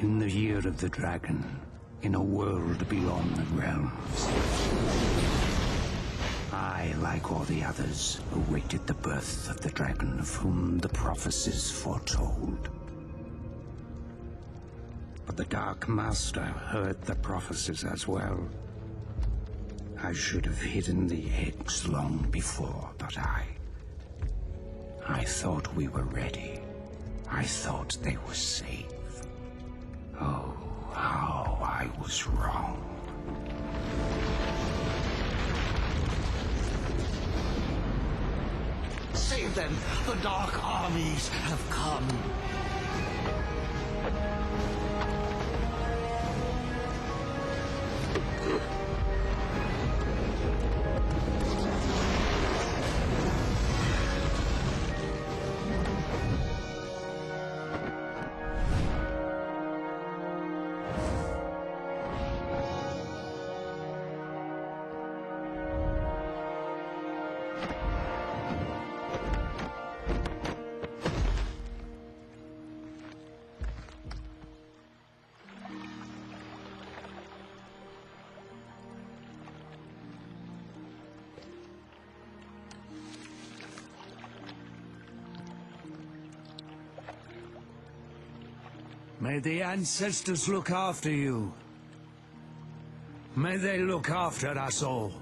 In the year of the dragon, in a world beyond the realms, I, like all the others, awaited the birth of the dragon of whom the prophecies foretold. But the Dark Master heard the prophecies as well. I should have hidden the eggs long before, but I thought we were ready. I thought they were safe. Oh, how I was wrong. Save them! The Dark Armies have come! May the ancestors look after you. May they look after us all.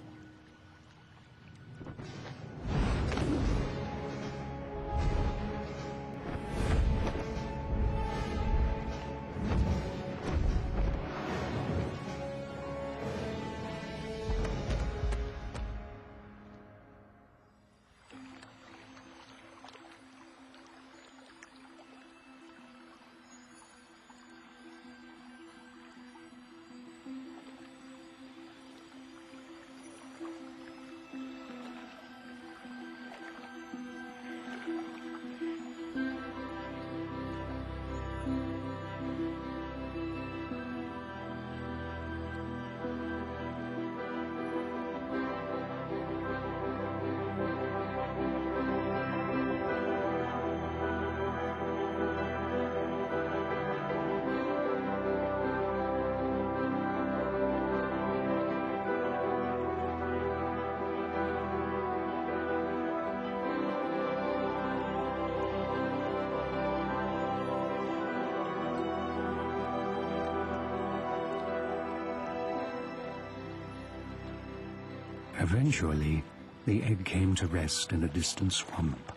Eventually, the egg came to rest in a distant swamp,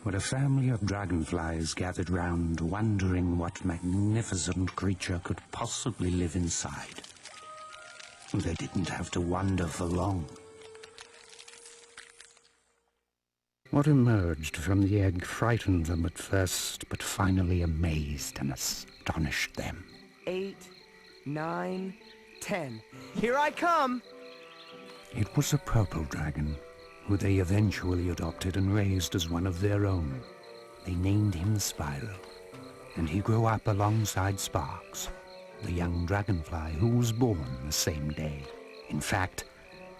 where a family of dragonflies gathered round, wondering what magnificent creature could possibly live inside. They didn't have to wonder for long. What emerged from the egg frightened them at first, but finally amazed and astonished them. 8, 9, 10. Here I come! It was a purple dragon, who they eventually adopted and raised as one of their own. They named him Spyro, and he grew up alongside Sparks, the young dragonfly who was born the same day. In fact,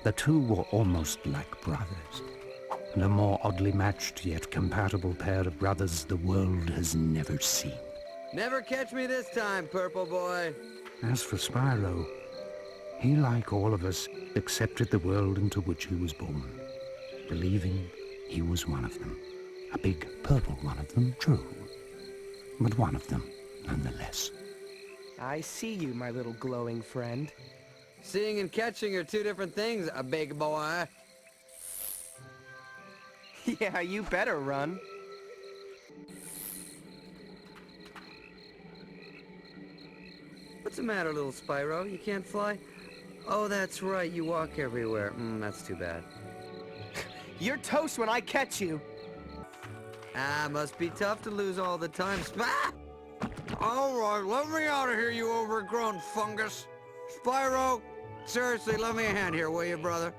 the two were almost like brothers, and a more oddly matched yet compatible pair of brothers the world has never seen. Never catch me this time, Purple Boy. As for Spyro, he, like all of us, accepted the world into which he was born, believing he was one of them. A big purple one of them, true, but one of them nonetheless. I see you, my little glowing friend. Seeing and catching are two different things, a big boy. Yeah, you better run. What's the matter, little Spyro? You can't fly? Oh, that's right, you walk everywhere. That's too bad. You're toast when I catch you. Must be tough to lose all the time. All right, let me out of here, you overgrown fungus. Spyro, seriously, lend me a hand here, will you, brother?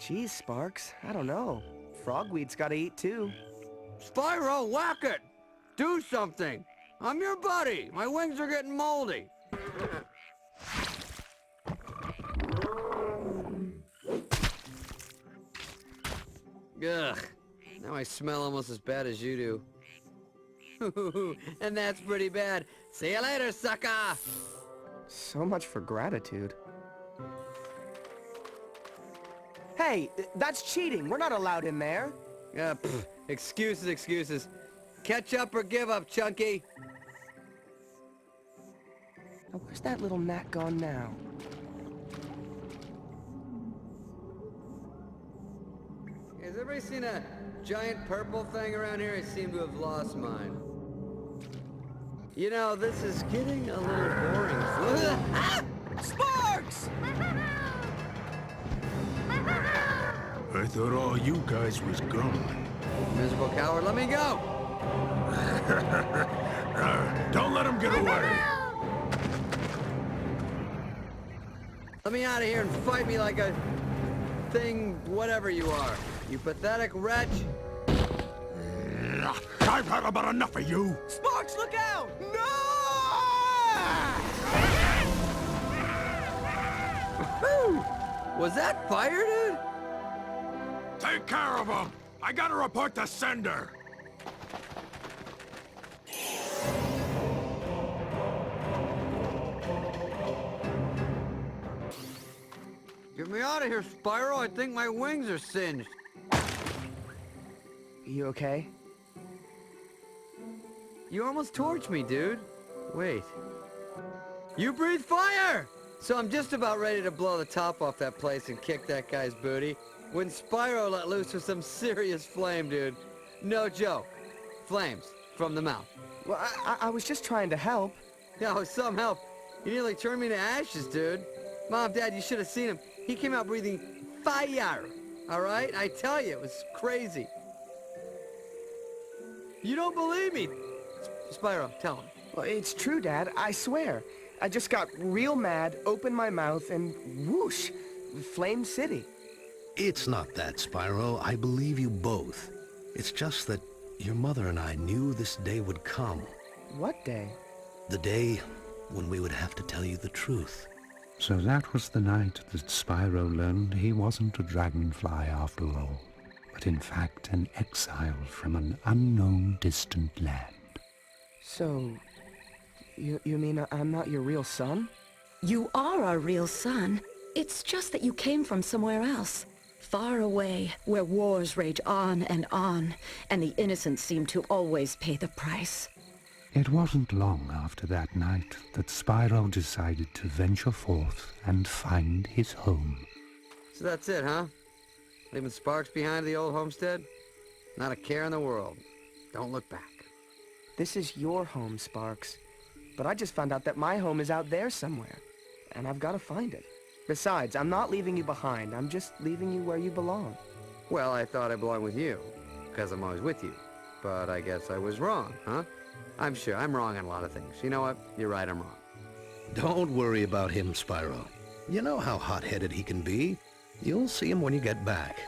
Geez, Sparks, I don't know. Frogweed's gotta eat too. Spyro, whack it! Do something! I'm your buddy! My wings are getting moldy! Ugh. Now I smell almost as bad as you do. And that's pretty bad. See you later, sucker! So much for gratitude. Hey, that's cheating. We're not allowed in there. Excuses, excuses. Catch up or give up, Chunky. Now, where's that little gnat gone now? Has everybody seen a giant purple thing around here? I seem to have lost mine. You know, this is getting a little boring. Ah! Sparks! I thought all you guys was gone. Miserable coward, let me go! Don't let him get away. Let me out of here and fight me like a thing, whatever you are. You pathetic wretch. I've had about enough of you. Sparks, look out! No! Was that fire, dude? Take care of him. I gotta report the sender. Get me out of here, Spyro. I think my wings are singed. You okay? You almost torched me, dude. Wait. You breathe fire! So I'm just about ready to blow the top off that place and kick that guy's booty when Spyro let loose with some serious flame, dude. No joke. Flames from the mouth. Well, I was just trying to help. Yo, some help. You nearly turned me to ashes, dude. Mom, Dad, you should have seen him. He came out breathing fire. All right? I tell you, it was crazy. You don't believe me. Spyro, tell him. Well, it's true, Dad. I swear. I just got real mad, opened my mouth, and whoosh, Flame City. It's not that, Spyro. I believe you both. It's just that your mother and I knew this day would come. What day? The day when we would have to tell you the truth. So that was the night that Spyro learned he wasn't a dragonfly after all, but in fact an exile from an unknown distant land. So, you mean I'm not your real son? You are our real son. It's just that you came from somewhere else. Far away, where wars rage on, and the innocent seem to always pay the price. It wasn't long after that night that Spyro decided to venture forth and find his home. So that's it, huh? Leaving Sparks behind at the old homestead? Not a care in the world. Don't look back. This is your home, Sparks. But I just found out that my home is out there somewhere, and I've got to find it. Besides, I'm not leaving you behind. I'm just leaving you where you belong. Well, I thought I belonged with you, because I'm always with you. But I guess I was wrong, huh? I'm sure I'm wrong on a lot of things. You know what? You're right, I'm wrong. Don't worry about him, Spyro. You know how hot-headed he can be. You'll see him when you get back.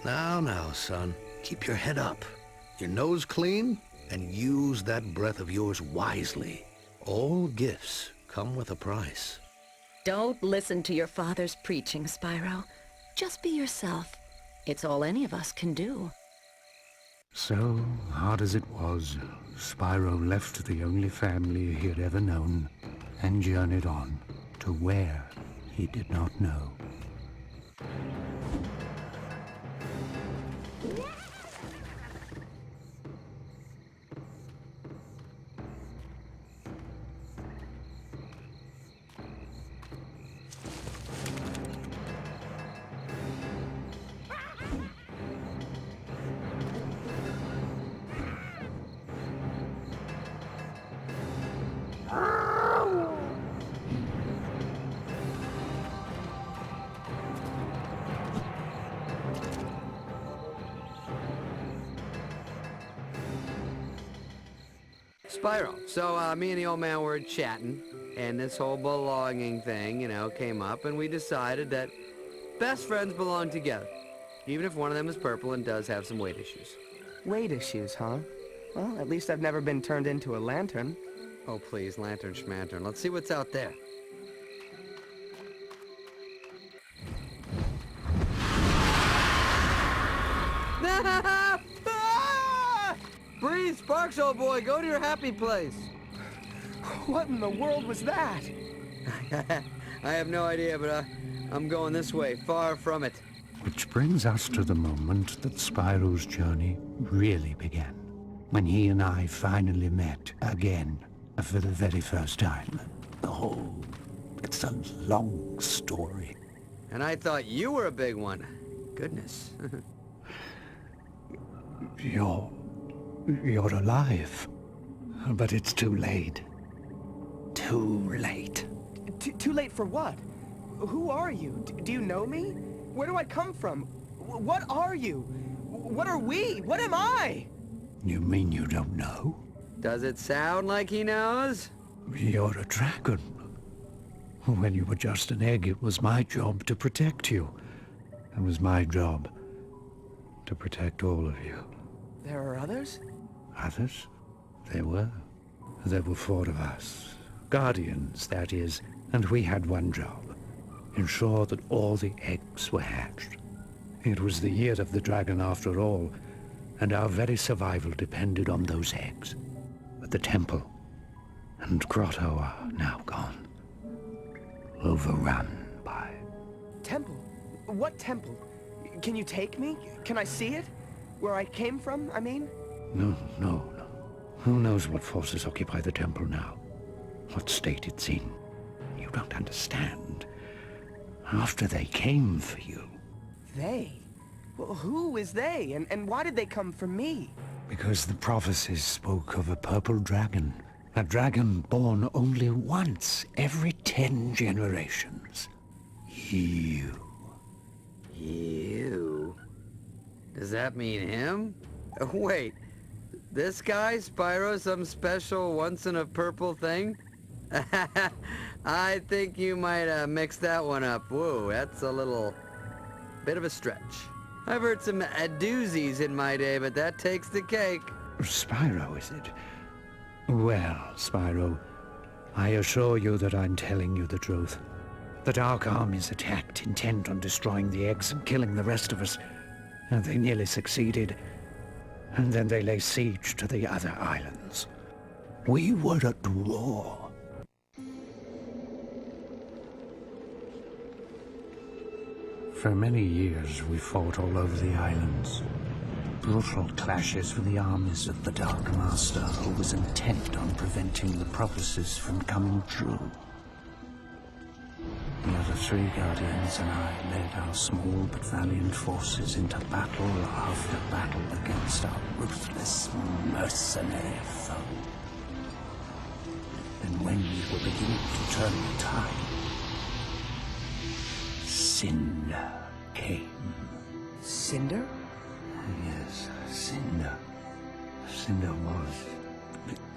Now, son. Keep your head up, your nose clean, and use that breath of yours wisely. All gifts come with a price. Don't listen to your father's preaching, Spyro. Just be yourself. It's all any of us can do. So, hard as it was, Spyro left the only family he had ever known and journeyed on to where he did not know. Spyro, so me and the old man were chatting, and this whole belonging thing, came up, and we decided that best friends belong together, even if one of them is purple and does have some weight issues. Weight issues, huh? Well, at least I've never been turned into a lantern. Oh, please, lantern schmantern. Let's see what's out there. Please, Sparks, old boy, go to your happy place. What in the world was that? I have no idea, but I'm going this way, far from it. Which brings us to the moment that Spyro's journey really began, when he and I finally met again for the very first time. Oh, it's a long story. And I thought you were a big one. Goodness. You're alive, but it's too late. Too late. Too late for what? Who are you? Do you know me? Where do I come from? What are you? What are we? What am I? You mean you don't know? Does it sound like he knows? You're a dragon. When you were just an egg, it was my job to protect you. It was my job to protect all of you. There are others? Others? There were. There were 4 of us. Guardians, that is. And we had one job. Ensure that all the eggs were hatched. It was the year of the dragon after all, and our very survival depended on those eggs. But the temple and grotto are now gone. Overrun by... Temple? What temple? Can you take me? Can I see it? Where I came from, I mean? No. Who knows what forces occupy the temple now? What state it's in? You don't understand. After they came for you. They? Well, who is they? And why did they come for me? Because the prophecies spoke of a purple dragon. A dragon born only once every 10 generations. You. You? Does that mean him? Wait, this guy, Spyro, some special once-in-a-purple thing? I think you might mix that one up. Whoa, that's a little bit of a stretch. I've heard some doozies in my day, but that takes the cake. Spyro, is it? Well, Spyro, I assure you that I'm telling you the truth. The Dark Armies attacked, intent on destroying the eggs and killing the rest of us. And they nearly succeeded. And then they lay siege to the other islands. We were at war. For many years we fought all over the islands. Brutal clashes with the armies of the Dark Master, who was intent on preventing the prophecies from coming true. The other 3 Guardians and I led our small but valiant forces into battle after battle against our ruthless, mercenary foe. And when we were beginning to turn the tide, Cinder came. Cinder? Yes, Cinder. Cinder was,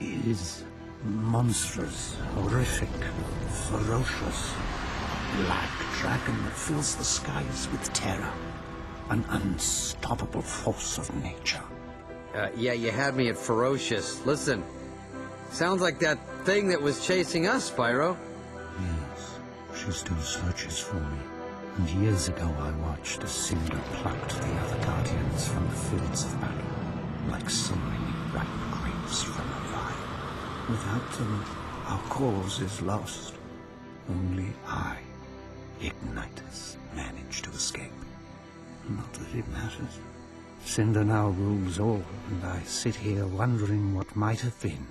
is, monstrous, horrific, ferocious, black dragon that fills the skies with terror. An unstoppable force of nature. Yeah, you had me at ferocious. Listen, sounds like that thing that was chasing us, Spyro. Yes, she still searches for me. And years ago I watched as Cinder plucked the other Guardians from the fields of battle, like so many ripe grapes from a vine. Without them, our cause is lost. Only I, Ignitus, managed to escape. Not that it matters. Cinder now rules all, and I sit here wondering what might have been.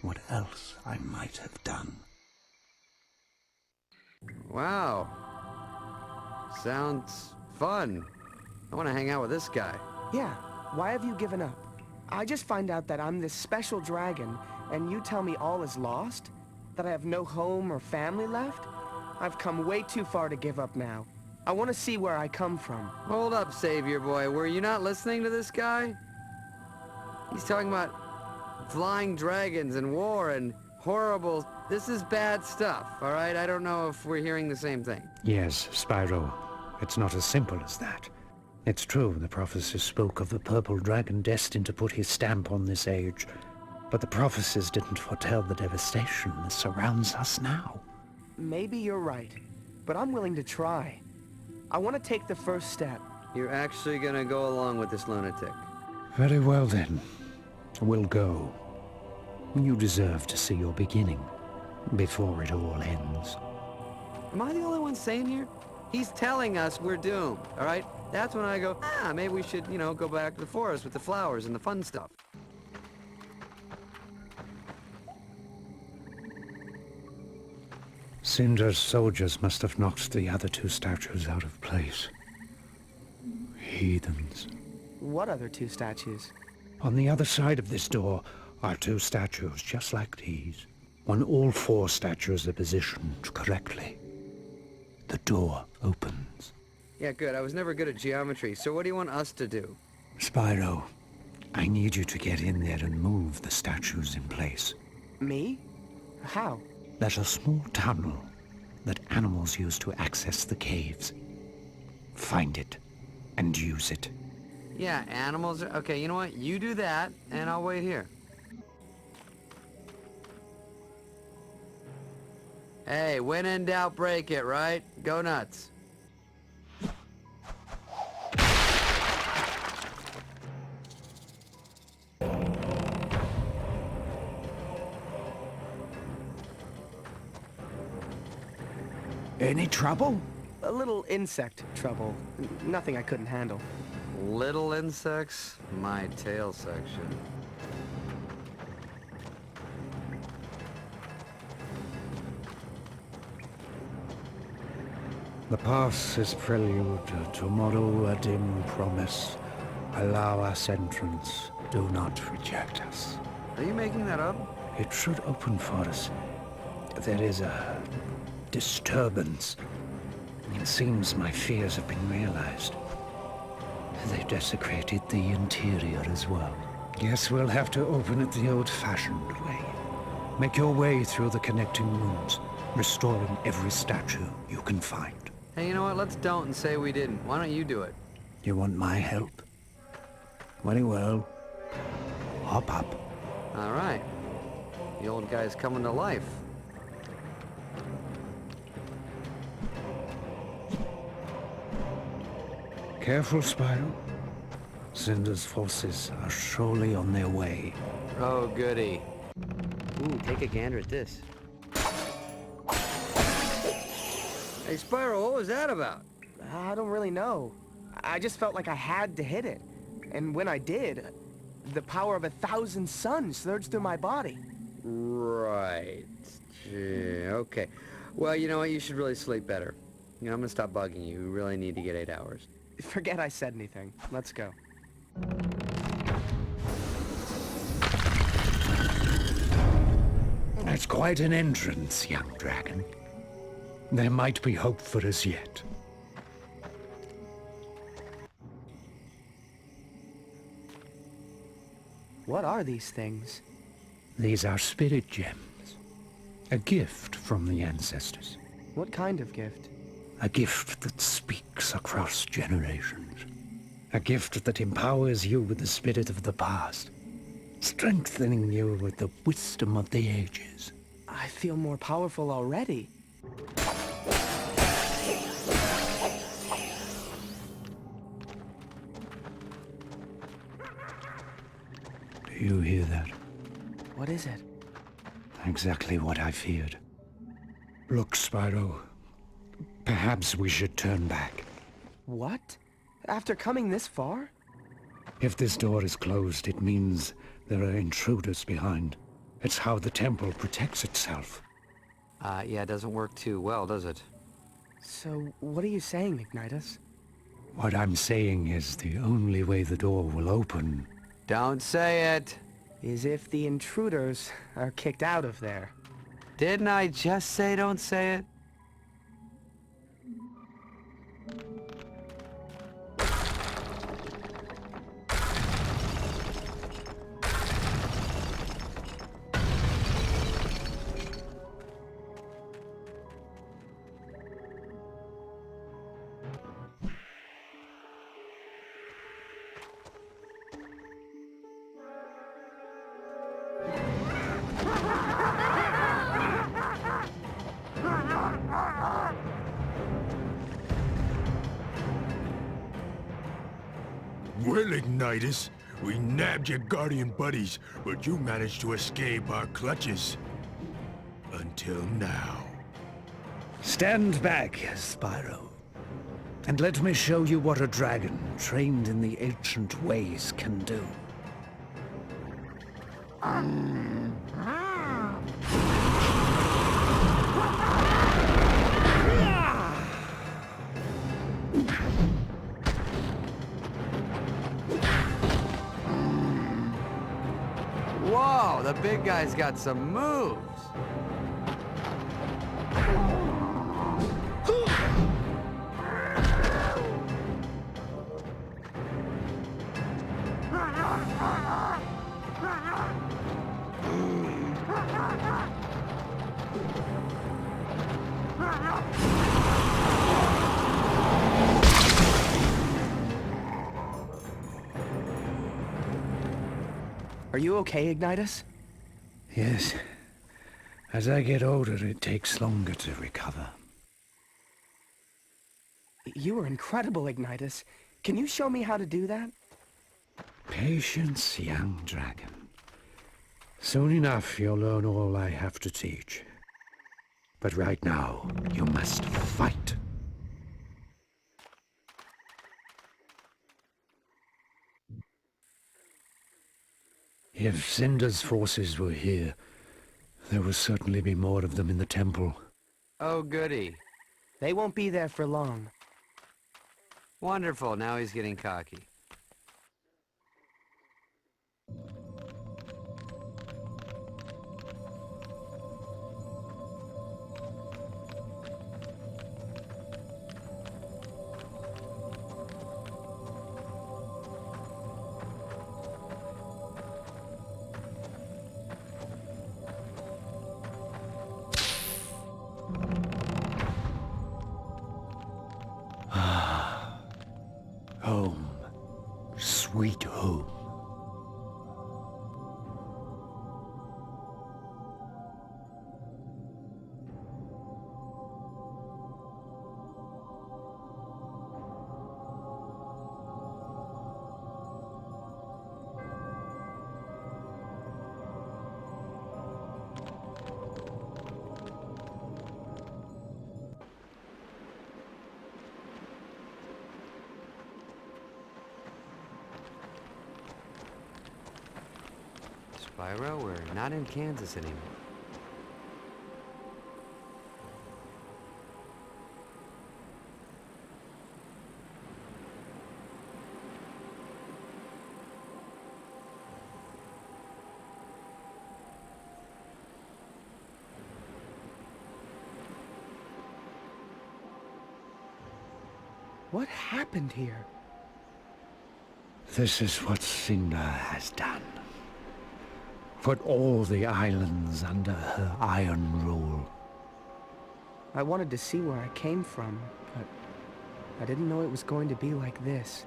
What else I might have done. Wow. Sounds fun. I want to hang out with this guy. Yeah, why have you given up? I just find out that I'm this special dragon, and you tell me all is lost? That I have no home or family left? I've come way too far to give up now. I want to see where I come from. Hold up, Savior Boy. Were you not listening to this guy? He's talking about flying dragons and war and horrible... This is bad stuff, all right? I don't know if we're hearing the same thing. Yes, Spyro. It's not as simple as that. It's true, the prophecies spoke of the purple dragon destined to put his stamp on this age. But the prophecies didn't foretell the devastation that surrounds us now. Maybe you're right, but I'm willing to try. I want to take the first step. You're actually gonna go along with this lunatic. Very well then. We'll go. You deserve to see your beginning before it all ends. Am I the only one sane here? He's telling us we're doomed, all right? That's when I go, maybe we should, go back to the forest with the flowers and the fun stuff. Cinder's soldiers must have knocked the other two statues out of place. Heathens. What other two statues? On the other side of this door are two statues just like these. When all four statues are positioned correctly, the door opens. Yeah, good. I was never good at geometry, so what do you want us to do? Spyro, I need you to get in there and move the statues in place. Me? How? There's a small tunnel that animals use to access the caves. Find it and use it. Yeah, animals are... Okay, you know what? You do that, and I'll wait here. Hey, when in doubt, break it, right? Go nuts. Any trouble? A little insect trouble. Nothing I couldn't handle. Little insects, my tail section. The past is prelude, tomorrow a dim promise. Allow us entrance, do not reject us. Are you making that up? It should open for us. There is a disturbance. It seems my fears have been realized. They've desecrated the interior as well. Guess we'll have to open it the old-fashioned way. Make your way through the connecting rooms, restoring every statue you can find. Hey, you know what? Let's don't and say we didn't. Why don't you do it? You want my help? Very well. Hop up. All right. The old guy's coming to life. Careful, Spyro. Cinder's forces are surely on their way. Oh, goody. Ooh, take a gander at this. Hey, Spyro, what was that about? I don't really know. I just felt like I had to hit it. And when I did, the power of 1,000 suns surged through my body. Right. Gee, okay. Well, you know what? You should really sleep better. I'm gonna stop bugging you. You really need to get 8 hours. Forget I said anything. Let's go. That's quite an entrance, young dragon. There might be hope for us yet. What are these things? These are spirit gems. A gift from the ancestors. What kind of gift? A gift that speaks across generations. A gift that empowers you with the spirit of the past, strengthening you with the wisdom of the ages. I feel more powerful already. Do you hear that? What is it? Exactly what I feared. Look, Spyro. Perhaps we should turn back. What? After coming this far? If this door is closed, it means there are intruders behind. It's how the temple protects itself. Yeah, it doesn't work too well, does it? So, what are you saying, Ignitus? What I'm saying is the only way the door will open... Don't say it! Is if the intruders are kicked out of there. Didn't I just say don't say it? Well, Ignitus, We nabbed your guardian buddies, but you managed to escape our clutches. Until now. Stand back, Spyro. And let me show you what a dragon trained in the ancient ways can do. Whoa, the big guy's got some moves. Are you okay, Ignitus? Yes. As I get older, it takes longer to recover. You were incredible, Ignitus. Can you show me how to do that? Patience, young dragon. Soon enough, you'll learn all I have to teach. But right now, you must fight. If Cinder's forces were here, there would certainly be more of them in the temple. Oh, goody. They won't be there for long. Wonderful, now he's getting cocky. Home. Sweet home. Spyro, we're not in Kansas anymore. What happened here? This is what Cinder has done. Put all the islands under her iron rule. I wanted to see where I came from, but I didn't know it was going to be like this.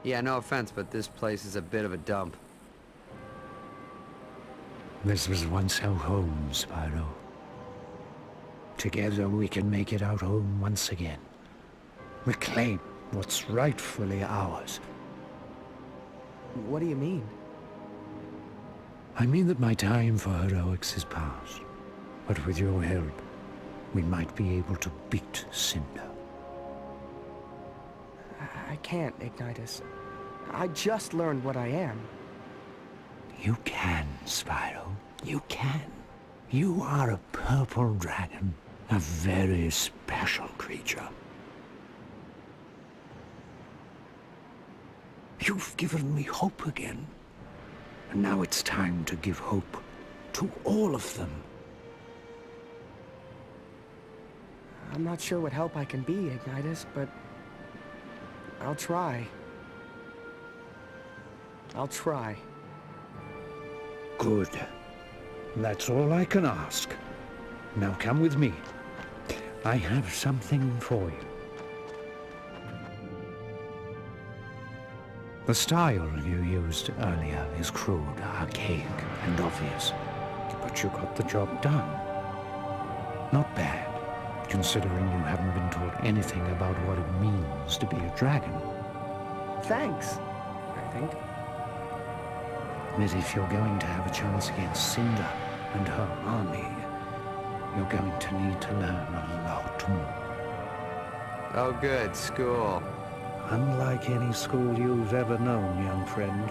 Yeah, no offense, but this place is a bit of a dump. This was once our home, Spyro. Together we can make it our home once again. Reclaim what's rightfully ours. What do you mean? I mean that my time for heroics is past. But with your help, we might be able to beat Cinder. I can't, Ignitus. I just learned what I am. You can, Spyro. You can. You are a purple dragon. A very special creature. You've given me hope again. And now it's time to give hope to all of them. I'm not sure what help I can be, Ignitus, but I'll try. I'll try. Good. That's all I can ask. Now come with me. I have something for you. The style you used earlier is crude, archaic, and obvious. But you got the job done. Not bad, considering you haven't been taught anything about what it means to be a dragon. Thanks. think. But if you're going to have a chance against Cinder and her army, you're going to need to learn a lot more. Oh, good. School. Unlike any school you've ever known, young friend.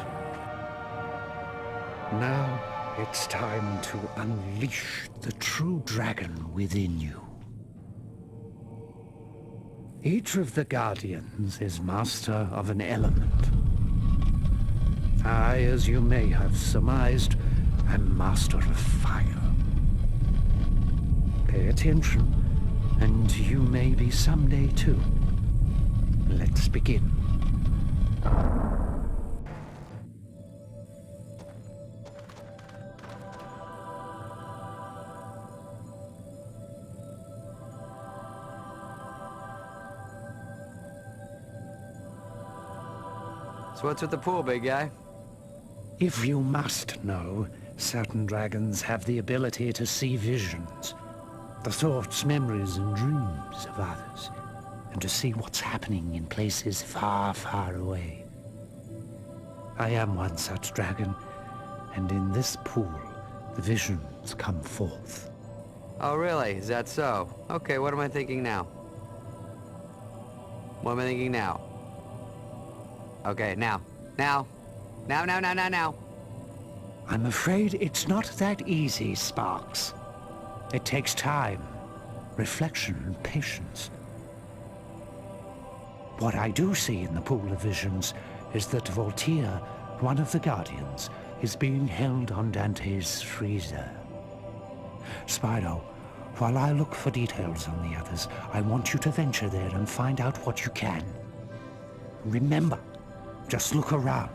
Now, it's time to unleash the true dragon within you. Each of the Guardians is master of an element. I, as you may have surmised, am master of fire. Pay attention, and you may be someday too. Let's begin. So what's with the pool, big guy? If you must know, certain dragons have the ability to see visions, the thoughts, memories, and dreams of others, and to see what's happening in places far, far away. I am one such dragon, and in this pool, the visions come forth. Oh, really? Is that so? Okay, what am I thinking now? What am I thinking now? Okay, now. Now. Now. I'm afraid it's not that easy, Sparks. It takes time, reflection, and patience. What I do see in the pool of visions is that Voltaire, one of the Guardians, is being held on Dante's freezer. Spyro, while I look for details on the others, I want you to venture there and find out what you can. Remember, just look around.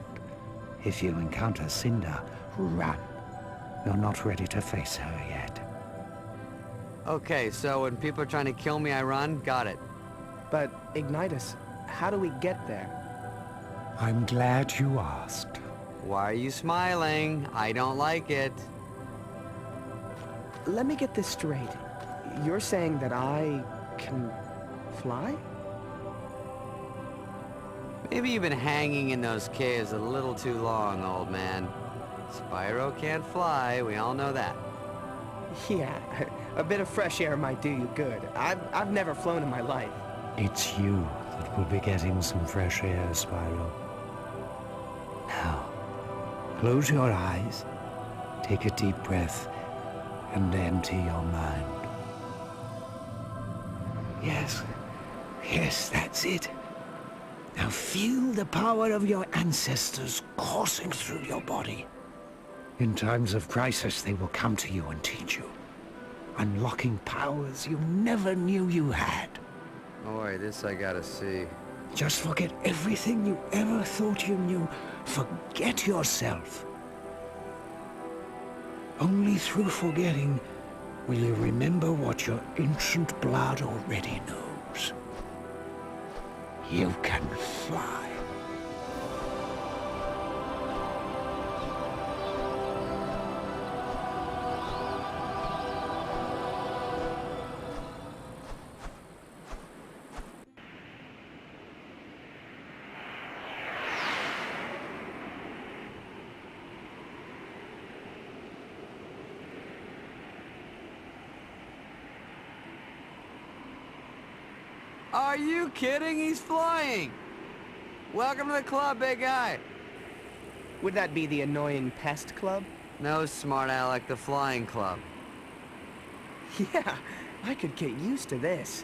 If you encounter Cinder, run. You're not ready to face her yet. Okay, so when people are trying to kill me, I run? Got it. But, Ignitus, how do we get there? I'm glad you asked. Why are you smiling? I don't like it. Let me get this straight. You're saying that I can fly? Maybe you've been hanging in those caves a little too long, old man. Spyro can't fly, we all know that. Yeah, a bit of fresh air might do you good. I've never flown in my life. It's you that will be getting some fresh air, Spyro. Now, close your eyes, take a deep breath, and empty your mind. Yes, that's it. Now feel the power of your ancestors coursing through your body. In times of crisis, they will come to you and teach you, unlocking powers you never knew you had. Boy, this I gotta see. Just forget everything you ever thought you knew. Forget yourself. Only through forgetting will you remember what your ancient blood already knows. You can fly. Are you kidding? He's flying! Welcome to the club, big guy! Would that be the annoying pest club? No, smart Alec, the flying club. Yeah, I could get used to this.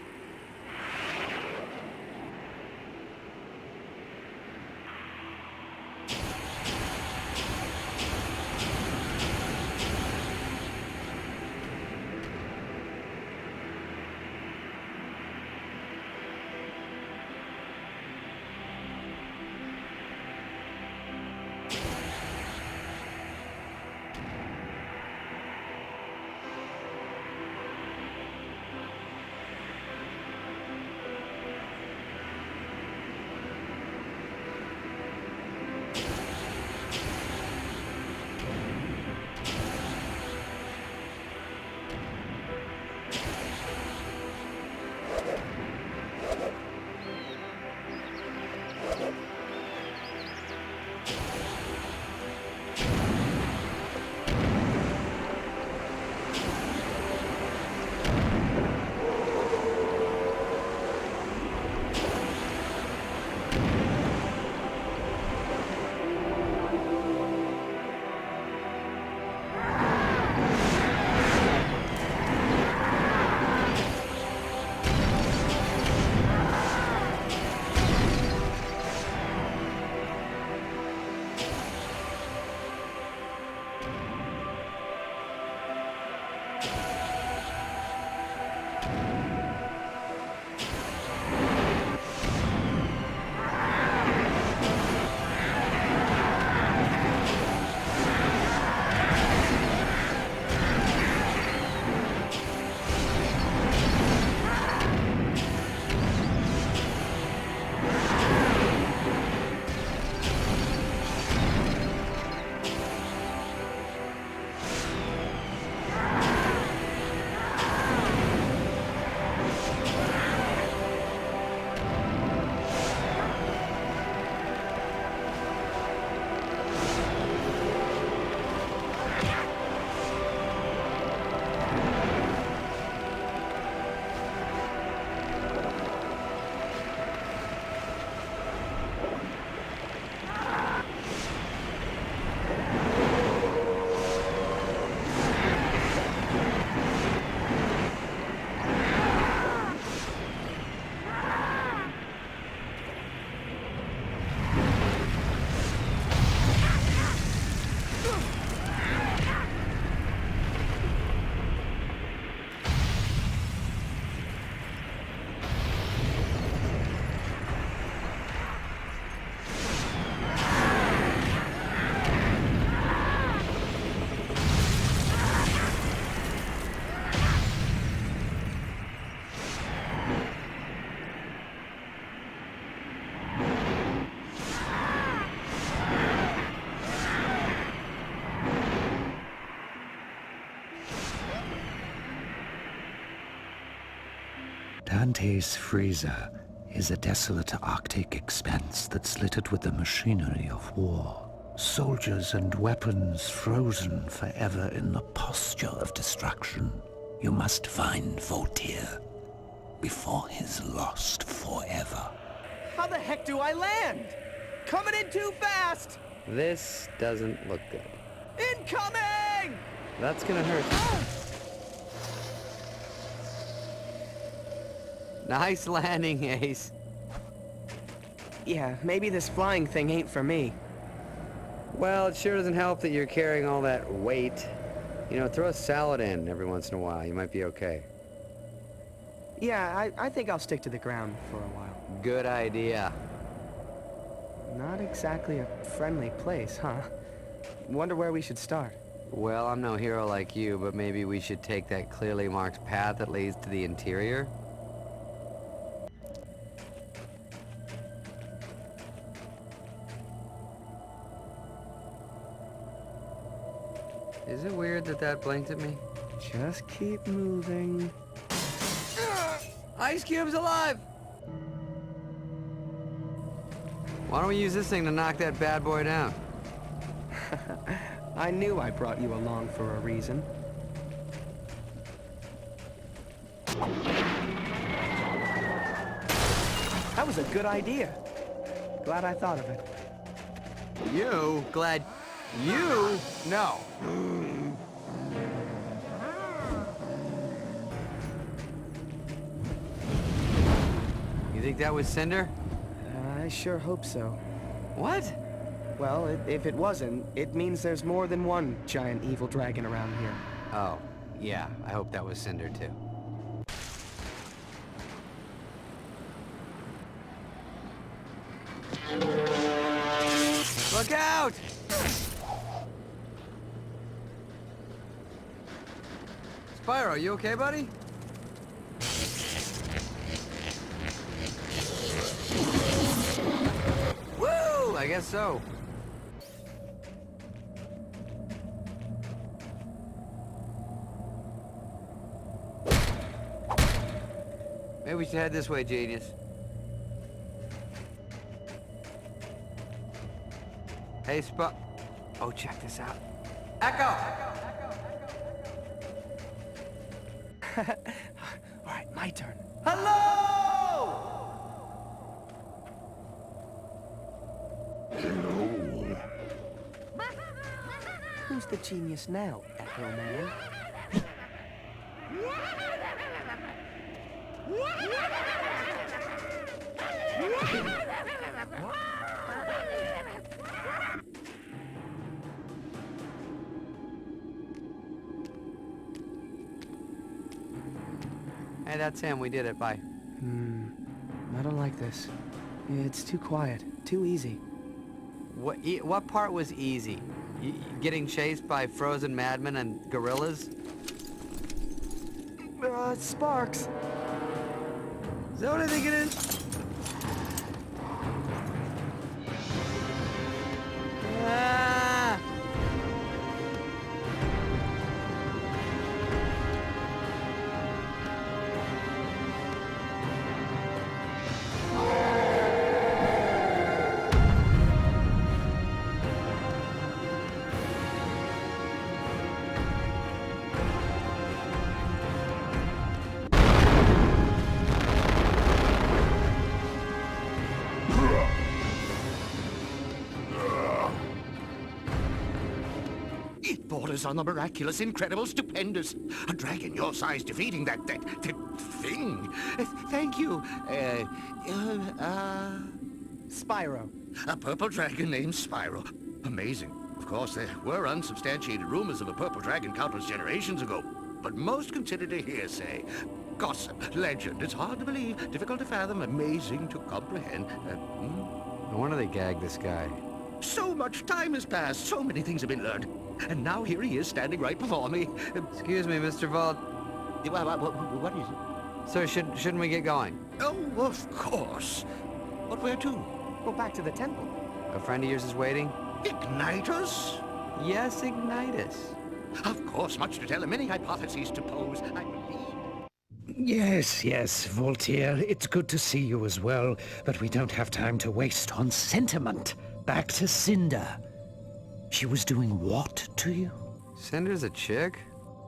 Dante's freezer is a desolate Arctic expanse that's littered with the machinery of war. Soldiers and weapons frozen forever in the posture of destruction. You must find Voltaire before he's lost forever. How the heck do I land? Coming in too fast! This doesn't look good. Incoming! That's gonna hurt. Nice landing, Ace. Yeah, maybe this flying thing ain't for me. Well, it sure doesn't help that you're carrying all that weight. You know, throw a salad in every once in a while. You might be okay. Yeah, I think I'll stick to the ground for a while. Good idea. Not exactly a friendly place, huh? Wonder where we should start. Well, I'm no hero like you, but maybe we should take that clearly marked path that leads to the interior? Is it weird that that blinked at me? Just keep moving. Ice Cube's alive! Why don't we use this thing to knock that bad boy down? I knew I brought you along for a reason. That was a good idea. Glad I thought of it. You? Glad you? No. You think that was Cinder? I sure hope so. What? Well, if it wasn't, it means there's more than one giant evil dragon around here. Oh, yeah, I hope that was Cinder too. Look out! Spyro, you okay, buddy? Woo! I guess so. Maybe we should head this way, genius. Hey, Oh, check this out. Echo! All right, my turn. Hello! Who's the genius now, Echo Man? Hey, that's him. We did it. Bye. I don't like this. It's too quiet, too easy. What part was easy? Getting chased by frozen madmen and gorillas? Sparks. Is that what I think it is? Ah! It borders on the miraculous, incredible, stupendous. A dragon your size defeating that thing. Thank you. Spyro. A purple dragon named Spyro. Amazing. Of course, there were unsubstantiated rumors of a purple dragon countless generations ago, but most considered a hearsay. Gossip, legend. It's hard to believe, difficult to fathom, amazing to comprehend. No wonder they gagged this guy. So much time has passed, so many things have been learned. And now here he is standing right before me. Excuse me, Mr. Vault. What is it? Sir, shouldn't we get going? Oh, of course. But where to? Go back to the temple. A friend of yours is waiting? Ignitus? Yes, Ignitus. Of course, much to tell and many hypotheses to pose. I believe... Yes, Voltaire. It's good to see you as well, but we don't have time to waste on sentiment. Back to Cinder. She was doing what to you? Cinder's a chick?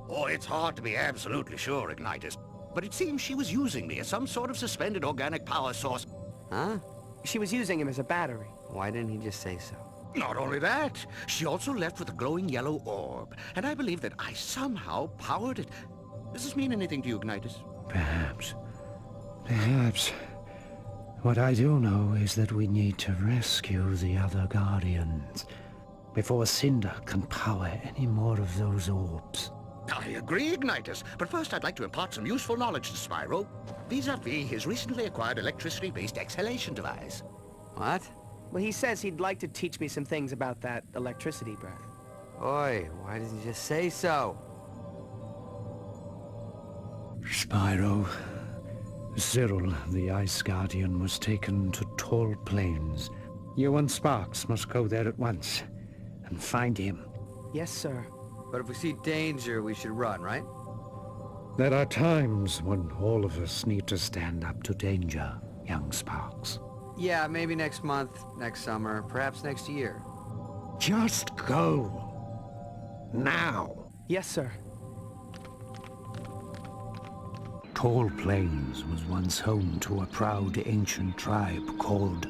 Oh, it's hard to be absolutely sure, Ignitus. But it seems she was using me as some sort of suspended organic power source. Huh? She was using him as a battery. Why didn't he just say so? Not only that, she also left with a glowing yellow orb, and I believe that I somehow powered it. Does this mean anything to you, Ignitus? Perhaps. What I do know is that we need to rescue the other Guardians before Cinder can power any more of those orbs. I agree, Ignitus, but first I'd like to impart some useful knowledge to Spyro, vis-a-vis his recently acquired electricity-based exhalation device. What? Well, he says he'd like to teach me some things about that electricity breath. Oi, why didn't you just say so? Spyro, Cyril, the Ice Guardian, was taken to Tall Plains. You and Sparks must go there at once and find him. Yes, sir. But if we see danger, we should run, right? There are times when all of us need to stand up to danger, young Sparks. Yeah, maybe next month, next summer, perhaps next year. Just go. Now. Yes, sir. Tall Plains was once home to a proud ancient tribe called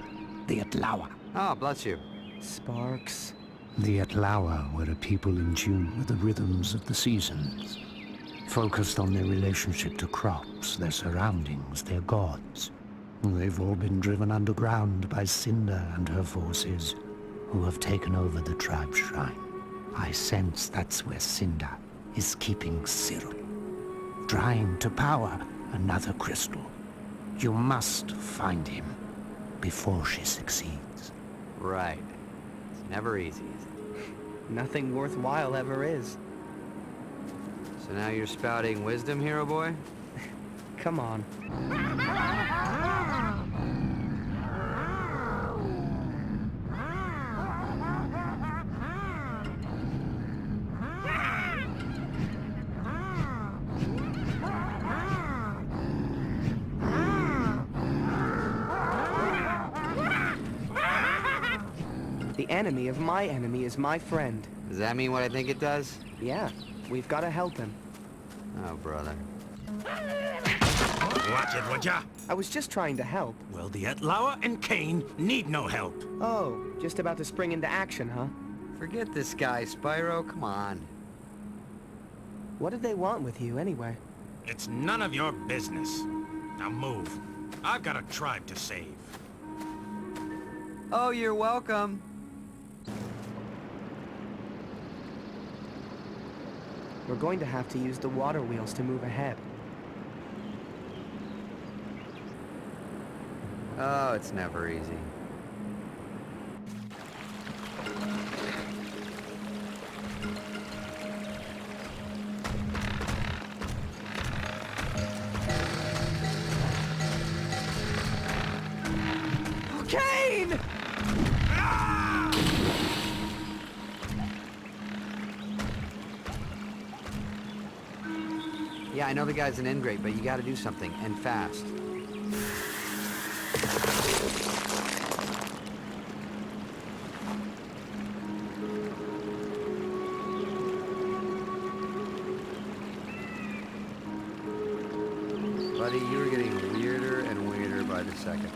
the Atlawa. Oh, bless you. Sparks. The Atlawa were a people in tune with the rhythms of the seasons, focused on their relationship to crops, their surroundings, their gods. They've all been driven underground by Cinder and her forces, who have taken over the tribe's shrine. I sense that's where Cinder is keeping Cyril, trying to power another crystal. You must find him before she succeeds. Right. It's never easy, is it? Nothing worthwhile ever is. So now you're spouting wisdom, hero boy? Come on. The enemy of my enemy is my friend. Does that mean what I think it does? Yeah, we've got to help him. Oh, brother. Watch it, would ya? I was just trying to help. Well, the Atlawa and Cain need no help. Oh, just about to spring into action, huh? Forget this guy, Spyro. Come on. What did they want with you, anyway? It's none of your business. Now move. I've got a tribe to save. Oh, you're welcome. We're going to have to use the water wheels to move ahead. Oh, it's never easy. Kane! Yeah, I know the guy's an ingrate, but you gotta do something, and fast. Buddy, you're getting weirder and weirder by the second.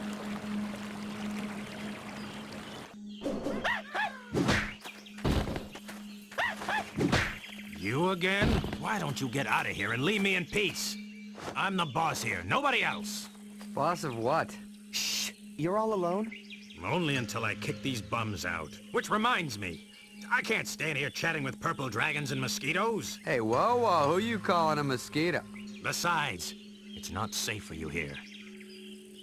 You again? Why don't you get out of here and leave me in peace? I'm the boss here, nobody else. Boss of what? Shh! You're all alone? Only until I kick these bums out. Which reminds me, I can't stand here chatting with purple dragons and mosquitoes. Hey, whoa, who you calling a mosquito? Besides, it's not safe for you here.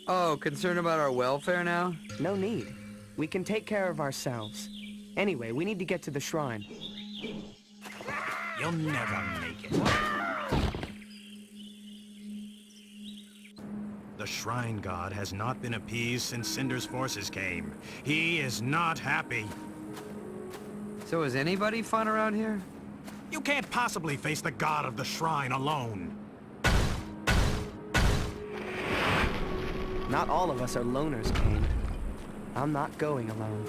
Oh, concerned about our welfare now? No need. We can take care of ourselves. Anyway, we need to get to the shrine. You'll never make it. The Shrine God has not been appeased since Cinder's forces came. He is not happy. So is anybody fun around here? You can't possibly face the God of the Shrine alone. Not all of us are loners, Kane. I'm not going alone.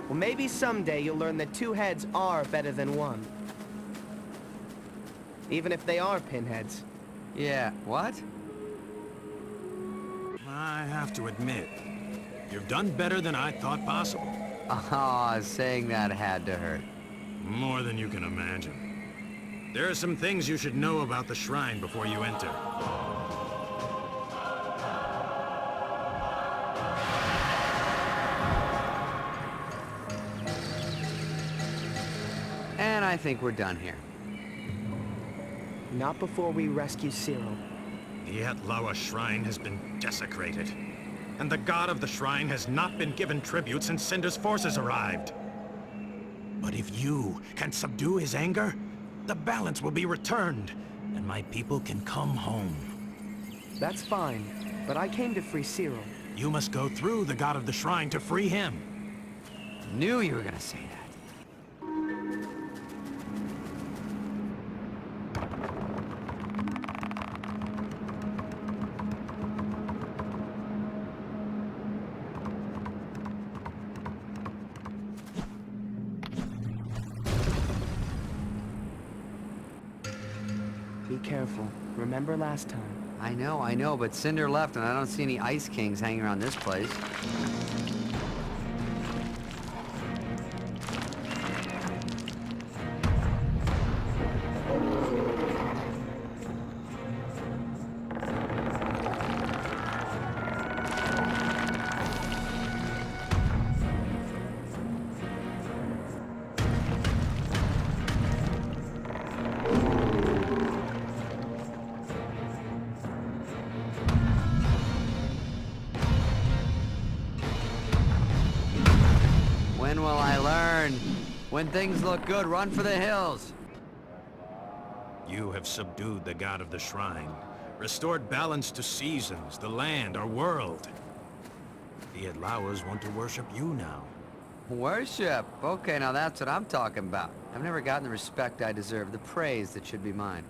Well, maybe someday you'll learn that two heads are better than one. Even if they are pinheads. Yeah, what? I have to admit, you've done better than I thought possible. Ah, saying that had to hurt. More than you can imagine. There are some things you should know about the shrine before you enter. And I think we're done here. Not before we rescue Cyril. The Atlawa shrine has been desecrated, and the god of the shrine has not been given tribute since Cinder's forces arrived. But if you can subdue his anger, the balance will be returned, and my people can come home. That's fine, but I came to free Cyril. You must go through the god of the shrine to free him. Knew you were gonna say that. Be careful. Remember last time? I know, but Cinder left and I don't see any Ice Kings hanging around this place. When will I learn? When things look good, run for the hills. You have subdued the god of the shrine, restored balance to seasons, the land, our world. The Atlawas want to worship you now. Worship? Okay, now that's what I'm talking about. I've never gotten the respect I deserve, the praise that should be mine.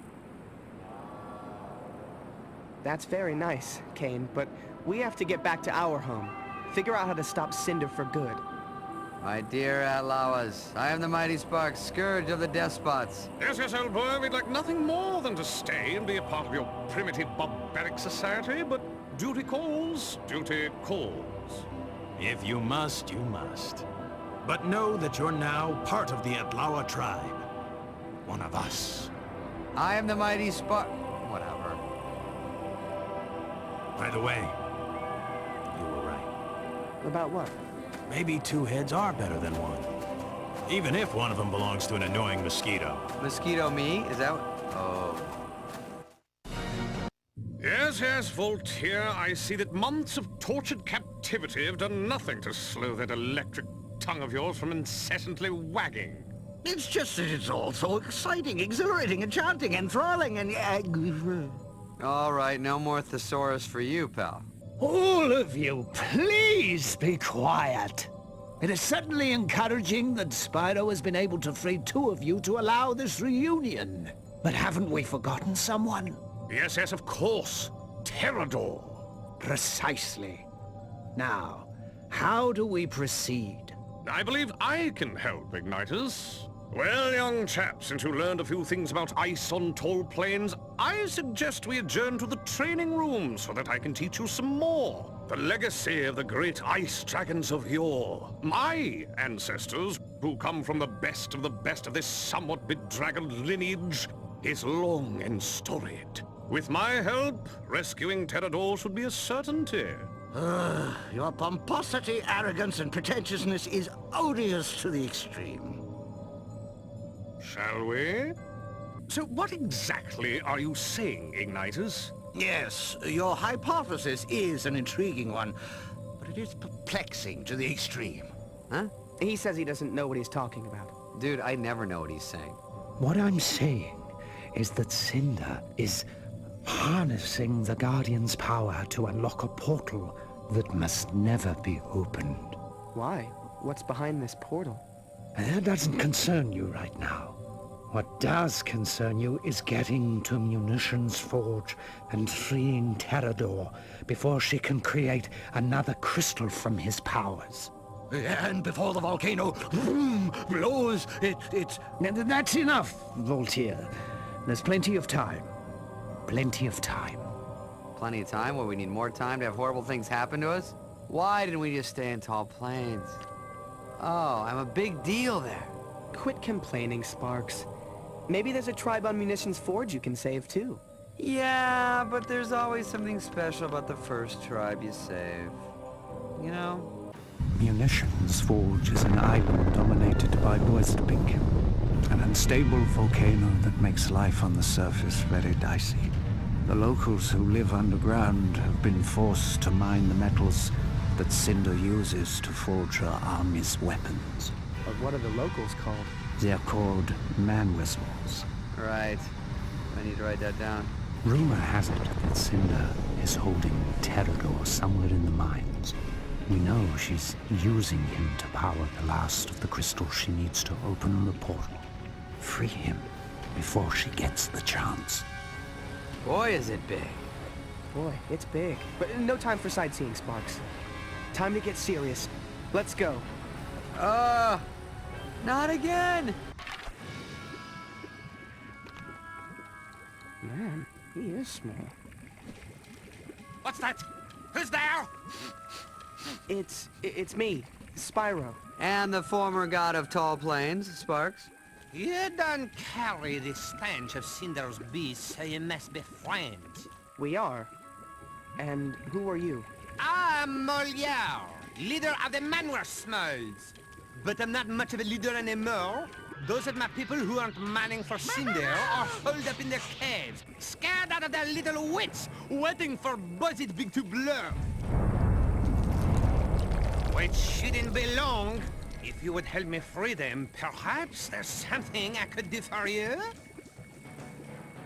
That's very nice, Kane, but we have to get back to our home. Figure out how to stop Cinder for good. My dear Atlawas, I am the mighty Spark, scourge of the despots. Yes, old boy, we'd like nothing more than to stay and be a part of your primitive barbaric society, but duty calls, duty calls. If you must, you must. But know that you're now part of the Atlawa tribe. One of us. I am the mighty Spark... Whatever. By the way, you were right. About what? Maybe two heads are better than one. Even if one of them belongs to an annoying mosquito. Mosquito me? Is that what... Oh. Yes, Voltaire, I see that months of tortured captivity have done nothing to slow that electric tongue of yours from incessantly wagging. It's just that it's all so exciting, exhilarating, enchanting, enthralling, and... All right, no more thesaurus for you, pal. All of you, please be quiet. It is certainly encouraging that Spyro has been able to free two of you to allow this reunion. But haven't we forgotten someone? Yes, of course. Terrador. Precisely. Now, how do we proceed? I believe I can help, Ignitus. Well, young chap, since you learned a few things about ice on tall plains, I suggest we adjourn to the training room so that I can teach you some more. The legacy of the great ice dragons of yore. My ancestors, who come from the best of this somewhat bedraggled lineage, is long and storied. With my help, rescuing Terrador should be a certainty. Your pomposity, arrogance, and pretentiousness is odious to the extreme. Shall we? So what exactly are you saying, Ignitus? Yes, your hypothesis is an intriguing one, but it is perplexing to the extreme. Huh? He says he doesn't know what he's talking about. Dude, I never know what he's saying. What I'm saying is that Cinder is harnessing the Guardian's power to unlock a portal that must never be opened. Why? What's behind this portal? That doesn't concern you right now. What does concern you is getting to Munitions Forge and freeing Terrador before she can create another crystal from his powers. And before the volcano blows, it's... That's enough, Voltaire. There's plenty of time. Plenty of time. Plenty of time where we need more time to have horrible things happen to us? Why didn't we just stay in Tall Plains? Oh, I'm a big deal there. Quit complaining, Sparks. Maybe there's a tribe on Munitions Forge you can save, too. Yeah, but there's always something special about the first tribe you save. You know? Munitions Forge is an island dominated by Boistbink, an unstable volcano that makes life on the surface very dicey. The locals who live underground have been forced to mine the metals that Cinder uses to forge her army's weapons. But what are the locals called? They're called man-whistles. Right. I need to write that down. Rumor has it that Cinder is holding Terrador somewhere in the mines. We know she's using him to power the last of the crystals she needs to open the portal. Free him before she gets the chance. Boy, is it big. Boy, it's big. But no time for sightseeing, Sparks. Time to get serious. Let's go. Not again! Man, he is small. What's that? Who's there? It's me, Spyro. And the former god of Tall Plains, Sparks. You don't carry the stench of Cinder's beast, so you must be friends. We are. And who are you? I'm Molière, leader of the Manwar Smalls. But I'm not much of a leader anymore. Those are my people who aren't manning for Cinder are holed up in their caves, scared out of their little wits, waiting for Buzzit Big to blow. Which shouldn't be long. If you would help me free them, perhaps there's something I could do for you?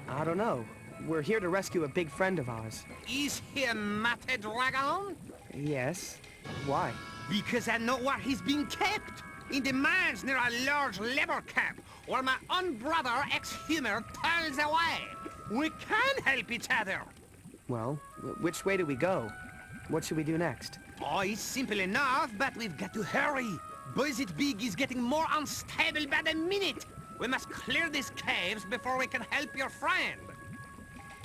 I don't know. We're here to rescue a big friend of ours. Is he a Mate Dragon? Yes. Why? Because I know where he's being kept. In the mines near a large labor camp, where my own brother, ex-Humor, toils away. We can help each other. Well, which way do we go? What should we do next? Oh, it's simple enough, but we've got to hurry. Buzzit Big is getting more unstable by the minute. We must clear these caves before we can help your friend.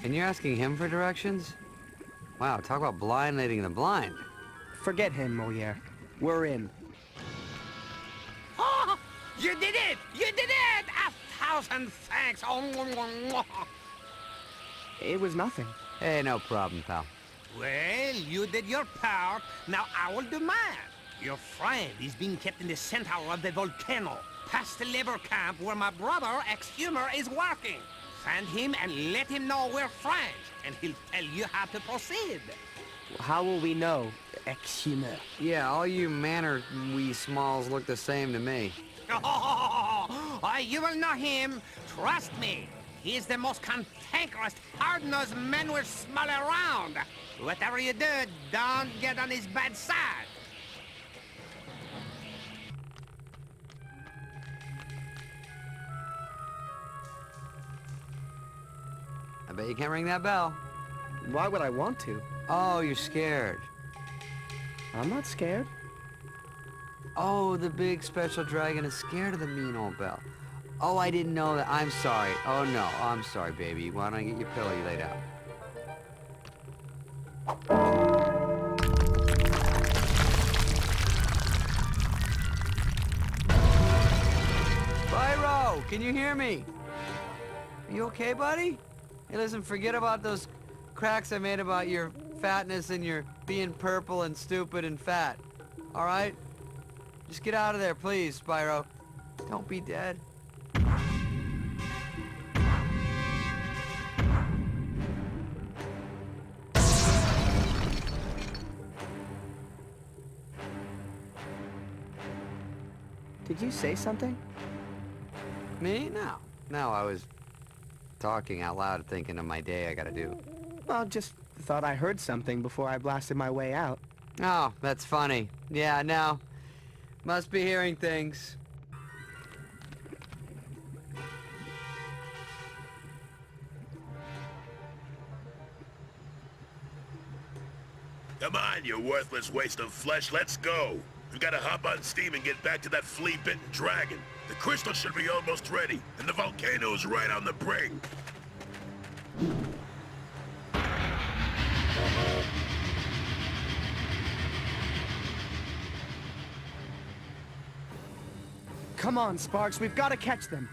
And you're asking him for directions? Wow, talk about blind leading the blind. Forget him, Molière. We're in. Oh, you did it! You did it! 1,000 thanks! Oh, It was nothing. Hey, no problem, pal. well, you did your part. Now I will do mine. Your friend is being kept in the center of the volcano, past the labor camp where my brother, ex-Humor, is working. Find him and let him know we're friends, and he'll tell you how to proceed. How will we know, ex-Humor? Yeah, all you wee smalls look the same to me. Oh, you will know him. Trust me. He is the most cantankerous, hard-nosed man we'll smell around. Whatever you do, don't get on his bad side. I bet you can't ring that bell. Why would I want to? Oh, you're scared. I'm not scared. Oh, the big special dragon is scared of the mean old bell. Oh, I didn't know that. I'm sorry. Oh, no. Oh, I'm sorry, baby. Why don't I get your pillow you laid out? Spyro, can you hear me? Are you okay, buddy? Hey, listen, forget about those cracks I made about your fatness and your being purple and stupid and fat. All right? Just get out of there, please, Spyro. Don't be dead. Did you say something? Me? No. No, I was talking out loud, thinking of my day I gotta do. Well, just thought I heard something before I blasted my way out. Oh, that's funny. Yeah, no. Must be hearing things. Come on, you worthless waste of flesh, let's go. We've got to hop on steam and get back to that flea-bitten dragon. The crystal should be almost ready, and the volcano's right on the brink. Come on, Sparks, we've got to catch them.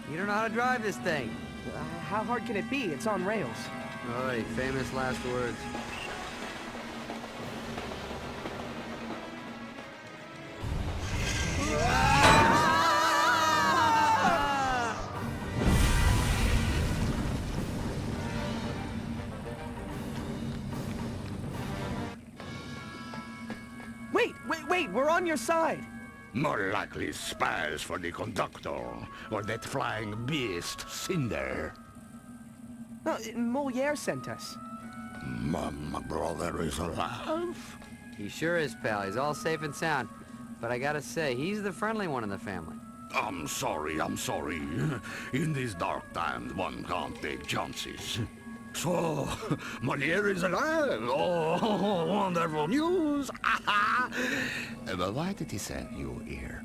You don't know how to drive this thing. How hard can it be? It's on rails. Oi, famous last words. Wait, we're on your side. More likely spies for the conductor, or that flying beast, Cinder. No, Moliere sent us. My brother is alive? He sure is, pal. He's all safe and sound. But I gotta say, he's the friendly one in the family. I'm sorry. In these dark times, one can't take chances. So, Moliere is alive. Oh, wonderful news. But why did he send you here?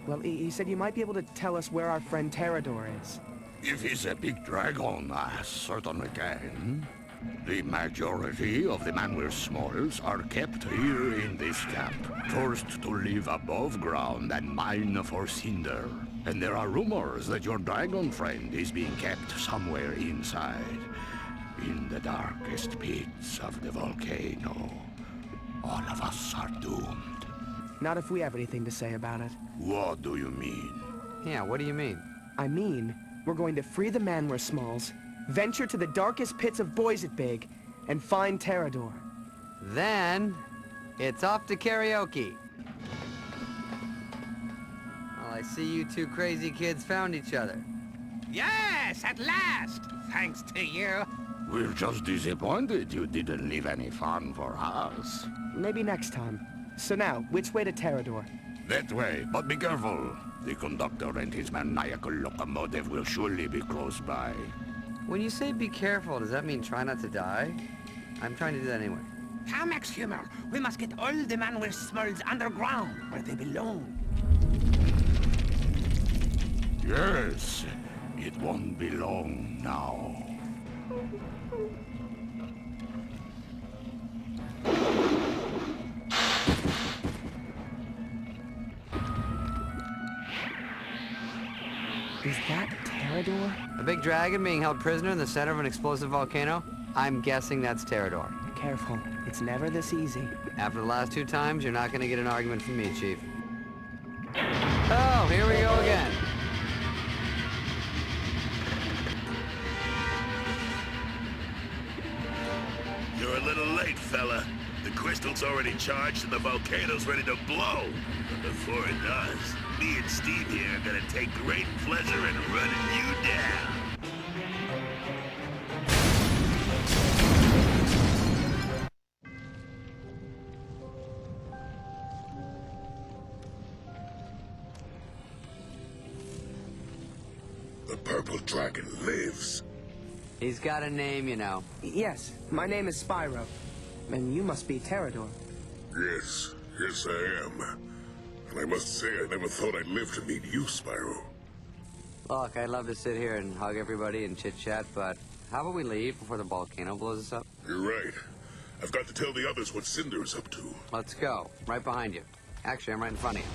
Well, he said you might be able to tell us where our friend Terrador is. If he's a big dragon, I certainly can. The majority of the Manwir Smalls are kept here in this camp, forced to live above ground and mine for Cinder. And there are rumors that your dragon friend is being kept somewhere inside, in the darkest pits of the volcano. All of us are doomed. Not if we have anything to say about it. What do you mean? Yeah, what do you mean? I mean, we're going to free the Manwir Smalls, venture to the darkest pits of Boisetbig, and find Terrador. Then, it's off to karaoke. Well, I see you two crazy kids found each other. Yes, at last! Thanks to you. We're just disappointed you didn't leave any fun for us. Maybe next time. So now, which way to Terrador? That way, but be careful. The conductor and his maniacal locomotive will surely be close by. When you say be careful, does that mean try not to die? I'm trying to do that anyway. Come, Humor. We must get all the Manwir Smalls underground, where they belong. Yes, it won't be long now. Is that Terrador? A big dragon being held prisoner in the center of an explosive volcano? I'm guessing that's Terrador. Careful, it's never this easy. After the last two times, you're not gonna get an argument from me, Chief. Oh, here we go again. You're a little late, fella. The crystal's already charged and the volcano's ready to blow. But before it does, me and Steve here are gonna take great pleasure in running you down. The purple dragon lives. He's got a name, you know. Yes, my name is Spyro. And you must be Terrador. Yes, I am. And I must say, I never thought I'd live to meet you, Spyro. Look, I'd love to sit here and hug everybody and chit-chat, but how about we leave before the volcano blows us up? You're right. I've got to tell the others what Cinder's up to. Let's go. Right behind you. Actually, I'm right in front of you.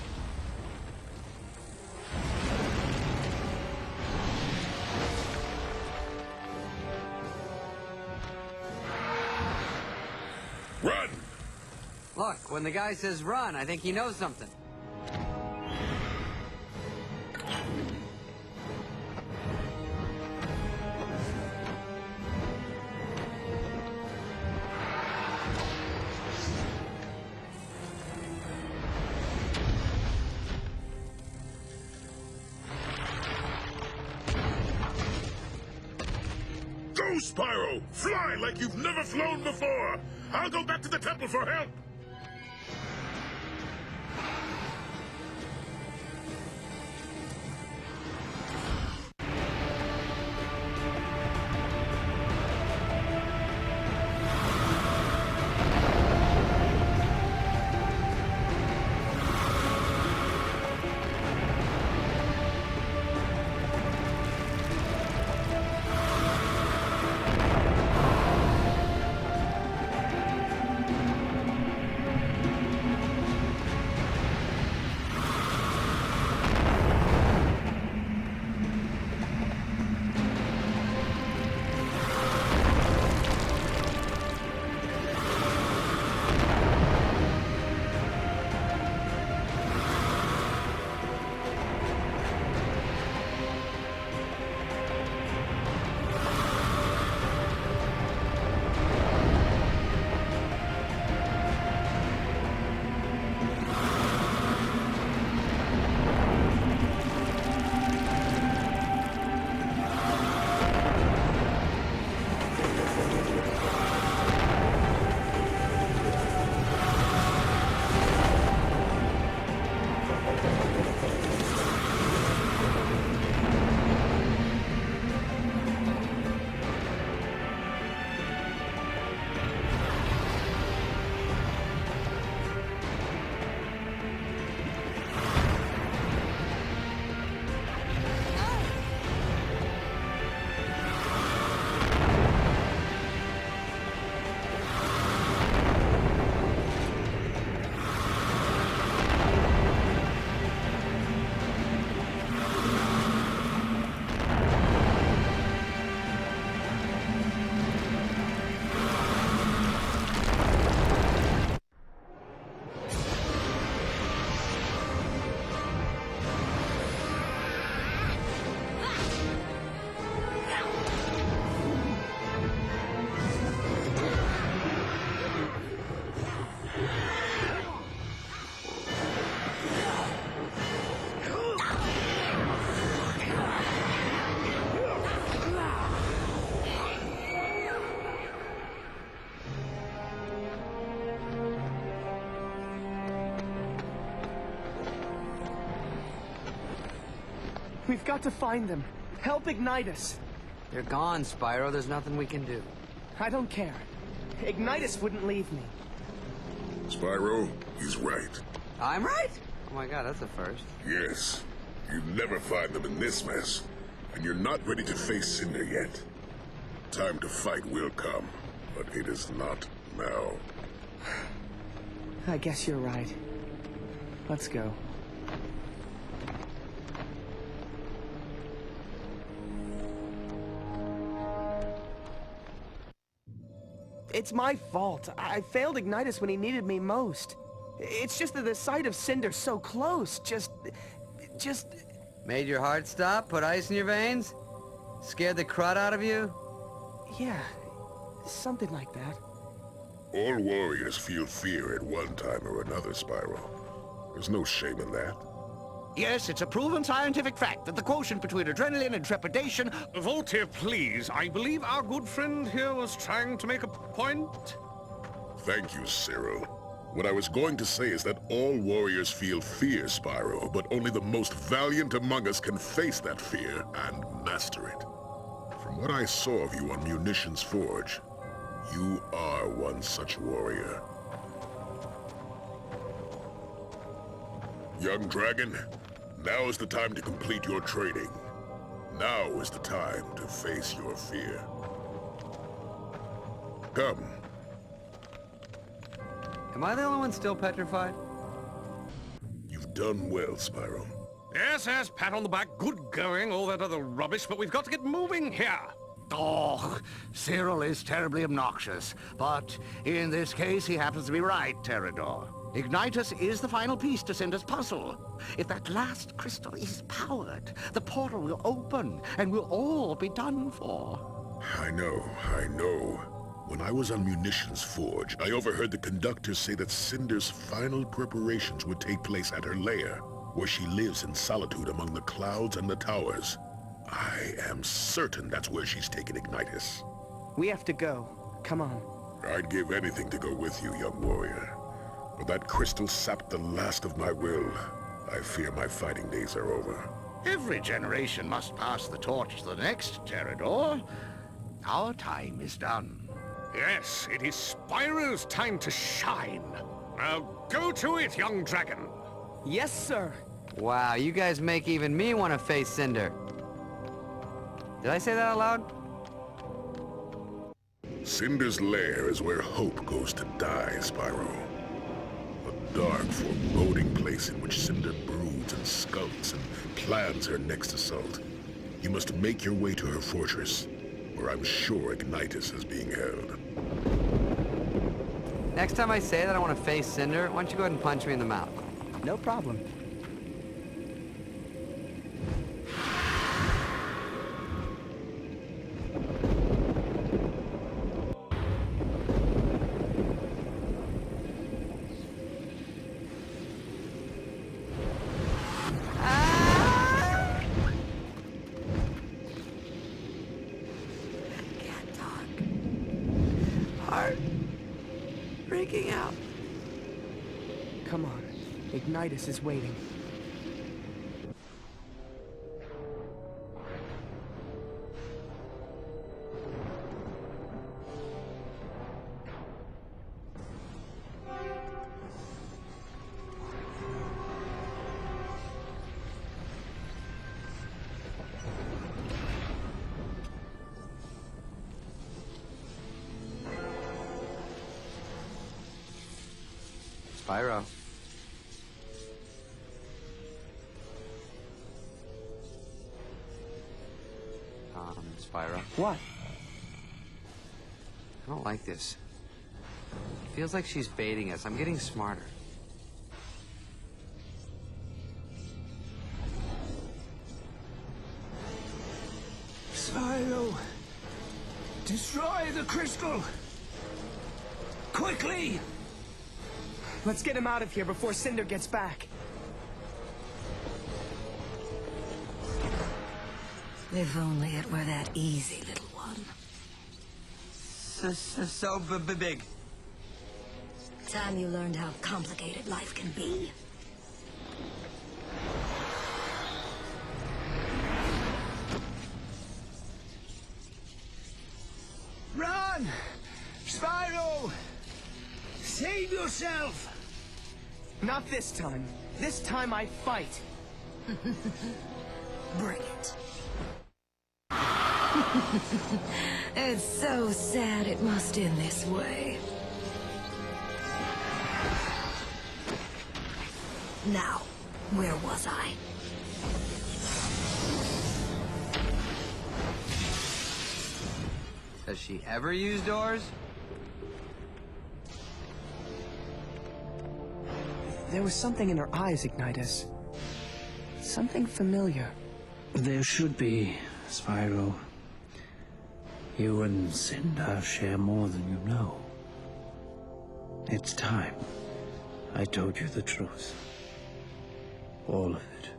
Run! Look, when the guy says run, I think he knows something. Those Spyro! Fly like you've never flown before! I'll go back to the temple for help! We've got to find them. Help Ignitus. They're gone, Spyro. There's nothing we can do. I don't care. Ignitus wouldn't leave me. Spyro, he's right. I'm right? Oh my god, that's a first. Yes. You'd never find them in this mess. And you're not ready to face Cinder yet. Time to fight will come, but it is not now. I guess you're right. Let's go. It's my fault. I failed Ignitus when he needed me most. It's just that the sight of Cinder so close just... Made your heart stop? Put ice in your veins? Scared the crud out of you? Yeah, something like that. All warriors feel fear at one time or another, Spyro. There's no shame in that. Yes, it's a proven scientific fact that the quotient between adrenaline and trepidation... Voltaire, please. I believe our good friend here was trying to make a point. Thank you, Cyril. What I was going to say is that all warriors feel fear, Spyro, but only the most valiant among us can face that fear and master it. From what I saw of you on Munitions Forge, you are one such warrior. Young Dragon, now is the time to complete your training. Now is the time to face your fear. Come. Am I the only one still petrified? You've done well, Spyro. Yes, yes, pat on the back, good going, all that other rubbish, but we've got to get moving here. Oh, Cyril is terribly obnoxious, but in this case he happens to be right, Terrador. Ignitus is the final piece to Cinder's puzzle. If that last crystal is powered, the portal will open, and we'll all be done for. I know. When I was on Munitions Forge, I overheard the conductor say that Cinder's final preparations would take place at her lair, where she lives in solitude among the clouds and the towers. I am certain that's where she's taken Ignitus. We have to go. Come on. I'd give anything to go with you, young warrior. But that crystal sapped the last of my will. I fear my fighting days are over. Every generation must pass the torch to the next, Terador. Our time is done. Yes, it is Spyro's time to shine. Now go to it, young dragon. Yes, sir. Wow, you guys make even me want to face Cinder. Did I say that out loud? Cinder's lair is where hope goes to die, Spyro. A dark, foreboding place in which Cinder broods and skulks and plans her next assault. You must make your way to her fortress, where I'm sure Ignitus is being held. Next time I say that I want to face Cinder, why don't you go ahead and punch me in the mouth? No problem. Freaking out. Come on. Ignitus is waiting. Spyro. Spyro. What? I don't like this. It feels like she's baiting us. I'm getting smarter. Spyro! Destroy the crystal! Quickly! Let's get him out of here before Cinder gets back. If only it were that easy, little one. So big. Time you learned how complicated life can be. Run! Spyro! Save yourself! Not this time. This time I fight. Bring it. It's so sad it must end this way. Now, where was I? Does she ever use doors? There was something in her eyes, Ignitus. Something familiar. There should be, Spyro. You and Cinder share more than you know. It's time I told you the truth. All of it.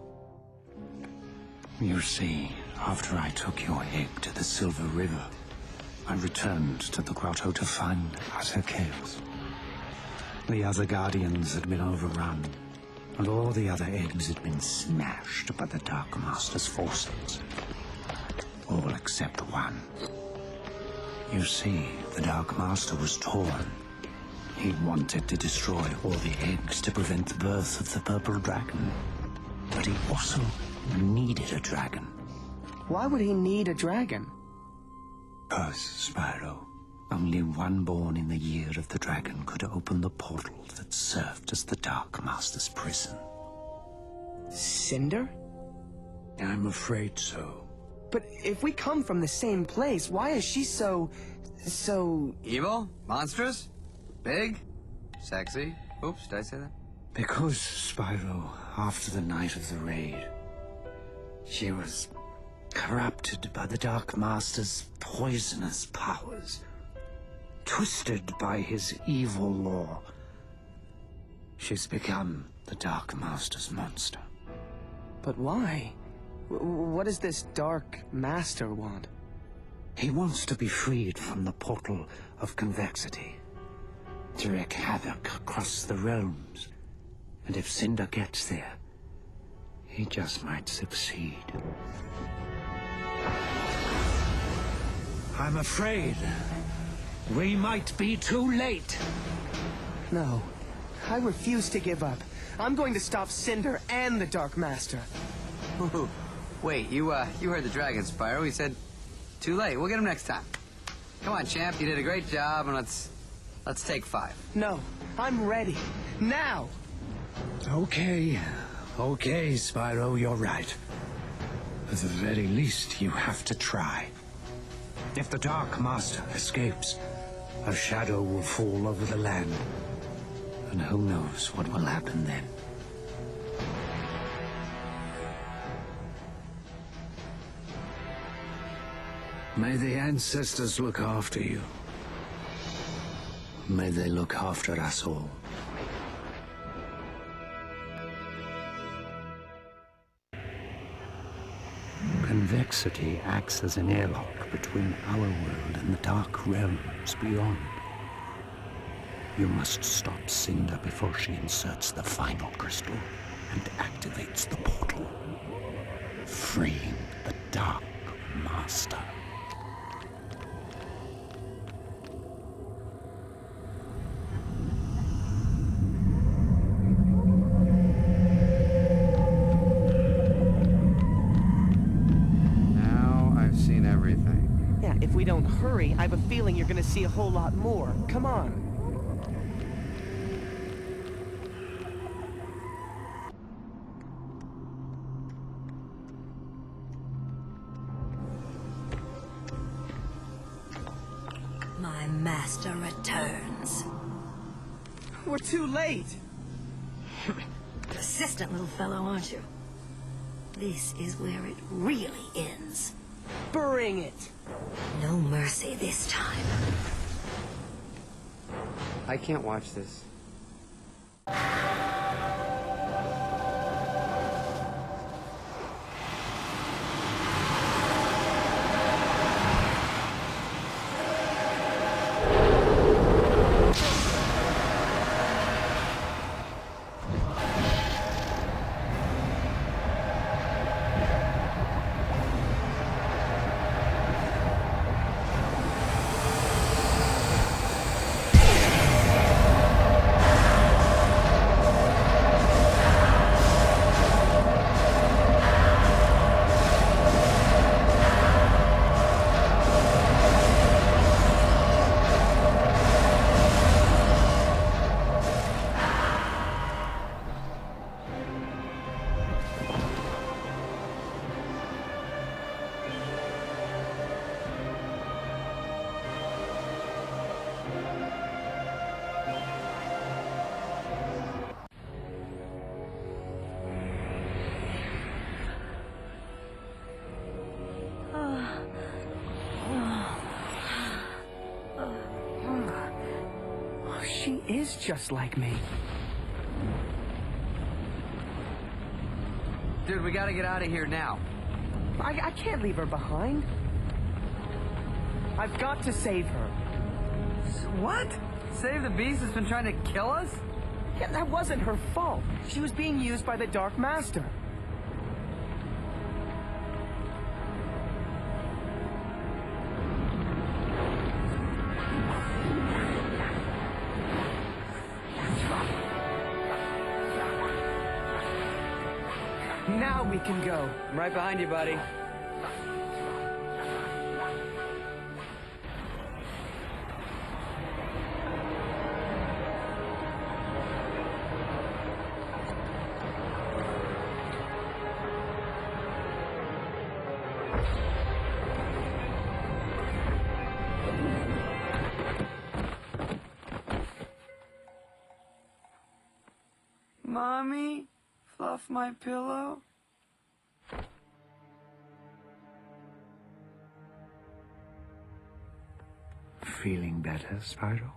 You see, after I took your egg to the Silver River, I returned to the grotto to find utter chaos. The other Guardians had been overrun, and all the other eggs had been smashed by the Dark Master's forces. All except one. You see, the Dark Master was torn. He wanted to destroy all the eggs to prevent the birth of the Purple Dragon. But he also needed a dragon. Why would he need a dragon? Because, Spyro, only one born in the year of the dragon could open the portal that served as the Dark Master's prison. Cinder? I'm afraid so. But if we come from the same place, why is she so... Evil? Monstrous? Big? Sexy? Oops, did I say that? Because, Spyro, after the night of the raid, she was corrupted by the Dark Master's poisonous powers, twisted by his evil law. She's become the Dark Master's monster. But why? What does this Dark Master want? He wants to be freed from the portal of convexity, to wreak havoc across the realms. And if Cinder gets there, he just might succeed. I'm afraid we might be too late. No, I refuse to give up. I'm going to stop Cinder and the Dark Master. Ooh, wait, you heard the dragon, Spyro. He said, too late. We'll get him next time. Come on, champ. You did a great job, and let's take 5. No, I'm ready. Now! Okay, Spyro, you're right. At the very least, you have to try. If the Dark Master escapes, a shadow will fall over the land. And who knows what will happen then. May the ancestors look after you. May they look after us all. Convexity acts as an airlock between our world and the dark realms beyond. You must stop Cinder before she inserts the final crystal and activates the portal, freeing the Dark Master. Yeah, if we don't hurry, I have a feeling you're gonna see a whole lot more. Come on. My master returns. We're too late! Persistent little fellow, aren't you? This is where it really ends. Bring it! No mercy this time. I can't watch this. She is just like me. Dude, we gotta get out of here now. I can't leave her behind. I've got to save her. What? Save the beast that's been trying to kill us? Yeah, that wasn't her fault. She was being used by the Dark Master. Now we can go. I'm right behind you, buddy. Mommy, fluff my pillow. Feeling better, Spyro?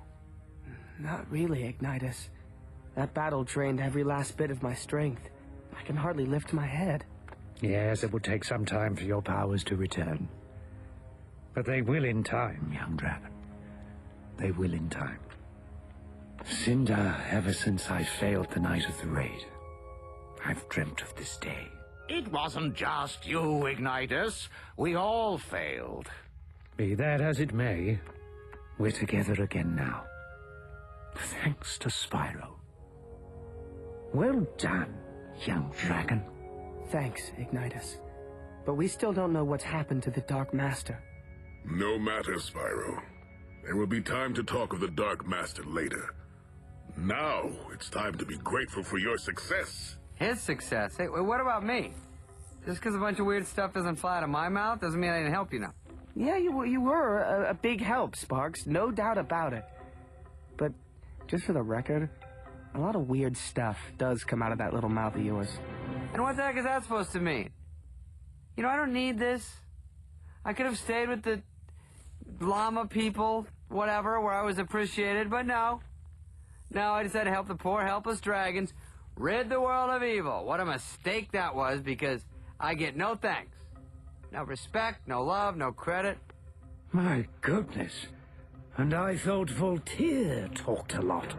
Not really, Ignitus. That battle drained every last bit of my strength. I can hardly lift my head. Yes, it will take some time for your powers to return. But they will in time, young dragon. They will in time. Cinder, ever since I failed the night of the raid, I've dreamt of this day. It wasn't just you, Ignitus. We all failed. Be that as it may, we're together again now. Thanks to Spyro. Well done, young dragon. Thanks, Ignitus. But we still don't know what's happened to the Dark Master. No matter, Spyro. There will be time to talk of the Dark Master later. Now, it's time to be grateful for your success. His success? Hey, what about me? Just because a bunch of weird stuff doesn't fly out of my mouth doesn't mean I didn't help you now. Yeah, you were a big help, Sparks. No doubt about it. But, just for the record, a lot of weird stuff does come out of that little mouth of yours. And what the heck is that supposed to mean? You know, I don't need this. I could have stayed with the llama people, whatever, where I was appreciated, but no. No, I decided to help the poor, helpless dragons rid the world of evil. What a mistake that was, because I get no thanks. No respect, no love, no credit. My goodness. And I thought Voltaire talked a lot.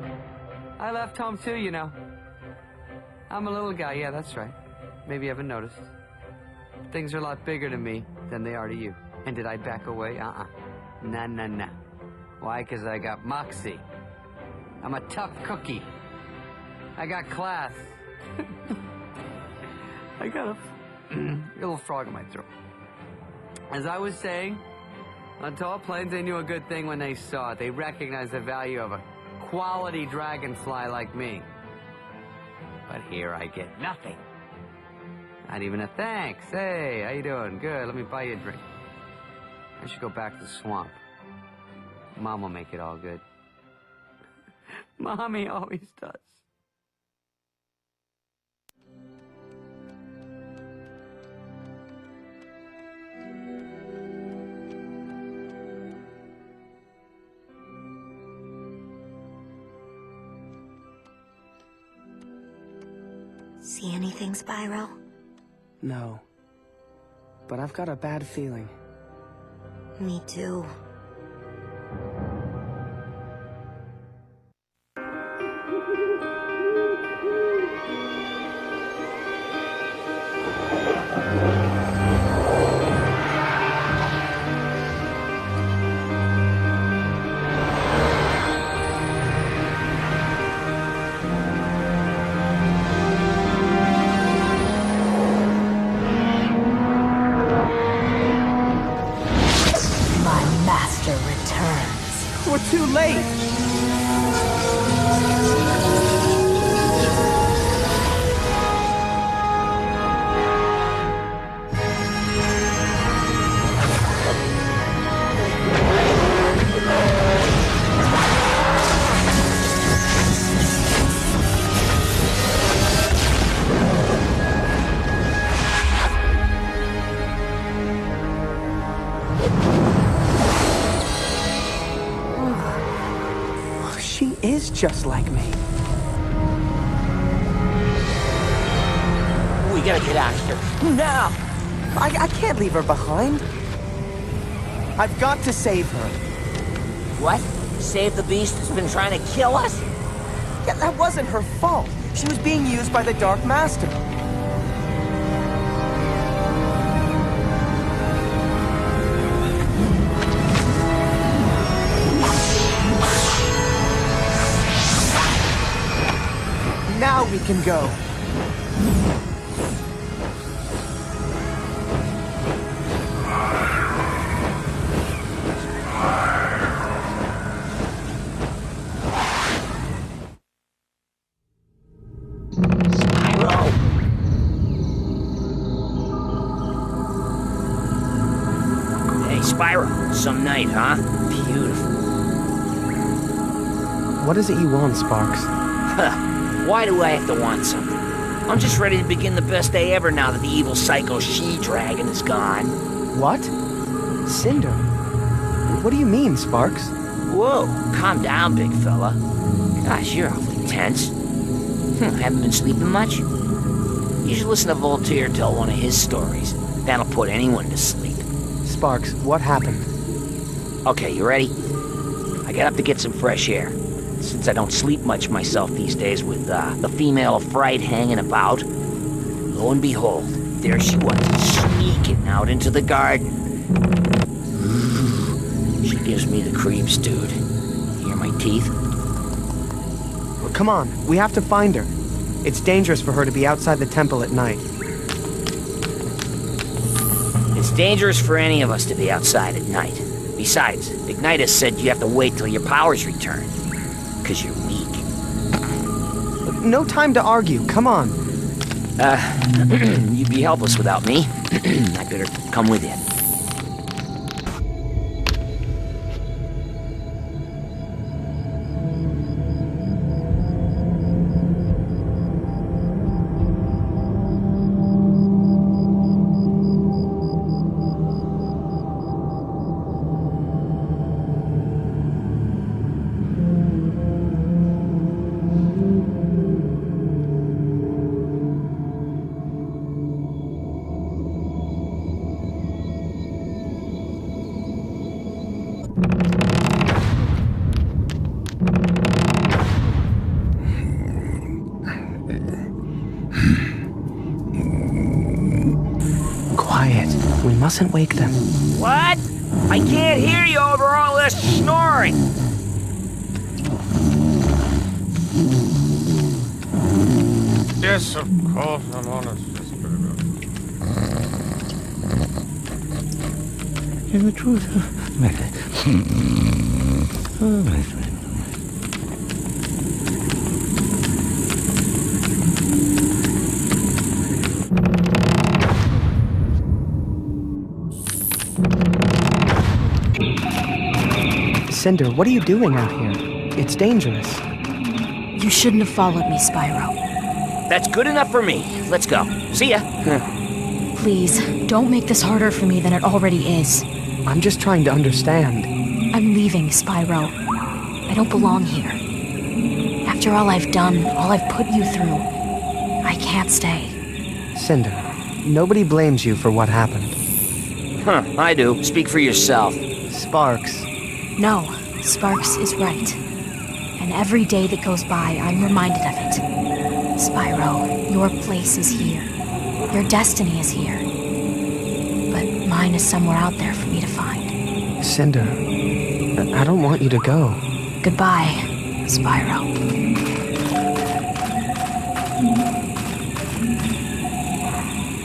I left home too, you know. I'm a little guy, yeah, that's right. Maybe you haven't noticed. Things are a lot bigger to me than they are to you. And did I back away? Nah. Why? 'Cause I got moxie. I'm a tough cookie. I got class. I got a little frog in my throat. As I was saying, on tall plains, they knew a good thing when they saw it. They recognized the value of a quality dragonfly like me. But here I get nothing. Not even a thanks. Hey, how you doing? Good, let me buy you a drink. I should go back to the swamp. Mom will make it all good. Mommy always does. See anything, Spyro? No. But I've got a bad feeling. Me too. We're too late! She is just like me. We gotta get out of here. Now! I can't leave her behind. I've got to save her. What? Save the beast that's been trying to kill us? Yeah, that wasn't her fault. She was being used by the Dark Master. Now we can go. Spyro, some night, huh? Beautiful. What is it you want, Sparks? Why do I have to want something? I'm just ready to begin the best day ever now that the evil psycho she-dragon is gone. What? Cinder? What do you mean, Sparks? Whoa, calm down, big fella. Gosh, you're awfully tense. Haven't been sleeping much? You should listen to Voltaire tell one of his stories. That'll put anyone to sleep. Sparks, what happened? Okay, you ready? I get up to get some fresh air. Since I don't sleep much myself these days with the female of fright hanging about, lo and behold, there she was, sneaking out into the garden. She gives me the creeps, dude. Hear my teeth? Well, come on, we have to find her. It's dangerous for her to be outside the temple at night. It's dangerous for any of us to be outside at night. Besides, Ignitus said you have to wait till your powers return. 'Cause you're weak. No time to argue, come on. You'd be helpless without me. I better come with you. Quiet. We mustn't wake them. What? I can't hear you over all this snoring. Yes, of course, I'm honest. In the truth. Cinder, what are you doing out here? It's dangerous. You shouldn't have followed me, Spyro. That's good enough for me. Let's go. See ya. Please, don't make this harder for me than it already is. I'm just trying to understand. I'm leaving, Spyro. I don't belong here. After all I've done, all I've put you through, I can't stay. Cinder, nobody blames you for what happened. Huh, I do. Speak for yourself. Sparks. No, Sparks is right. And every day that goes by, I'm reminded of it. Spyro, your place is here. Your destiny is here. But mine is somewhere out there for me to find. Cinder, I don't want you to go. Goodbye, Spyro.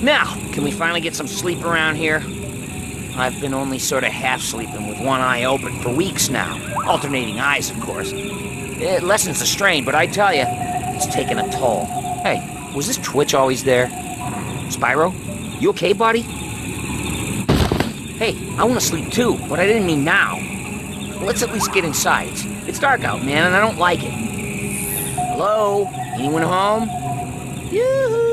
Now, can we finally get some sleep around here? I've been only sort of half-sleeping with one eye open for weeks now. Alternating eyes, of course. It lessens the strain, but I tell you, it's taken a toll. Hey, was this twitch always there? Spyro, you okay, buddy? Hey, I want to sleep too, but I didn't mean now. Let's at least get inside. It's dark out, man, and I don't like it. Hello? Anyone home? Yoo-hoo!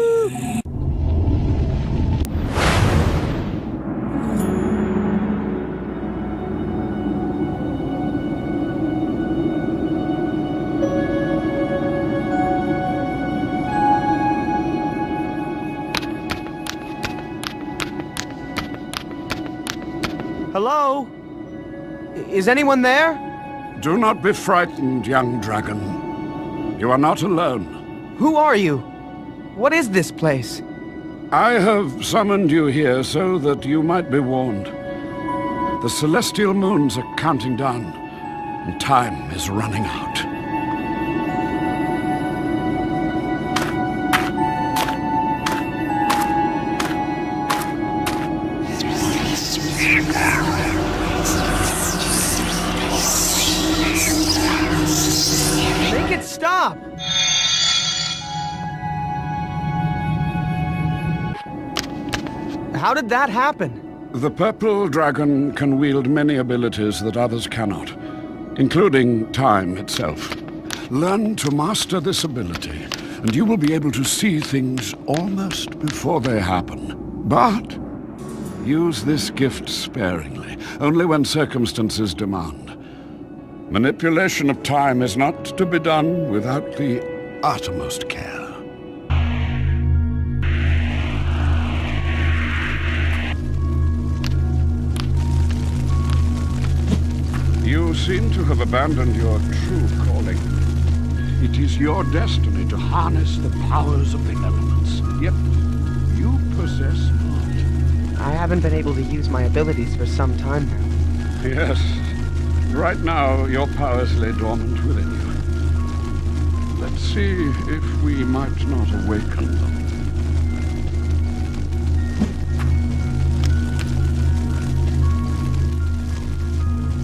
Hello? Is anyone there? Do not be frightened, young dragon. You are not alone. Who are you? What is this place? I have summoned you here so that you might be warned. The celestial moons are counting down, and time is running out. Make it stop! How did that happen? The purple dragon can wield many abilities that others cannot, including time itself. Learn to master this ability, and you will be able to see things almost before they happen. But use this gift sparingly, only when circumstances demand. Manipulation of time is not to be done without the uttermost care. seem to have abandoned your true calling. It is your destiny to harness the powers of the elements, yet you possess not. I haven't been able to use my abilities for some time now. Yes. Right now, your powers lay dormant within you. Let's see if we might not awaken them.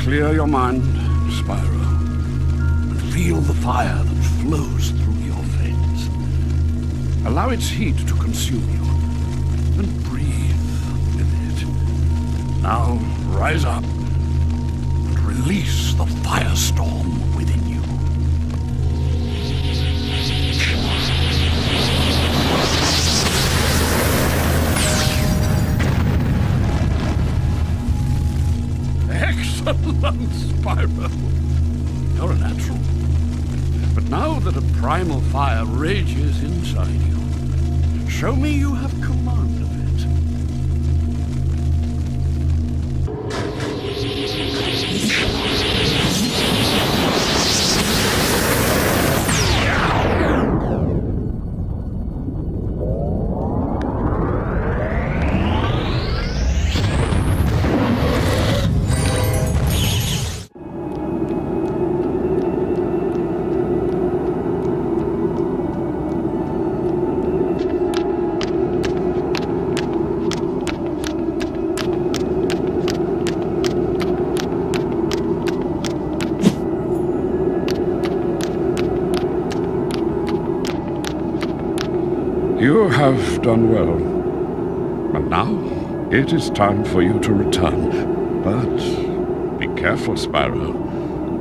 Clear your mind, Spyro, and feel the fire that flows through your veins. Allow its heat to consume you, and breathe with it. Now, rise up and release the firestorm within you. Excellent, Spyro. You're a natural. But now that a primal fire rages inside you, show me you have command of it. You have done well. And now, it is time for you to return. But be careful, Spyro.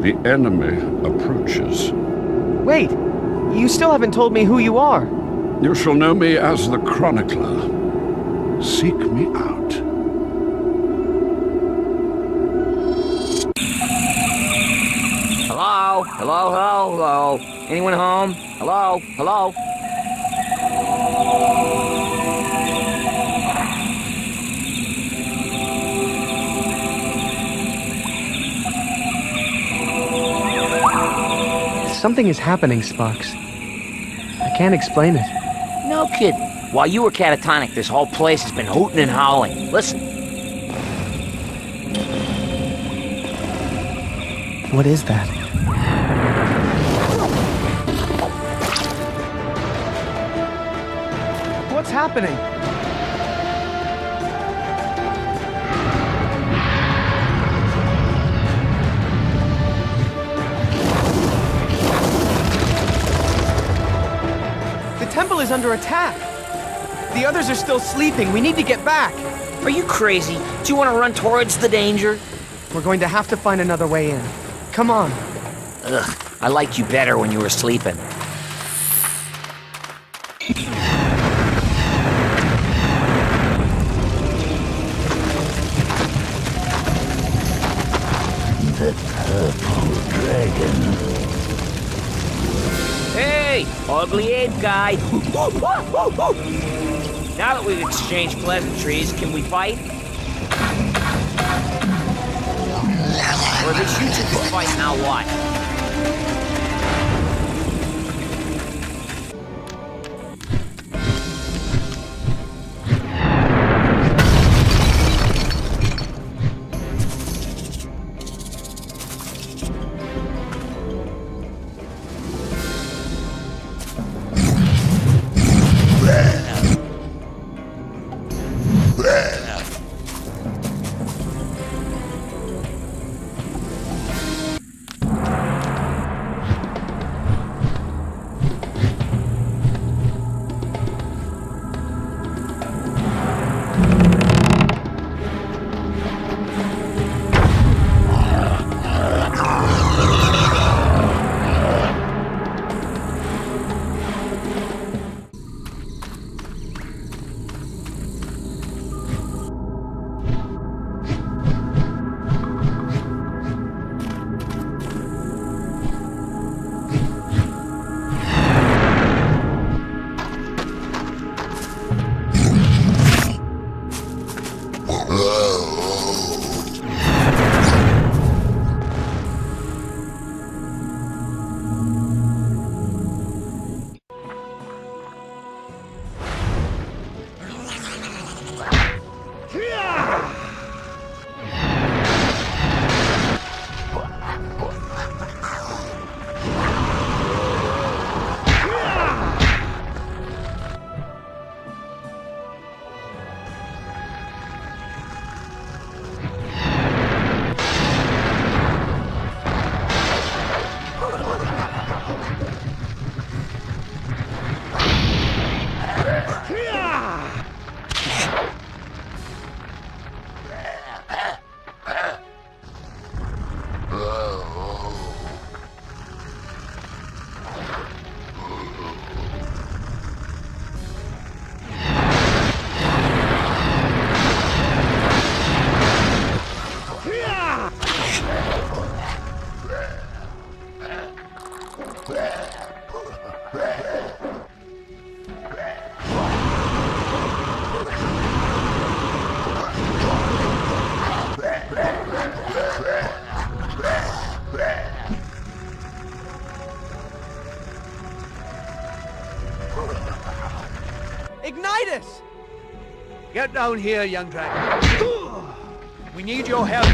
The enemy approaches. Wait! You still haven't told me who you are. You shall know me as the Chronicler. Seek me out. Hello? Hello, hello, hello? Anyone home? Hello? Hello? Something is happening, Sparks. I can't explain it. No kidding. While you were catatonic, this whole place has been hooting and howling. Listen. What is that? What's happening? The temple is under attack. The others are still sleeping. We need to get back. Are you crazy? Do you want to run towards the danger? We're going to have to find another way in. Come on. Ugh, I liked you better when you were sleeping. The purple dragon. Hey, ugly ape guy. Now that we've exchanged pleasantries, can we fight? Or at least you two can fight, now what? Ignitus! Get down here, young dragon. We need your help.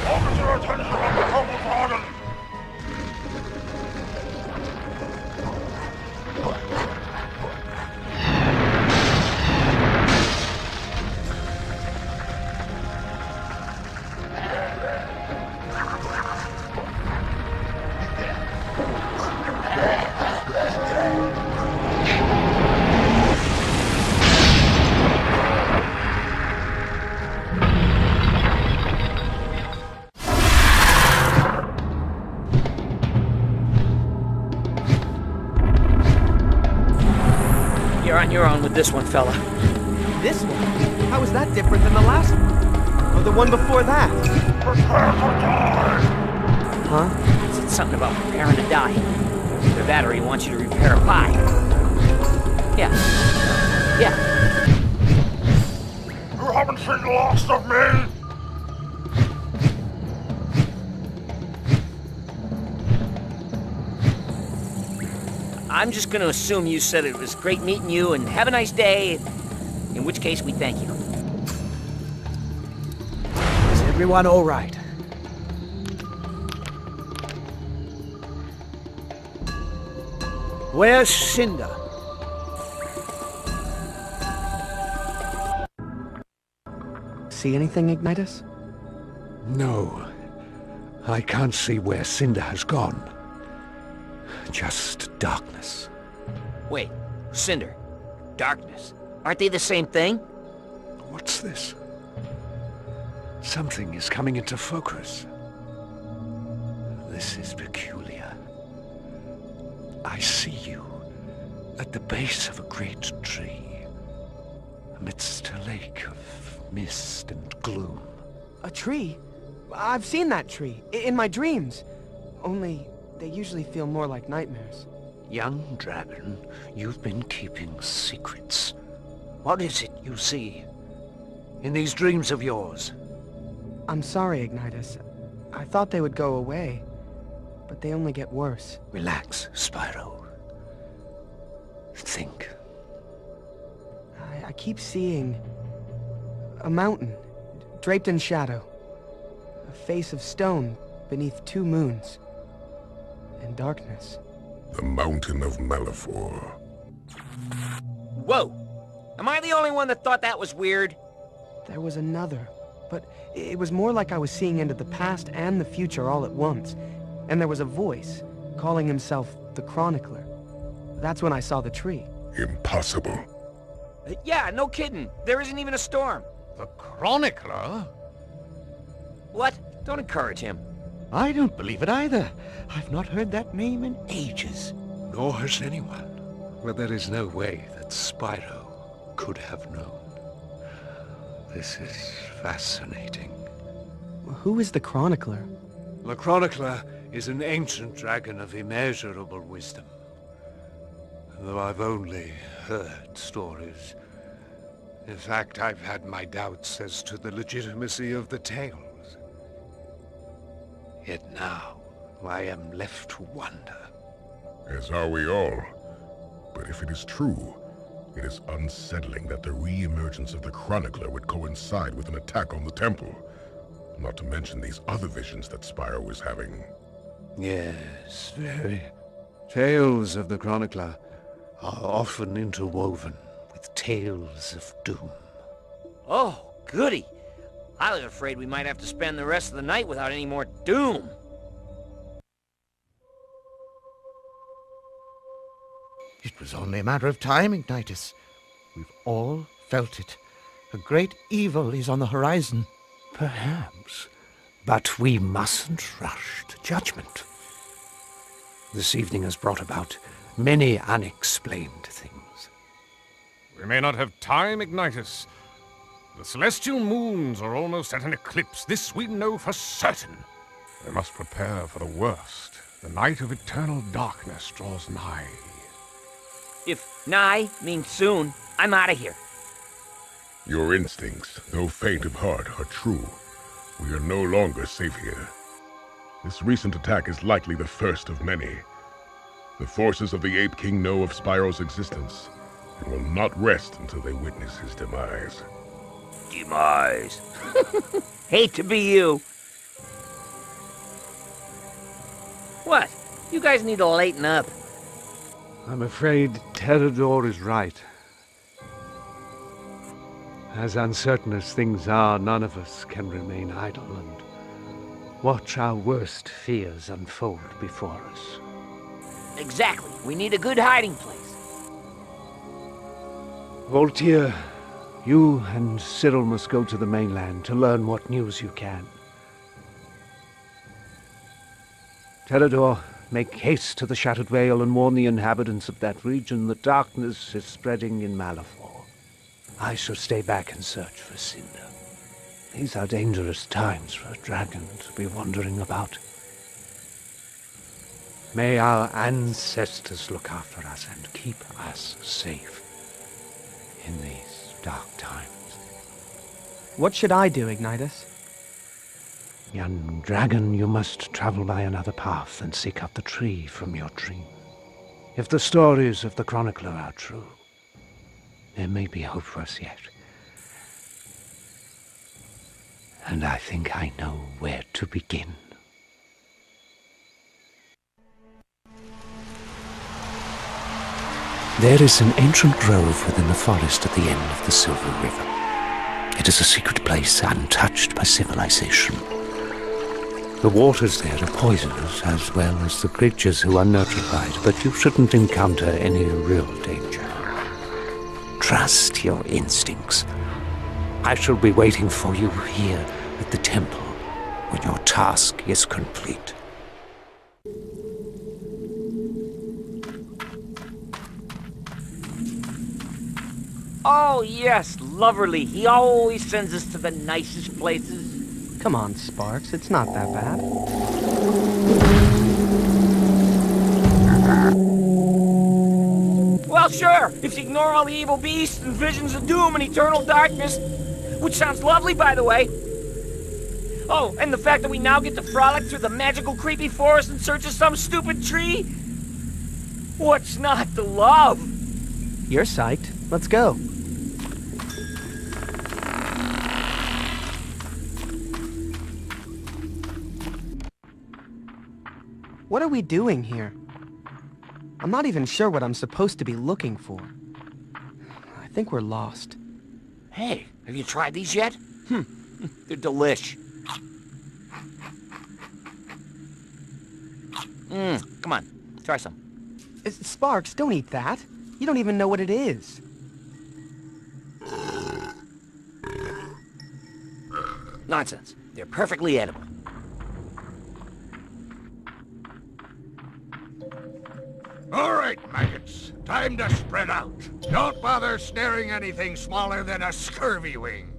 Officer, attention on the purple dragon! You're on your own with this one, fella. This one? How is that different than the last one? Or the one before that? Prepare to die! Huh? Is it something about preparing to die? Either that or he wants you to repair a pie. Yeah. Yeah. You haven't seen the last of me! I'm just gonna assume you said it was great meeting you and have a nice day, in which case we thank you. Is everyone all right? Where's Cinder? See anything, Ignitus? No. I can't see where Cinder has gone. Just darkness. Wait, Cinder, darkness. Aren't they the same thing? What's this? Something is coming into focus. This is peculiar. I see you at the base of a great tree, amidst a lake of mist and gloom. A tree? I've seen that tree, in my dreams. Only, they usually feel more like nightmares. Young dragon, you've been keeping secrets. What is it you see in these dreams of yours? I'm sorry, Ignitus. I thought they would go away, but they only get worse. Relax, Spyro. Think. I keep seeing a mountain, draped in shadow. A face of stone beneath two moons. And darkness. The Mountain of Malefor. Whoa! Am I the only one that thought that was weird? There was another, but it was more like I was seeing into the past and the future all at once. And there was a voice, calling himself the Chronicler. That's when I saw the tree. Impossible. Yeah, no kidding. There isn't even a storm. The Chronicler? What? Don't encourage him. I don't believe it either. I've not heard that name in ages. Nor has anyone. But there is no way that Spyro could have known. This is fascinating. Who is the Chronicler? The Chronicler is an ancient dragon of immeasurable wisdom. Though I've only heard stories. In fact, I've had my doubts as to the legitimacy of the tales. Yet now, I am left to wonder. As are we all. But if it is true, it is unsettling that the re-emergence of the Chronicler would coincide with an attack on the temple. Not to mention these other visions that Spyro is having. Yes, very. Tales of the Chronicler are often interwoven with tales of doom. Oh, goody. I was afraid we might have to spend the rest of the night without any more doom. It was only a matter of time, Ignitus. We've all felt it. A great evil is on the horizon. Perhaps. But we mustn't rush to judgment. This evening has brought about many unexplained things. We may not have time, Ignitus. The celestial moons are almost at an eclipse. This we know for certain. We must prepare for the worst. The night of eternal darkness draws nigh. If nigh means soon, I'm out of here. Your instincts, though faint of heart, are true. We are no longer safe here. This recent attack is likely the first of many. The forces of the Ape King know of Spyro's existence, and will not rest until they witness his demise. Demise. Hate to be you. What? You guys need to lighten up. I'm afraid Terador is right. As uncertain as things are, none of us can remain idle and watch our worst fears unfold before us. Exactly. We need a good hiding place. Voltaire, you and Cyril must go to the mainland to learn what news you can. Terador, make haste to the Shattered Vale and warn the inhabitants of that region that darkness is spreading in Malifaux. I shall stay back and search for Cinder. These are dangerous times for a dragon to be wandering about. May our ancestors look after us and keep us safe in these dark times. What should I do, Ignitus? Young dragon, you must travel by another path and seek out the tree from your dream. If the stories of the Chronicler are true, there may be hope for us yet. And I think I know where to begin. There is an ancient grove within the forest at the end of the Silver River. It is a secret place untouched by civilization. The waters there are poisonous, as well as the creatures who are nurtured, but you shouldn't encounter any real danger. Trust your instincts. I shall be waiting for you here at the temple when your task is complete. Oh, yes, Loverly. He always sends us to the nicest places. Come on, Sparks. It's not that bad. Well, sure, if you ignore all the evil beasts and visions of doom and eternal darkness, which sounds lovely, by the way. Oh, and the fact that we now get to frolic through the magical, creepy forest in search of some stupid tree? What's not to love? You're psyched. Let's go. What are we doing here? I'm not even sure what I'm supposed to be looking for. I think we're lost. Hey, have you tried these yet? They're delish. Come on, try some. Sparks, don't eat that. You don't even know what it is. Nonsense. They're perfectly edible. All right, maggots. Time to spread out. Don't bother snaring anything smaller than a scurvy wing.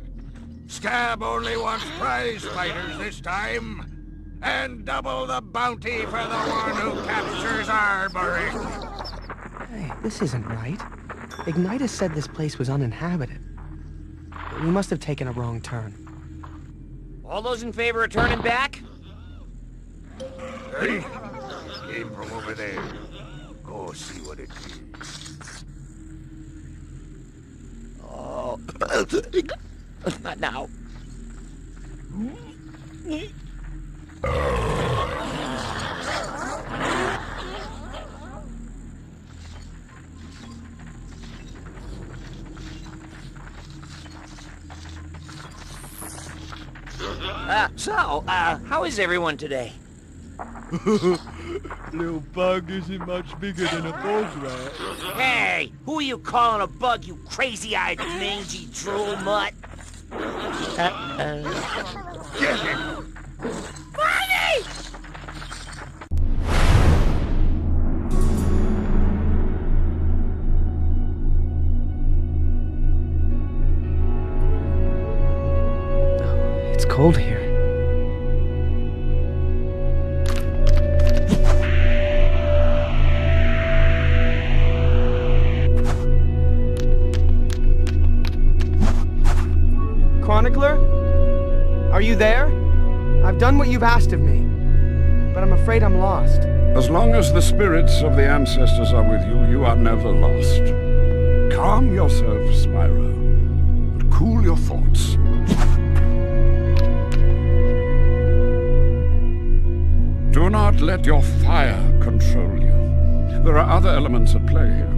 Scab only wants prize fighters this time. And double the bounty for the one who captures Arboring. Hey, this isn't right. Ignitus said this place was uninhabited. We must have taken a wrong turn. All those in favor of turning back? Hey, came from over there. Go see what it is. Not now. How is everyone today? Little bug isn't much bigger than a bog rat. Hey! Who are you calling a bug, you crazy-eyed, mangy drool mutt? Bonnie! It's cold here. Chronicler? Are you there? I've done what you've asked of me, but I'm afraid I'm lost. As long as the spirits of the ancestors are with you, you are never lost. Calm yourself, Spyro, and cool your thoughts. Do not let your fire control you. There are other elements at play here.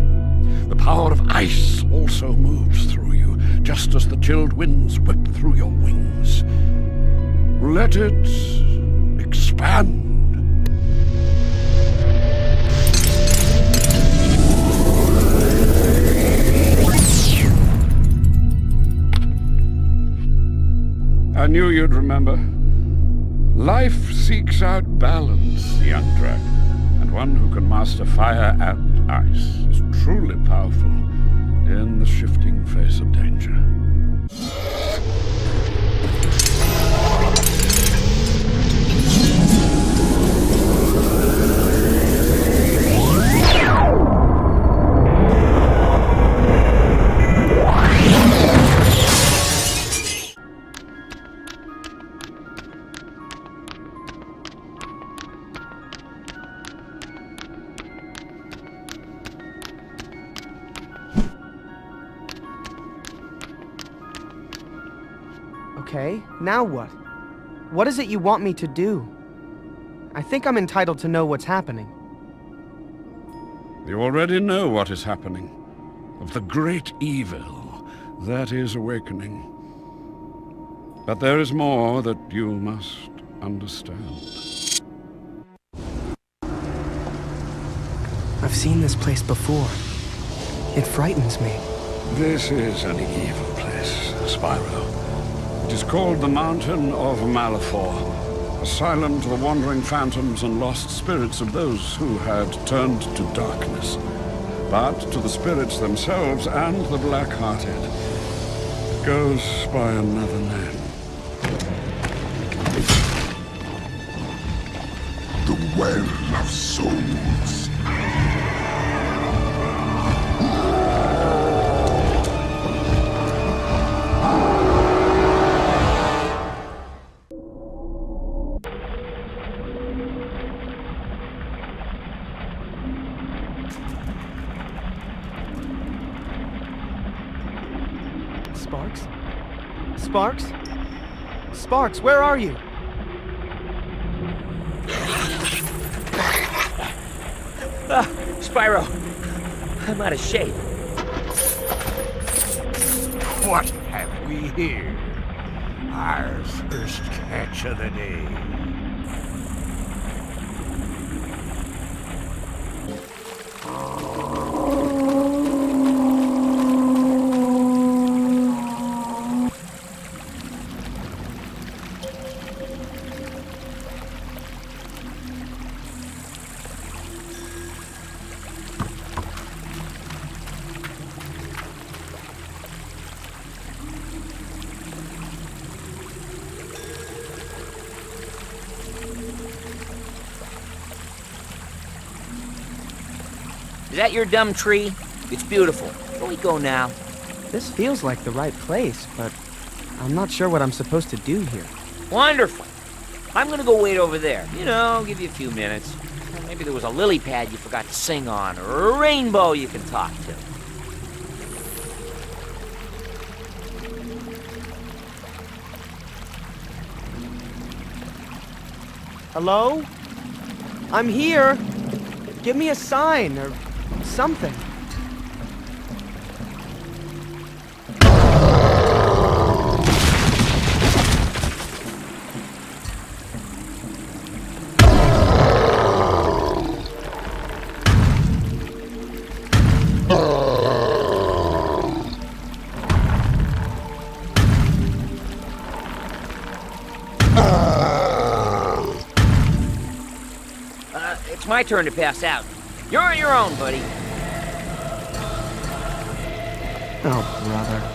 The power of ice also moves through you, just as the chilled winds whip through your wings. Let it expand. I knew you'd remember. Life seeks out balance, young dragon, and one who can master fire and ice is truly powerful in the shifting face of danger. Okay, now what? What is it you want me to do? I think I'm entitled to know what's happening. You already know what is happening. Of the great evil that is awakening. But there is more that you must understand. I've seen this place before. It frightens me. This is an evil place, Spyro. It is called the Mountain of Malifaux, asylum to the wandering phantoms and lost spirits of those who had turned to darkness. But to the spirits themselves and the black-hearted, it goes by another name. The Well of Souls. Sparks? Sparks? Sparks, where are you? Spyro, I'm out of shape. What have we here? Our first catch of the day. Is that your dumb tree? It's beautiful. Where we go now? This feels like the right place, but I'm not sure what I'm supposed to do here. Wonderful. I'm gonna go wait over there. You know, give you a few minutes. Or maybe there was a lily pad you forgot to sing on, or a rainbow you can talk to. Hello? I'm here. Give me a sign or something. It's my turn to pass out. You're on your own, buddy. Oh, brother.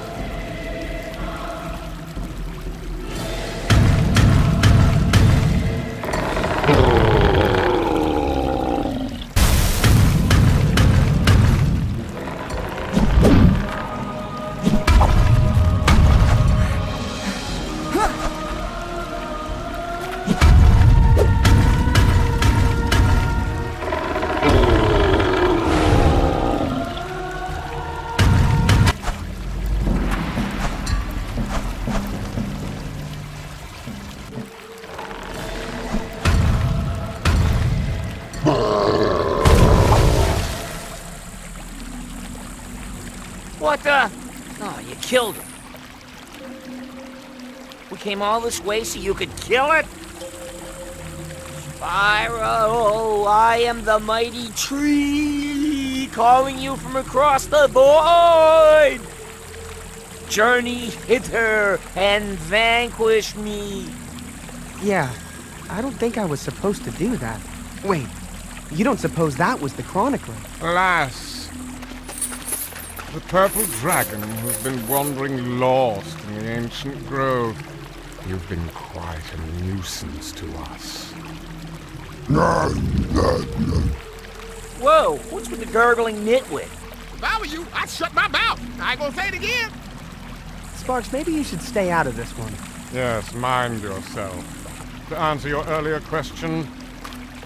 What the? Oh, you killed him. We came all this way so you could kill it? Spyro, I am the mighty tree, calling you from across the void. Journey hither and vanquish me. Yeah, I don't think I was supposed to do that. Wait, you don't suppose that was the Chronicler? Alas, the purple dragon has been wandering lost in the ancient grove. You've been quite a nuisance to us. Whoa, what's with the gurgling nitwit? If I were you, I'd shut my mouth. I ain't gonna say it again. Sparks, maybe you should stay out of this one. Yes, mind yourself. To answer your earlier question,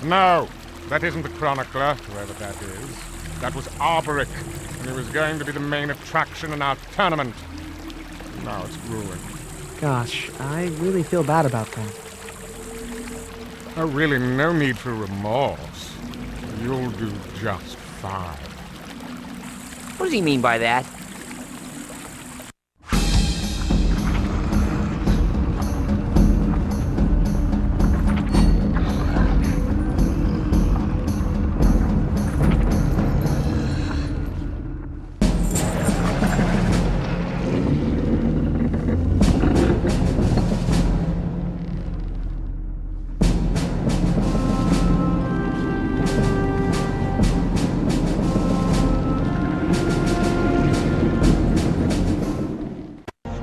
no, that isn't the Chronicler, whoever that is. That was Arboric, and he was going to be the main attraction in our tournament. Now it's ruined. Gosh, I really feel bad about that. Oh, really, no need for remorse. You'll do just fine. What does he mean by that?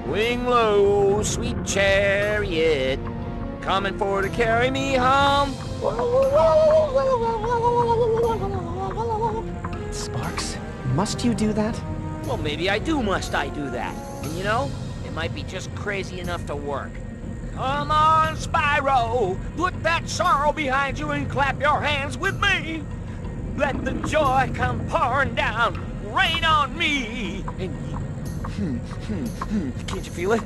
Swing low, sweet chariot, coming for to carry me home. Sparks, must you do that? Well, maybe must I do that? And you know, it might be just crazy enough to work. Come on, Spyro, put that sorrow behind you and clap your hands with me. Let the joy come pouring down, rain on me. And can't you feel it?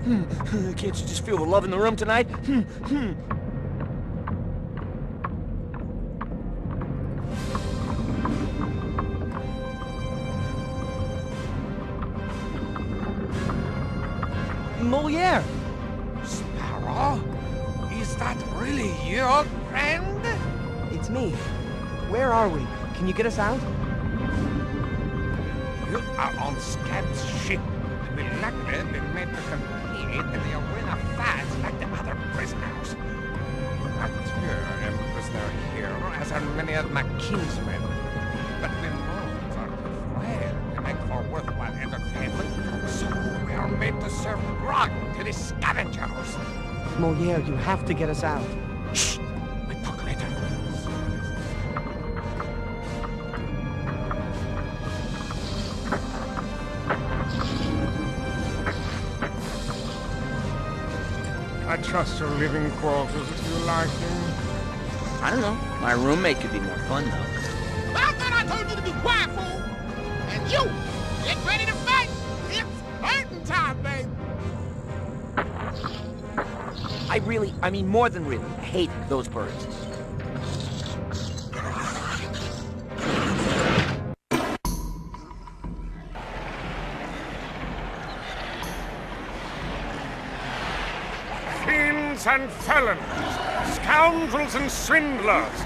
Can't you just feel the love in the room tonight? Moliere! Spyro? Is that really your friend? It's me. Where are we? Can you get us out? You are on Scab's ship. We luckily been made to compete in the arena fights like the other prisoners. I too am a prisoner here, as are many of my kinsmen. But the moons are too frail to make for worthwhile entertainment, so we are made to serve grog to the scavengers. Moliere, you have to get us out. Shh! We'll talk later. I trust your living quarters if you like him. I don't know. My roommate could be more fun, though. I thought I told you to be quiet, fool! And you, get ready to fight! It's fighting time, baby! I mean more than really, hate those birds. Fiends and felons, scoundrels and swindlers,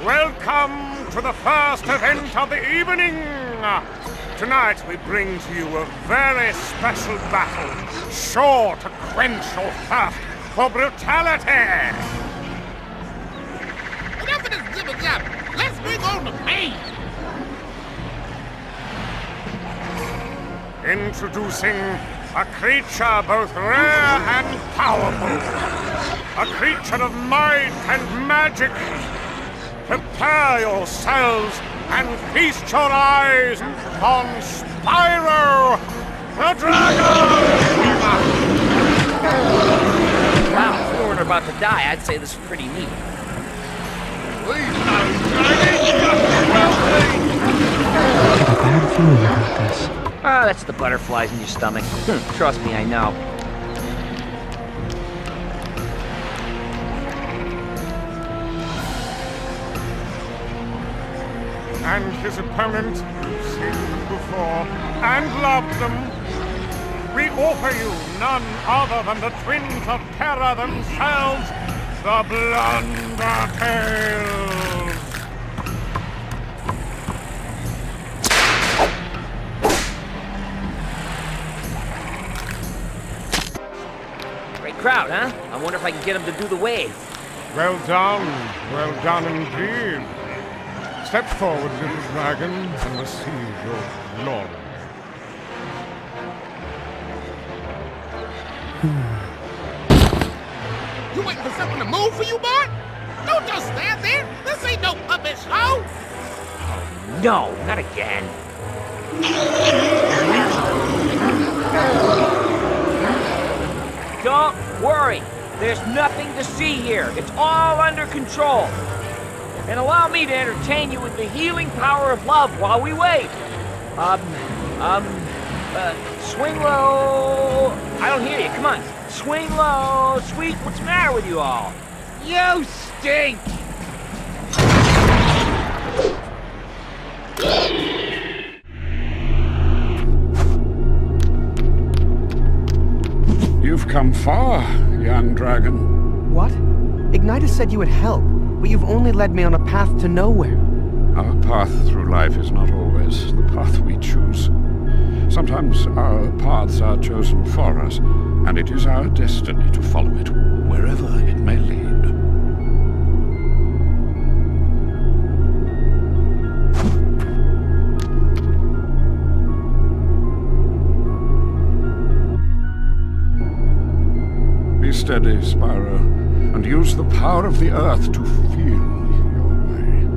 welcome to the first event of the evening. Tonight we bring to you a very special battle, sure to quench your thirst for brutality. Enough of this jibber-jabber. Let's bring on the pain. Introducing a creature both rare and powerful. A creature of might and magic. Prepare yourselves and feast your eyes on Spyro the Dragon! Wow, if we weren't about to die, I'd say this is pretty neat. I got a bad feeling about this. Ah, that's the butterflies in your stomach. Trust me, I know. And his opponent, you've seen them before, and loved them. We offer you none other than the twins of terror themselves, the Blundertails. Great crowd, huh? I wonder if I can get them to do the wave. Well done indeed. Step forward, little dragon, and receive your glory. You waiting for something to move for you, boy? Don't just stand there. This ain't no puppet show. No, not again. Don't worry. There's nothing to see here. It's all under control. And allow me to entertain you with the healing power of love while we wait. Swing low. I don't hear you. Come on. Swing low. Sweet, what's the matter with you all? You stink! You've come far, young dragon. What? Ignitus said you would help, but you've only led me on a path to nowhere. Our path through life is not always the path we choose. Sometimes our paths are chosen for us, and it is our destiny to follow it, wherever it may lead. Be steady, Spyro, and use the power of the Earth to feel your way.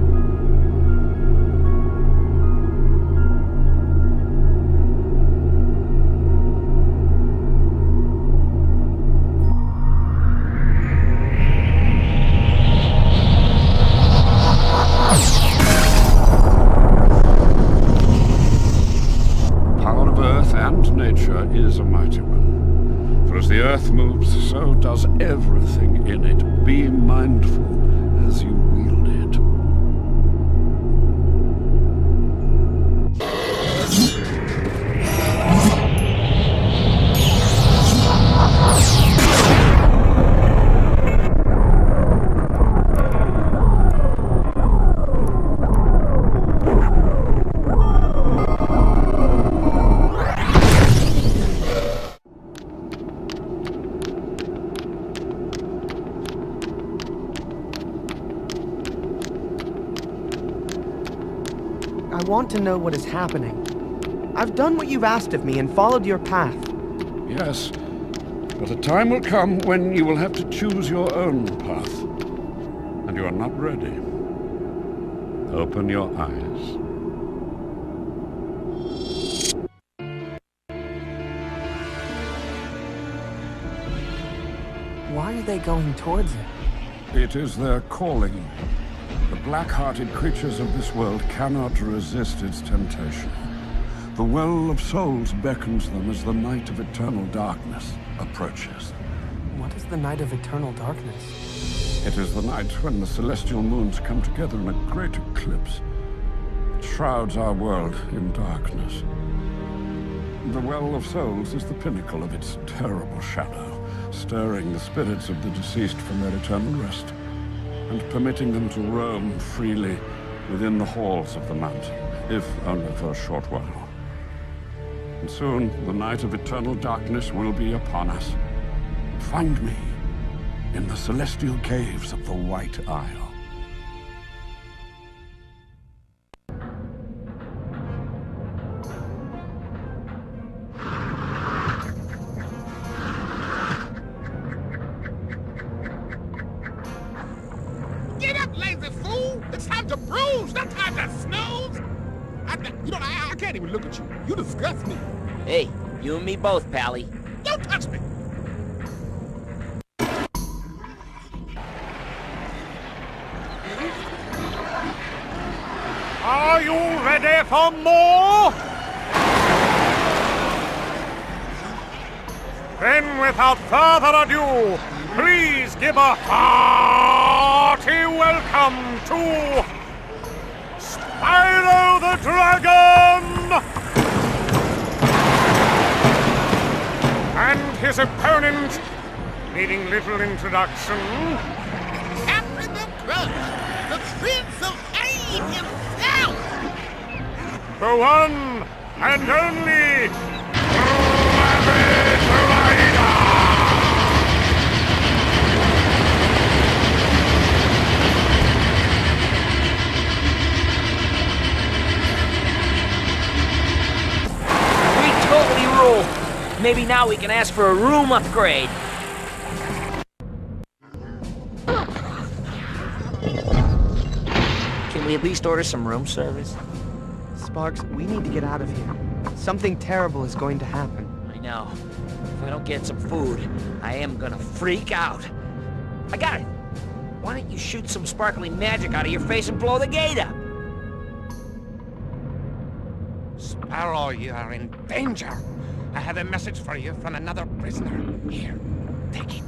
Power of Earth and nature is a mighty one. For as the Earth moves, so does everything in it. Be mindful as you wield it. I want to know what is happening. I've done what you've asked of me and followed your path. Yes, but a time will come when you will have to choose your own path. And you are not ready. Open your eyes. Why are they going towards it? It is their calling. The black-hearted creatures of this world cannot resist its temptation. The well of souls beckons them as the night of eternal darkness approaches. What is the night of eternal darkness? It is the night when the celestial moons come together in a great eclipse. It shrouds our world in darkness. The Well of Souls is the pinnacle of its terrible shadow, stirring the spirits of the deceased from their eternal rest, and permitting them to roam freely within the halls of the mountain, if only for a short while. And soon, the night of eternal darkness will be upon us. Find me in the celestial caves of the White Isle. Get up, lazy fool! It's time to bruise, not time to snooze! I can't even look at you. You disgust me. Hey, you and me both, Pally. Don't touch me! Are you ready for more? Then, without further ado, please give a hearty welcome to Spyro the Dragon! And his opponent, needing little introduction, Captain the Crunch, the Prince of Aim himself! the one and only Rabbit Rider! We totally rule. Maybe now we can ask for a room upgrade. Can we at least order some room service? Sparks, we need to get out of here. Something terrible is going to happen. I know. If I don't get some food, I am gonna freak out. I got it. Why don't you shoot some sparkling magic out of your face and blow the gate up? Spyro, you are in danger. I have a message for you from another prisoner. Here, take it.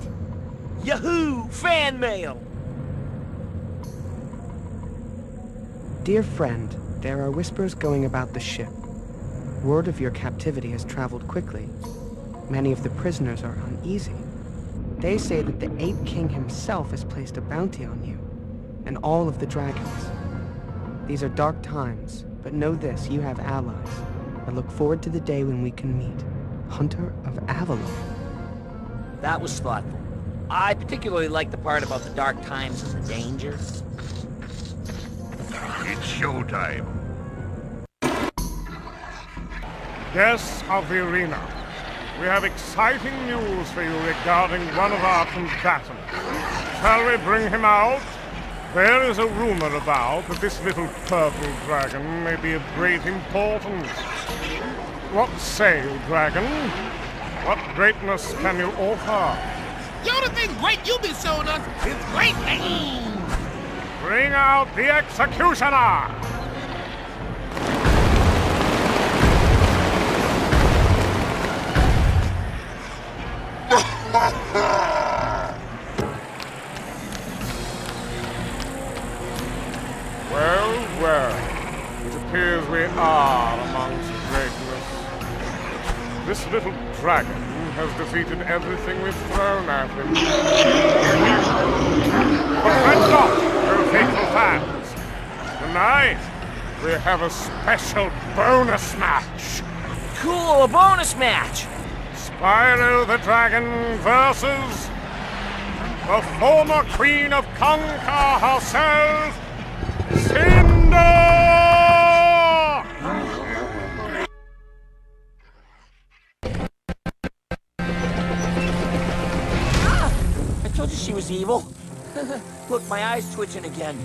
Yahoo! Fan mail! Dear friend, there are whispers going about the ship. Word of your captivity has traveled quickly. Many of the prisoners are uneasy. They say that the Ape King himself has placed a bounty on you, and all of the dragons. These are dark times, but know this, you have allies. I look forward to the day when we can meet. Hunter of Avalon. That was thoughtful. I particularly like the part about the dark times and the danger. It's showtime. Guests of the arena, we have exciting news for you regarding one of our combatants. Shall we bring him out? There is a rumor about that this little purple dragon may be of great importance. What say you, dragon? What greatness can you offer? The only thing great you'll be showing us is great things! Bring out the executioner! Well, well, it appears we are amongst greatness. This little dragon has defeated everything we've thrown at him. But fret not, oh faithful fans. Tonight, we have a special bonus match. Cool, a bonus match! Spyro the Dragon versus the former Queen of Conquer herself, Cinder! I told you she was evil. Look, my eye's twitching again.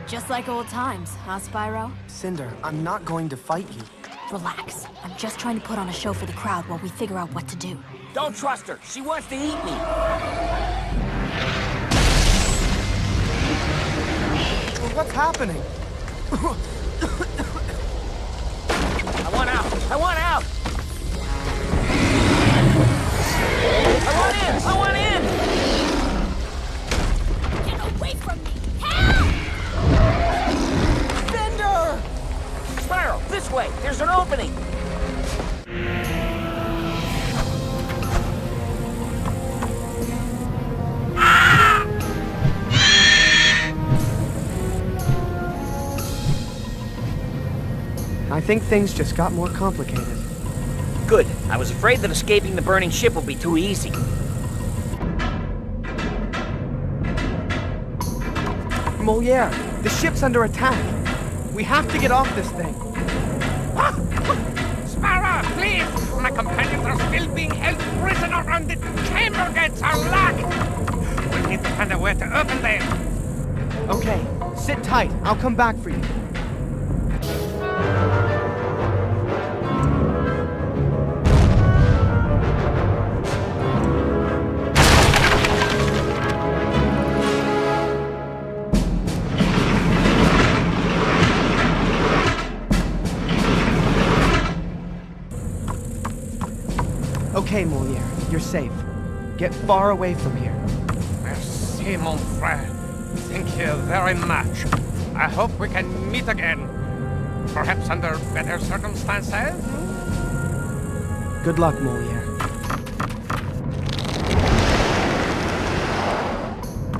Just like old times, huh, Spyro? Cinder, I'm not going to fight you. Relax. I'm just trying to put on a show for the crowd while we figure out what to do. Don't trust her. She wants to eat me. What's happening? I want out! I want in! I want in! Get away from me! Help! Fender! Spyro, this way! There's an opening! I think things just got more complicated. Good. I was afraid that escaping the burning ship would be too easy. Moliere, the ship's under attack. We have to get off this thing. Spyro, please! My companions are still being held prisoner and the chamber gates are locked! We need to find a way to open them. Okay, sit tight. I'll come back for you. Okay, Moliere, you're safe. Get far away from here. Merci, mon frère. Thank you very much. I hope we can meet again. Perhaps under better circumstances? Good luck, Moliere.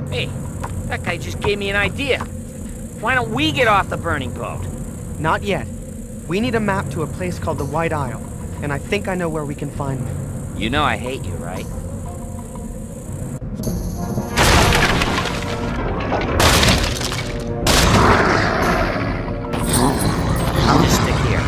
Hey, that guy just gave me an idea. Why don't we get off the burning boat? Not yet. We need a map to a place called the White Isle, and I think I know where we can find one. You know I hate you, right? I'll just stick here.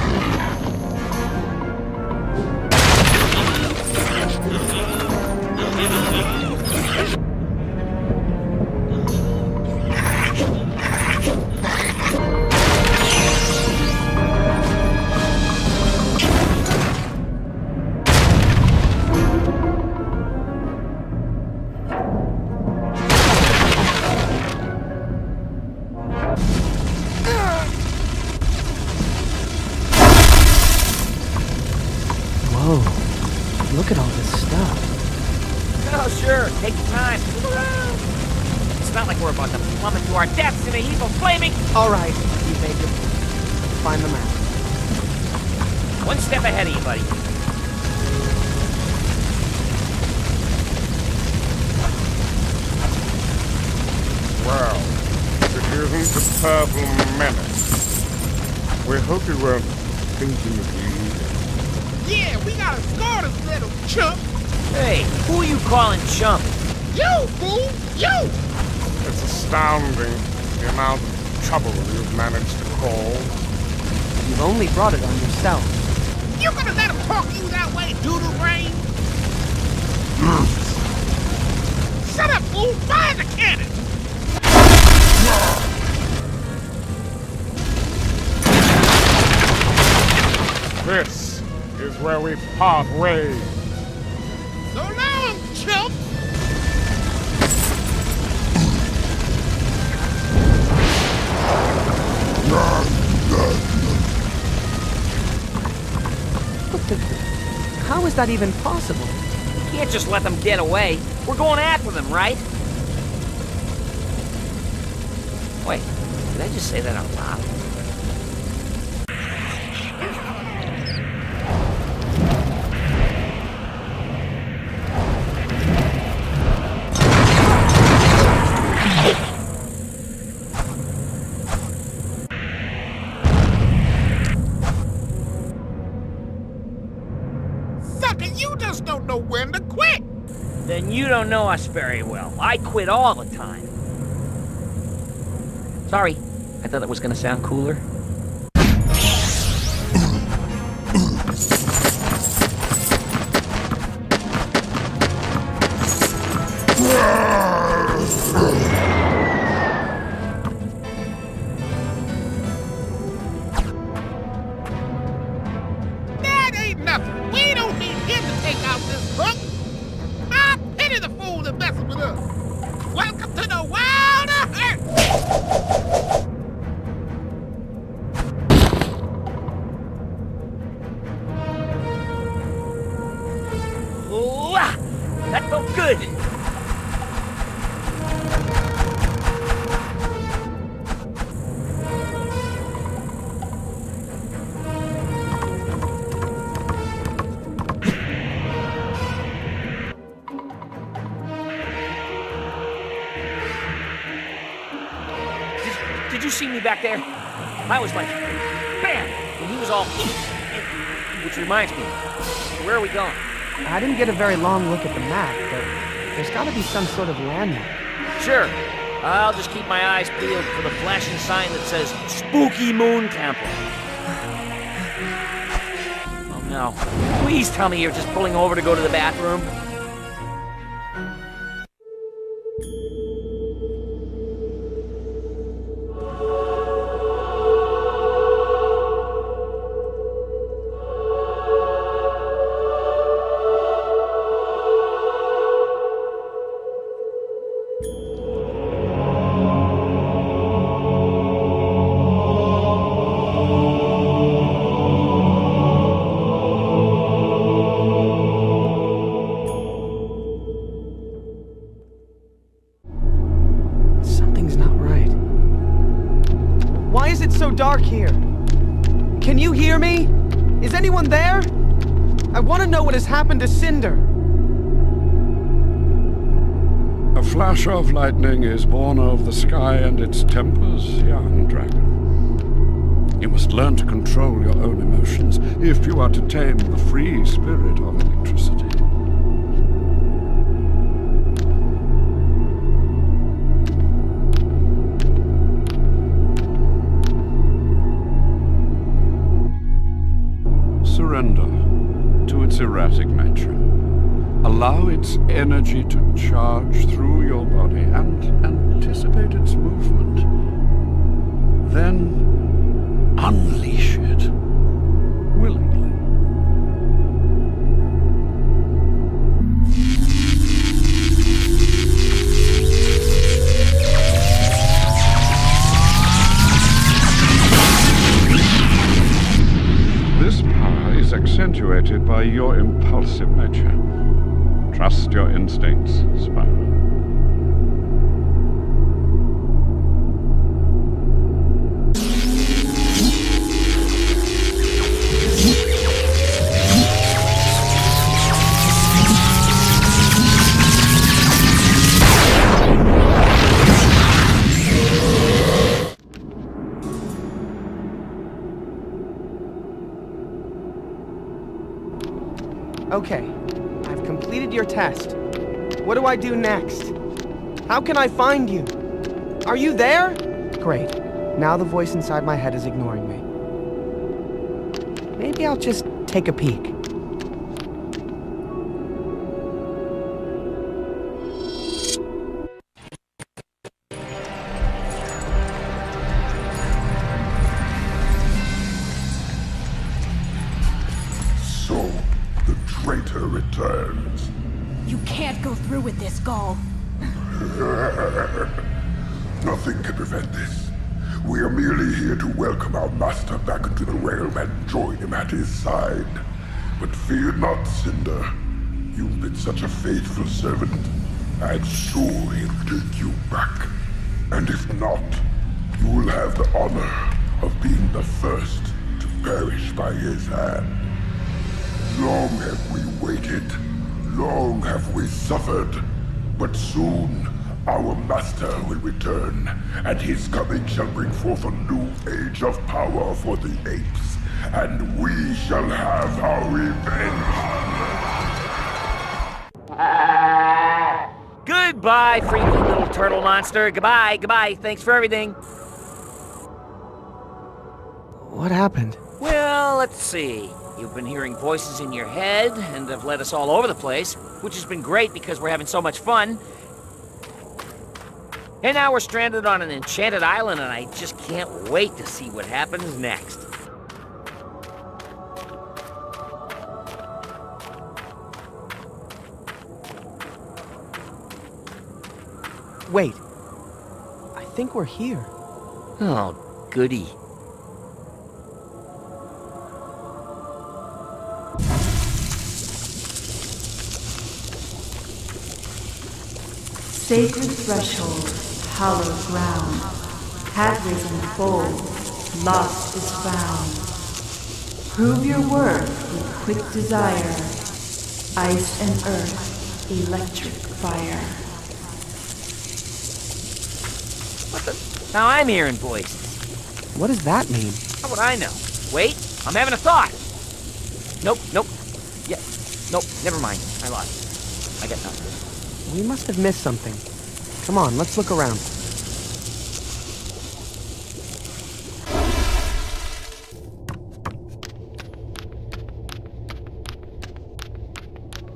Whoa, look at all this stuff. Oh, sure. Take your time. It's not like we're about to plummet to our deaths in a heap of flaming... All right, you made your point. Let's find the map. One step ahead of you, buddy. Well, it isn't the purple menace. We hope you weren't thinking of leaving. Yeah, we gotta score this little chump! Hey, who are you calling chump? You, fool! You! It's astounding the amount of trouble you've managed to cause. You've only brought it on yourself. You gonna let him talk to you that way, doodle brain? Shut up, fool! Fire the cannon! This is where we part ways. So long, chump! How is that even possible? You can't just let them get away. We're going after them, right? Wait, did I just say that out loud? Sucker, you just don't know when to quit! Then you don't know us very well. I quit all the time. Sorry, I thought that was gonna sound cooler. That ain't nothing. We don't need him to take out this book. I pity the fool that messes with us. Welcome to the wild earth! Did you see me back there? I was like, bam! And he was all... Which reminds me, where are we going? I didn't get a very long look at the map, but there's gotta be some sort of landmark. Sure. I'll just keep my eyes peeled for the flashing sign that says Spooky Moon Temple. Oh no. Please tell me you're just pulling over to go to the bathroom. So dark here. Can you hear me? Is anyone there? I want to know what has happened to Cinder. A flash of lightning is born of the sky and its tempers, young dragon. You must learn to control your own emotions if you are to tame the free spirit of electricity. Surrender to its erratic nature. Allow its energy to charge through your body and anticipate its movement. Then unleash it willingly. Accentuated by your impulsive nature. Trust your instincts, Spyro. Okay, I've completed your test. What do I do next? How can I find you? Are you there? Great. Now the voice inside my head is ignoring me. Maybe I'll just take a peek. Returns. You can't go through with this, Gaul. Nothing can prevent this. We are merely here to welcome our master back into the realm and join him at his side. But fear not, Cinder. You've been such a faithful servant. I'm sure he'll take you back. And if not, you will have the honor of being the first to perish by his hand. Long have we waited, long have we suffered, but soon our master will return, and his coming shall bring forth a new age of power for the apes, and we shall have our revenge. Goodbye, freaky little turtle monster. Goodbye, goodbye. Thanks for everything. What happened? Well, let's see. You've been hearing voices in your head and have led us all over the place, which has been great because we're having so much fun. And now we're stranded on an enchanted island, and I just can't wait to see what happens next. Wait. I think we're here. Oh, goody. Sacred threshold, hallowed ground, has risen full, lost is found. Prove your worth with quick desire, ice and earth, electric fire. What the? Now I'm hearing voices. What does that mean? How would I know? Wait, I'm having a thought. Nope. Yeah, nope, never mind. I lost. I got nothing. We must have missed something. Come on, let's look around.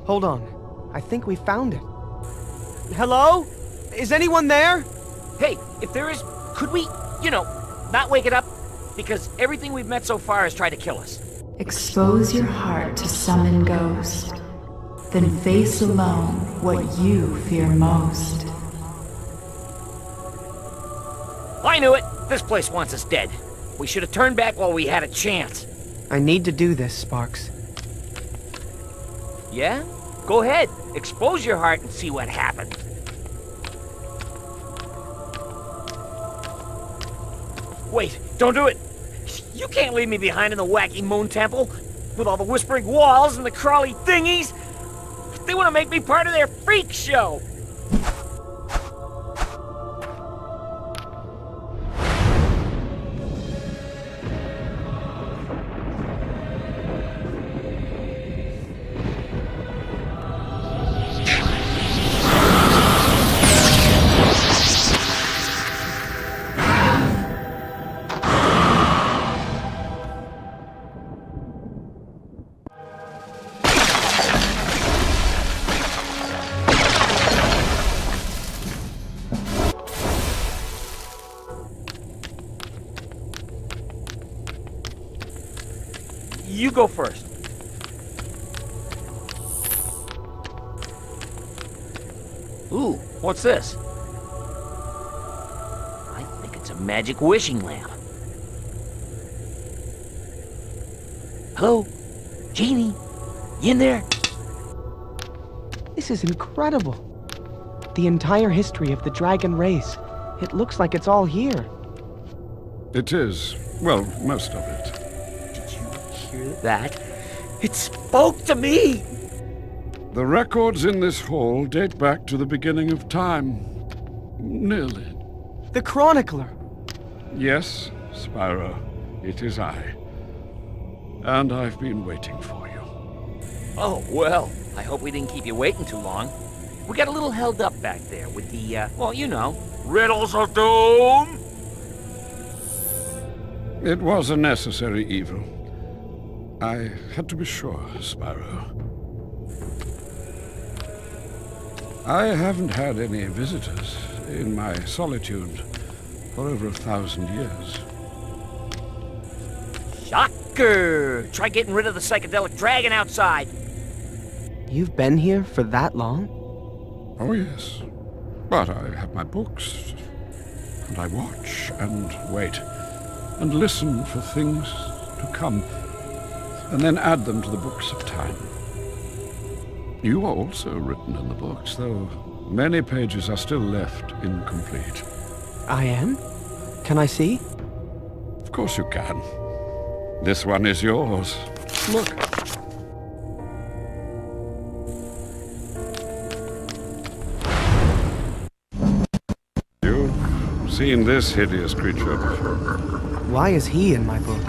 Hold on. I think we found it. Hello? Is anyone there? Hey, if there is, could we, not wake it up? Because everything we've met so far has tried to kill us. Expose your heart to summon ghost. Then face alone what you fear most. I knew it! This place wants us dead. We should have turned back while we had a chance. I need to do this, Sparks. Yeah? Go ahead. Expose your heart and see what happens. Wait, don't do it! You can't leave me behind in the wacky moon temple with all the whispering walls and the crawly thingies. They want to make me part of their freak show. You go first. Ooh, what's this? I think it's a magic wishing lamp. Hello? Genie? You in there? This is incredible. The entire history of the dragon race. It looks like it's all here. It is. Well, most of it. Hear that? It spoke to me! The records in this hall date back to the beginning of time. Nearly. The Chronicler! Yes, Spyro. It is I. And I've been waiting for you. Oh, well, I hope we didn't keep you waiting too long. We got a little held up back there with the, riddles of doom! It was a necessary evil. I had to be sure, Spyro. I haven't had any visitors in my solitude for over 1,000 years. Shocker! Try getting rid of the psychedelic dragon outside. You've been here for that long? Oh, yes. But I have my books, and I watch and wait, and listen for things to come, and then add them to the books of time. You are also written in the books, though many pages are still left incomplete. I am? Can I see? Of course you can. This one is yours. Look. You've seen this hideous creature before. Why is he in my book?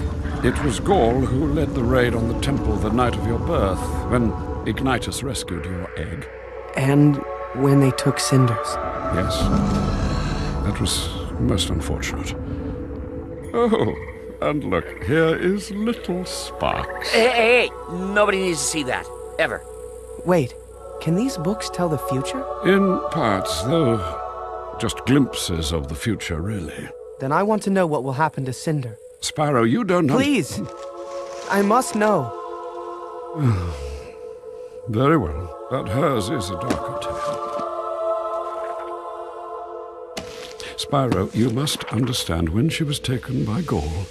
It was Gaul who led the raid on the temple the night of your birth, when Ignitus rescued your egg. And when they took Cinders. Yes. That was most unfortunate. Oh, and look, here is little Sparks. Hey, nobody needs to see that. Ever. Wait, can these books tell the future? In parts, though just glimpses of the future, really. Then I want to know what will happen to Cinder. Spyro, you don't know... Please! I must know. Very well, but hers is a darker tale. Spyro, you must understand, when she was taken by Gaul,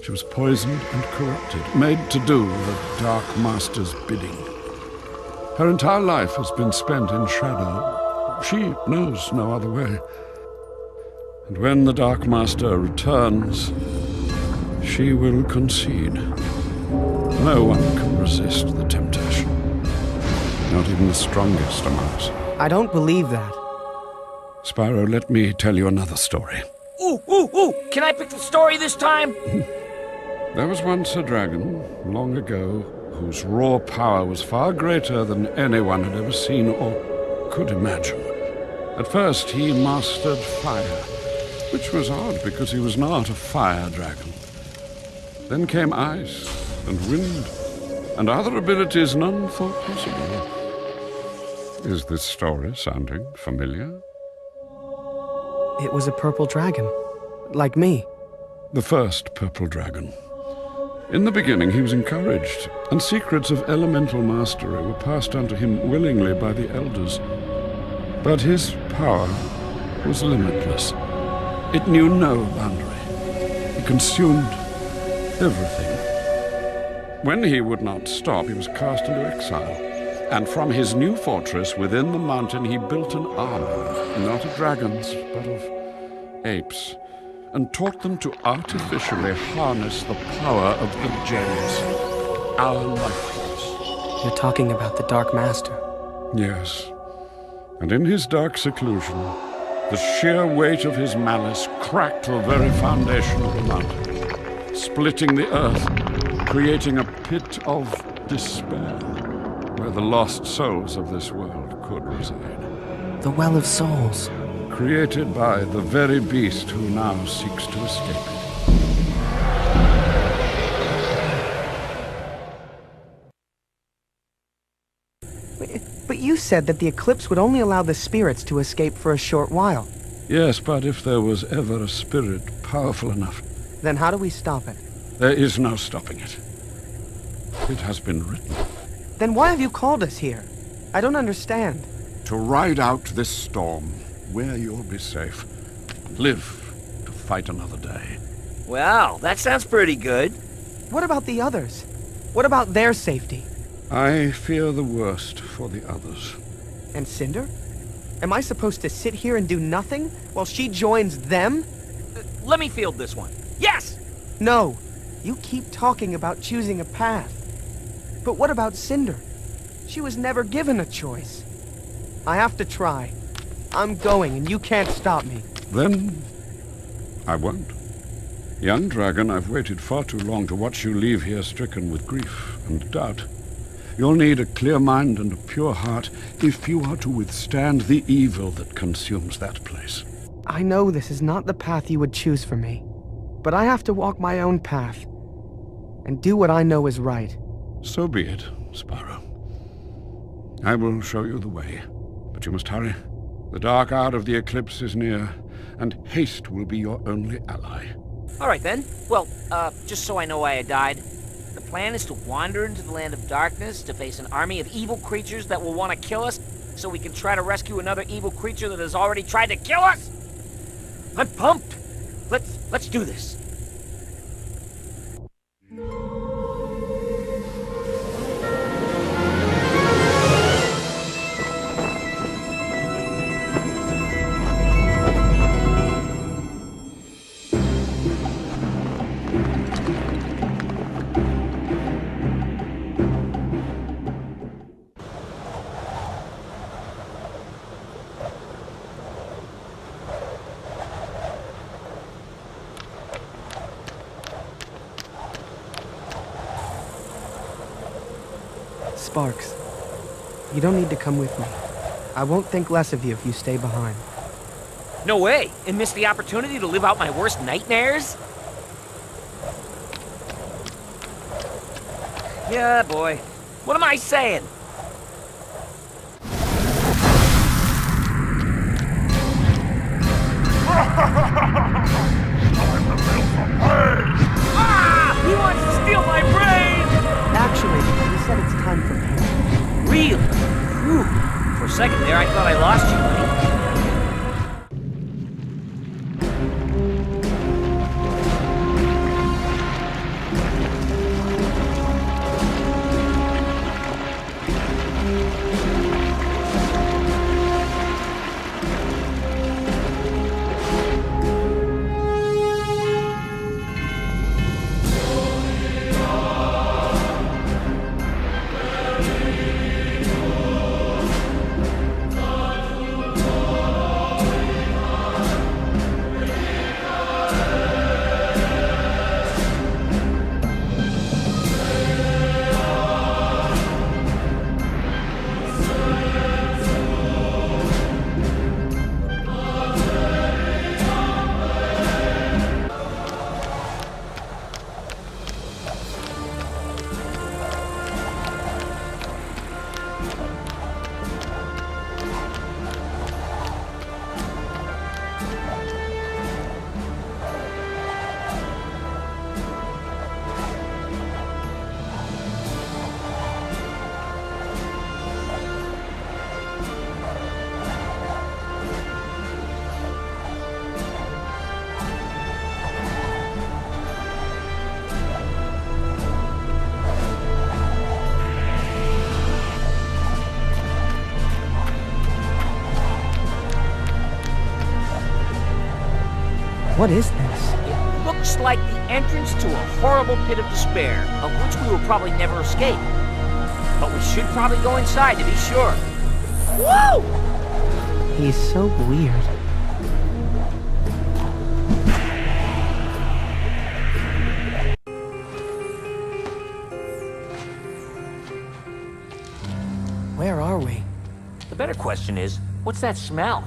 she was poisoned and corrupted, made to do the Dark Master's bidding. Her entire life has been spent in shadow. She knows no other way. And when the Dark Master returns, she will concede. No one can resist the temptation. Not even the strongest among us. I don't believe that. Spyro, let me tell you another story. Ooh! Can I pick the story this time? There was once a dragon, long ago, whose raw power was far greater than anyone had ever seen or could imagine. At first, he mastered fire, which was odd because he was not a fire dragon. Then came ice and wind, and other abilities none thought possible. Is this story sounding familiar? It was a purple dragon, like me. The first purple dragon. In the beginning, he was encouraged, and secrets of elemental mastery were passed on to him willingly by the elders. But his power was limitless. It knew no boundary. It consumed everything. When he would not stop, he was cast into exile. And from his new fortress within the mountain, he built an army, not of dragons, but of apes, and taught them to artificially harness the power of the gems, our life force. You're talking about the Dark Master. Yes. And in his dark seclusion, the sheer weight of his malice cracked the very foundation of the mountain, splitting the earth, creating a pit of despair, where the lost souls of this world could reside. The Well of Souls. Created by the very beast who now seeks to escape it. But you said that the eclipse would only allow the spirits to escape for a short while. Yes, but if there was ever a spirit powerful enough... Then how do we stop it? There is no stopping it. It has been written. Then why have you called us here? I don't understand. To ride out this storm, where you'll be safe. Live to fight another day. Well, that sounds pretty good. What about the others? What about their safety? I fear the worst for the others. And Cinder? Am I supposed to sit here and do nothing while she joins them? Let me field this one. Yes! No. You keep talking about choosing a path. But what about Cinder? She was never given a choice. I have to try. I'm going, and you can't stop me. Then, I won't. Young dragon, I've waited far too long to watch you leave here stricken with grief and doubt. You'll need a clear mind and a pure heart if you are to withstand the evil that consumes that place. I know this is not the path you would choose for me, but I have to walk my own path and do what I know is right. So be it, Spyro. I will show you the way, but you must hurry. The dark hour of the eclipse is near, and haste will be your only ally. All right, then. Well, just so I know why I died. The plan is to wander into the land of darkness to face an army of evil creatures that will want to kill us, so we can try to rescue another evil creature that has already tried to kill us? I'm pumped! Let's do this. Sparks, you don't need to come with me. I won't think less of you if you stay behind. No way! And miss the opportunity to live out my worst nightmares? Yeah, boy. What am I saying? Ah! He wants to steal my brain! Actually, he said it's time for pain. Really? Whew. For a second there, I thought I lost you, buddy. What is this? It looks like the entrance to a horrible pit of despair, of which we will probably never escape. But we should probably go inside to be sure. Whoa! He's so weird. Where are we? The better question is, what's that smell?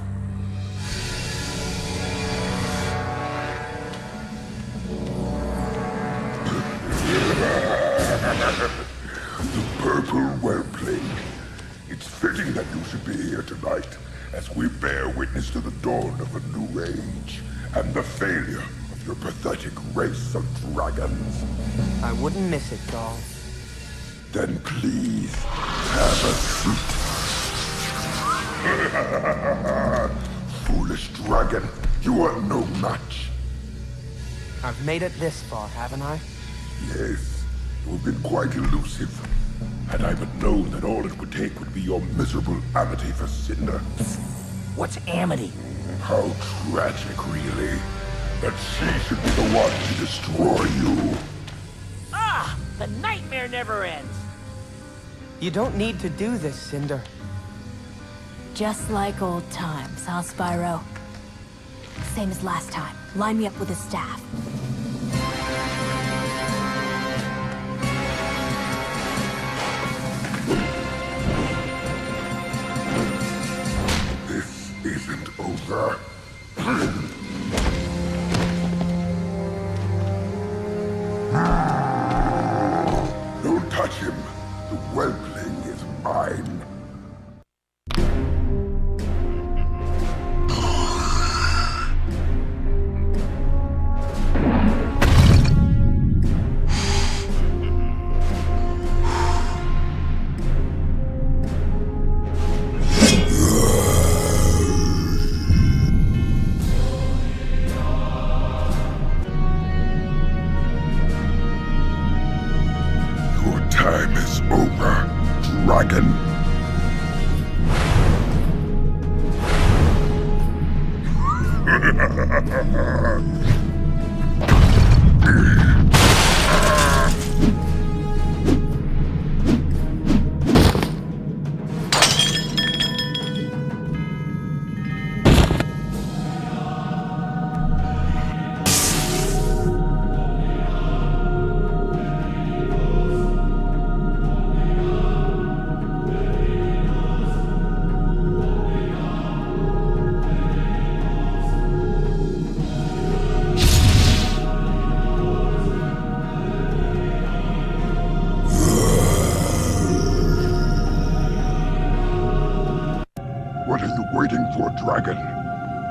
The purple well-plague. It's fitting that you should be here tonight, as we bear witness to the dawn of a new age, and the failure of your pathetic race of dragons. I wouldn't miss it, doll. Then please, have a seat. Foolish dragon, you are no match. I've made it this far, haven't I? Yes, you have been quite elusive. Had I but known that all it would take would be your miserable amity for Cinder. What's amity? How tragic, really, that she should be the one to destroy you. Ah! The nightmare never ends! You don't need to do this, Cinder. Just like old times, huh, Spyro? Same as last time. Line me up with a staff. This isn't over. Don't touch him. The whelpling is mine. Your time is over, dragon. What are you waiting for, dragon?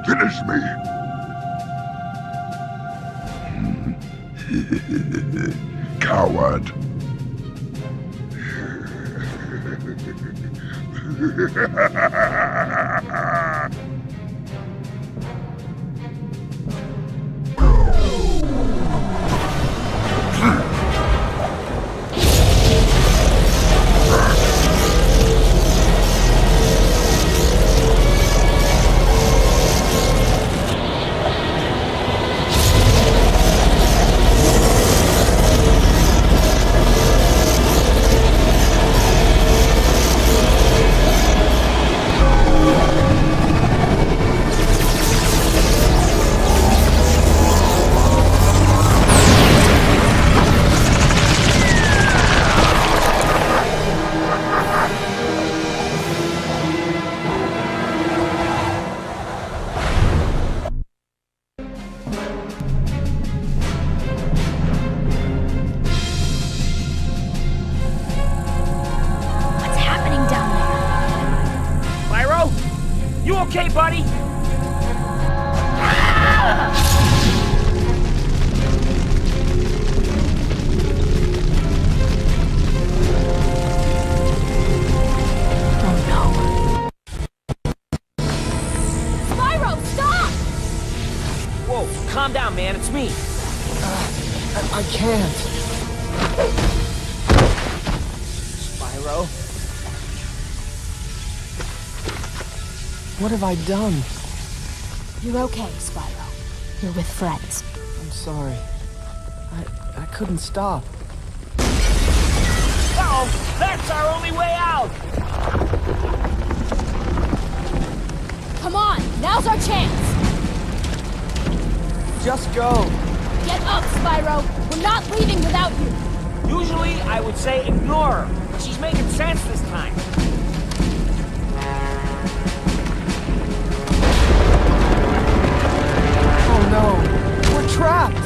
Finish me! Coward! What's happening down there? Spyro? You okay, buddy? Spyro, stop! Whoa, calm down, man. It's me. I can't. Spyro? What have I done? You're okay, Spyro. You're with friends. I'm sorry. I couldn't stop. Uh-oh! That's our only way out! Come on, now's our chance! Just go. Get up, Spyro! We're not leaving without you! Usually, I would say ignore her, but she's making sense this time. Oh no, we're trapped!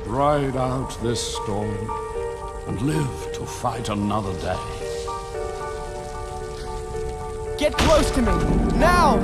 Ride out this storm and live to fight another day. Get close to me, now!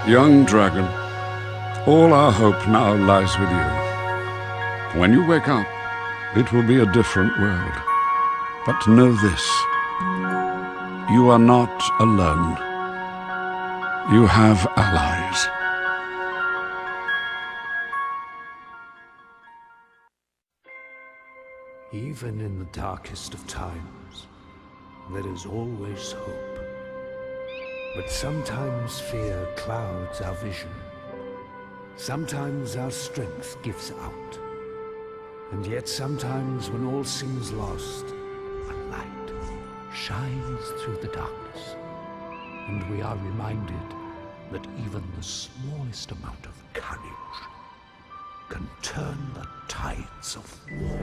Young dragon, all our hope now lies with you. When you wake up, it will be a different world. But know this, you are not alone. You have allies. Even in the darkest of times, there is always hope. But sometimes fear clouds our vision. Sometimes our strength gives out. And yet sometimes when all seems lost, a light shines through the darkness. And we are reminded that even the smallest amount of courage can turn the tides of war.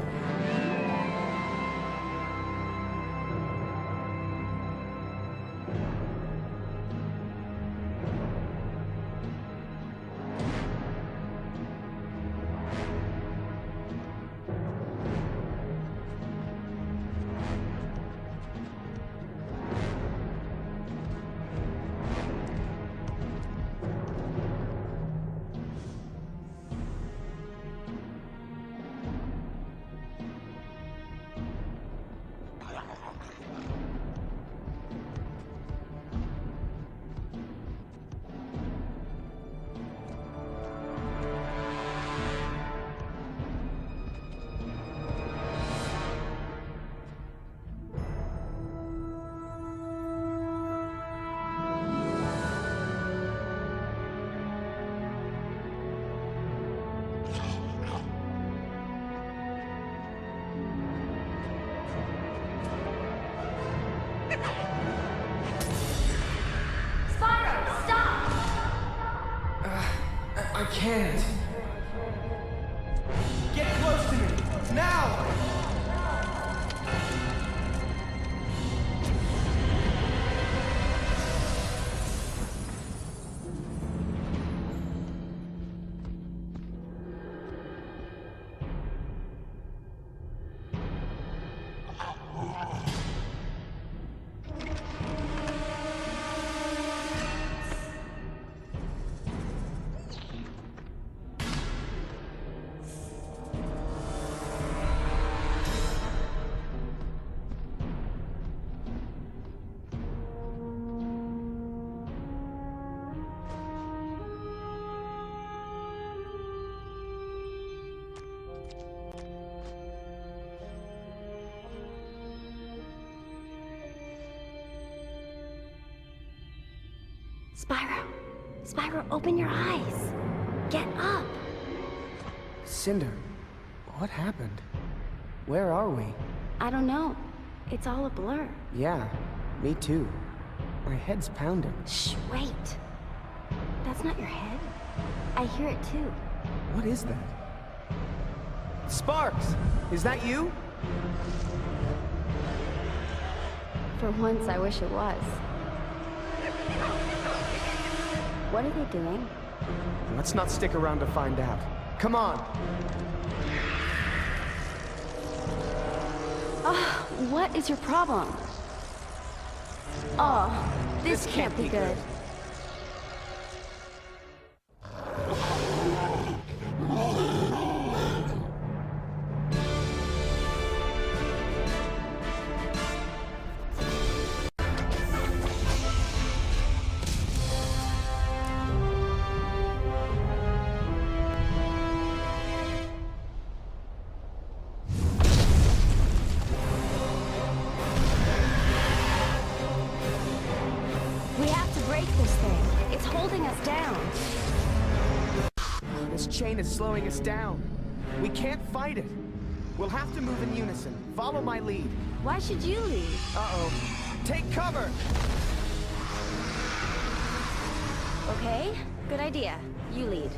I can't. Get close to me, now! Spyro! Spyro, open your eyes! Get up! Cinder, what happened? Where are we? I don't know. It's all a blur. Yeah, me too. My head's pounding. Shh, wait. That's not your head. I hear it too. What is that? Sparks! Is that you? For once, I wish it was. What are they doing? Let's not stick around to find out. Come on! Oh, what is your problem? Oh, this can't be good. We have to break this thing. It's holding us down. This chain is slowing us down. We can't fight it. We'll have to move in unison. Follow my lead. Why should you lead? Uh-oh. Take cover! Okay, good idea. You lead.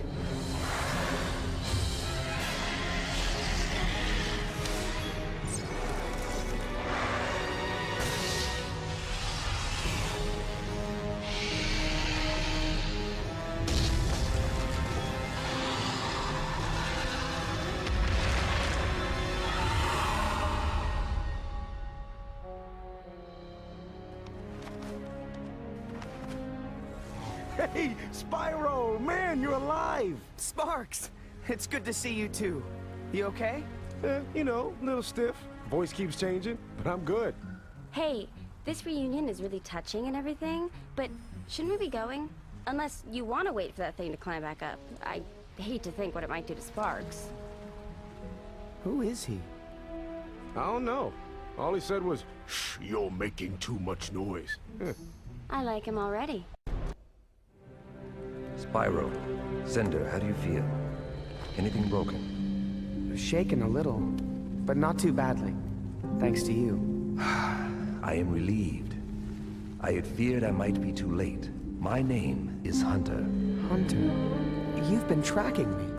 Hey, Spyro! Man, you're alive! Sparks! It's good to see you too. You okay? You know, a little stiff. Voice keeps changing, but I'm good. Hey, this reunion is really touching and everything, but shouldn't we be going? Unless you want to wait for that thing to climb back up. I hate to think what it might do to Sparks. Who is he? I don't know. All he said was, "Shh, you're making too much noise." I like him already. Spyro, Cinder, how do you feel? Anything broken? Shaken a little, but not too badly. Thanks to you. I am relieved. I had feared I might be too late. My name is Hunter. Hunter? You've been tracking me.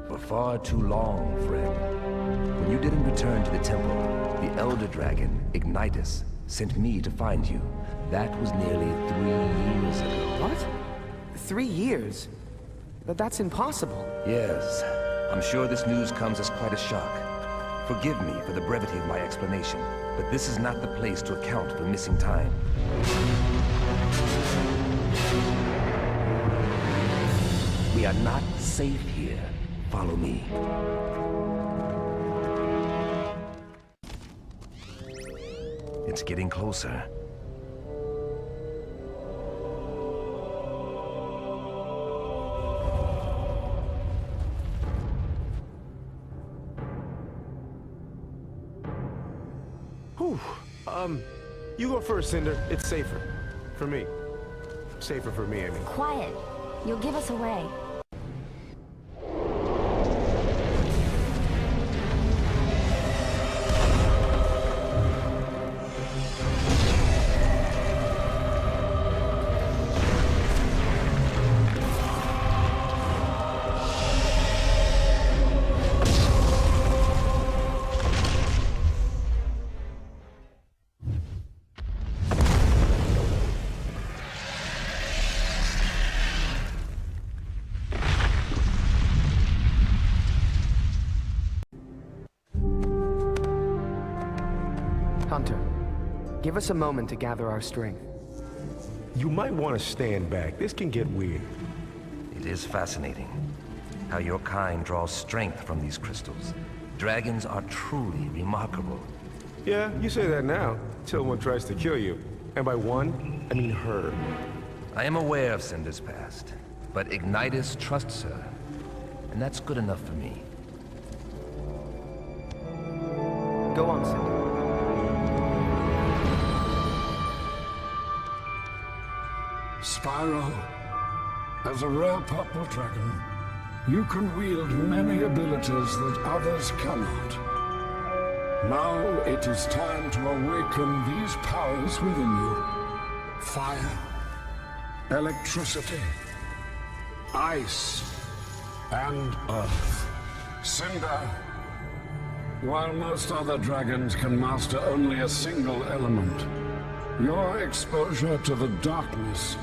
For far too long, friend. When you didn't return to the temple, the Elder Dragon, Ignitus, sent me to find you. That was nearly 3 years ago. What? 3 years? But that's impossible. Yes. I'm sure this news comes as quite a shock. Forgive me for the brevity of my explanation, but this is not the place to account for missing time. We are not safe here. Follow me. It's getting closer. Whew. You go first, Cinder. It's safer. For me. Safer for me, I mean. Quiet. You'll give us away. Hunter, give us a moment to gather our strength. You might want to stand back. This can get weird. It is fascinating how your kind draws strength from these crystals. Dragons are truly remarkable. Yeah, you say that now, till one tries to kill you. And by one, I mean her. I am aware of Cinder's past, but Ignitus trusts her, and that's good enough for me. Go on, Cinder. Spyro, as a rare purple dragon, you can wield many abilities that others cannot. Now it is time to awaken these powers within you. Fire, electricity, ice, and earth. Cinder. While most other dragons can master only a single element, your exposure to the darkness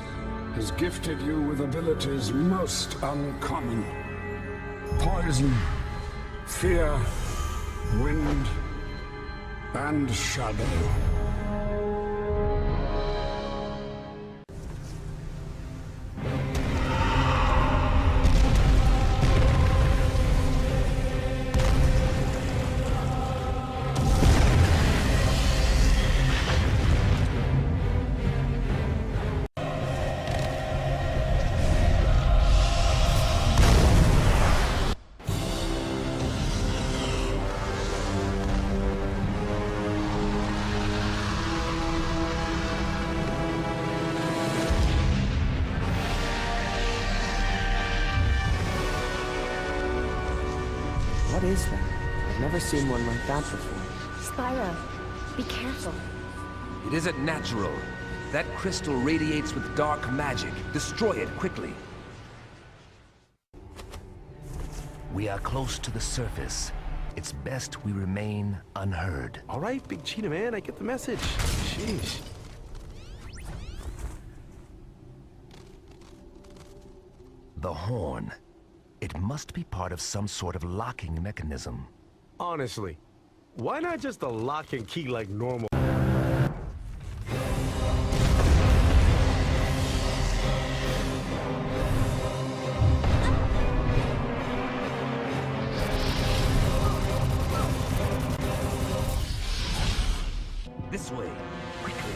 has gifted you with abilities most uncommon. Poison, fear, wind, and shadow. What is that? I've never seen one like that before. Spyro, be careful. It isn't natural. That crystal radiates with dark magic. Destroy it quickly. We are close to the surface. It's best we remain unheard. All right, Big Cheetah Man, I get the message. Sheesh. The horn. It must be part of some sort of locking mechanism. Honestly, why not just a lock and key like normal? This way, quickly.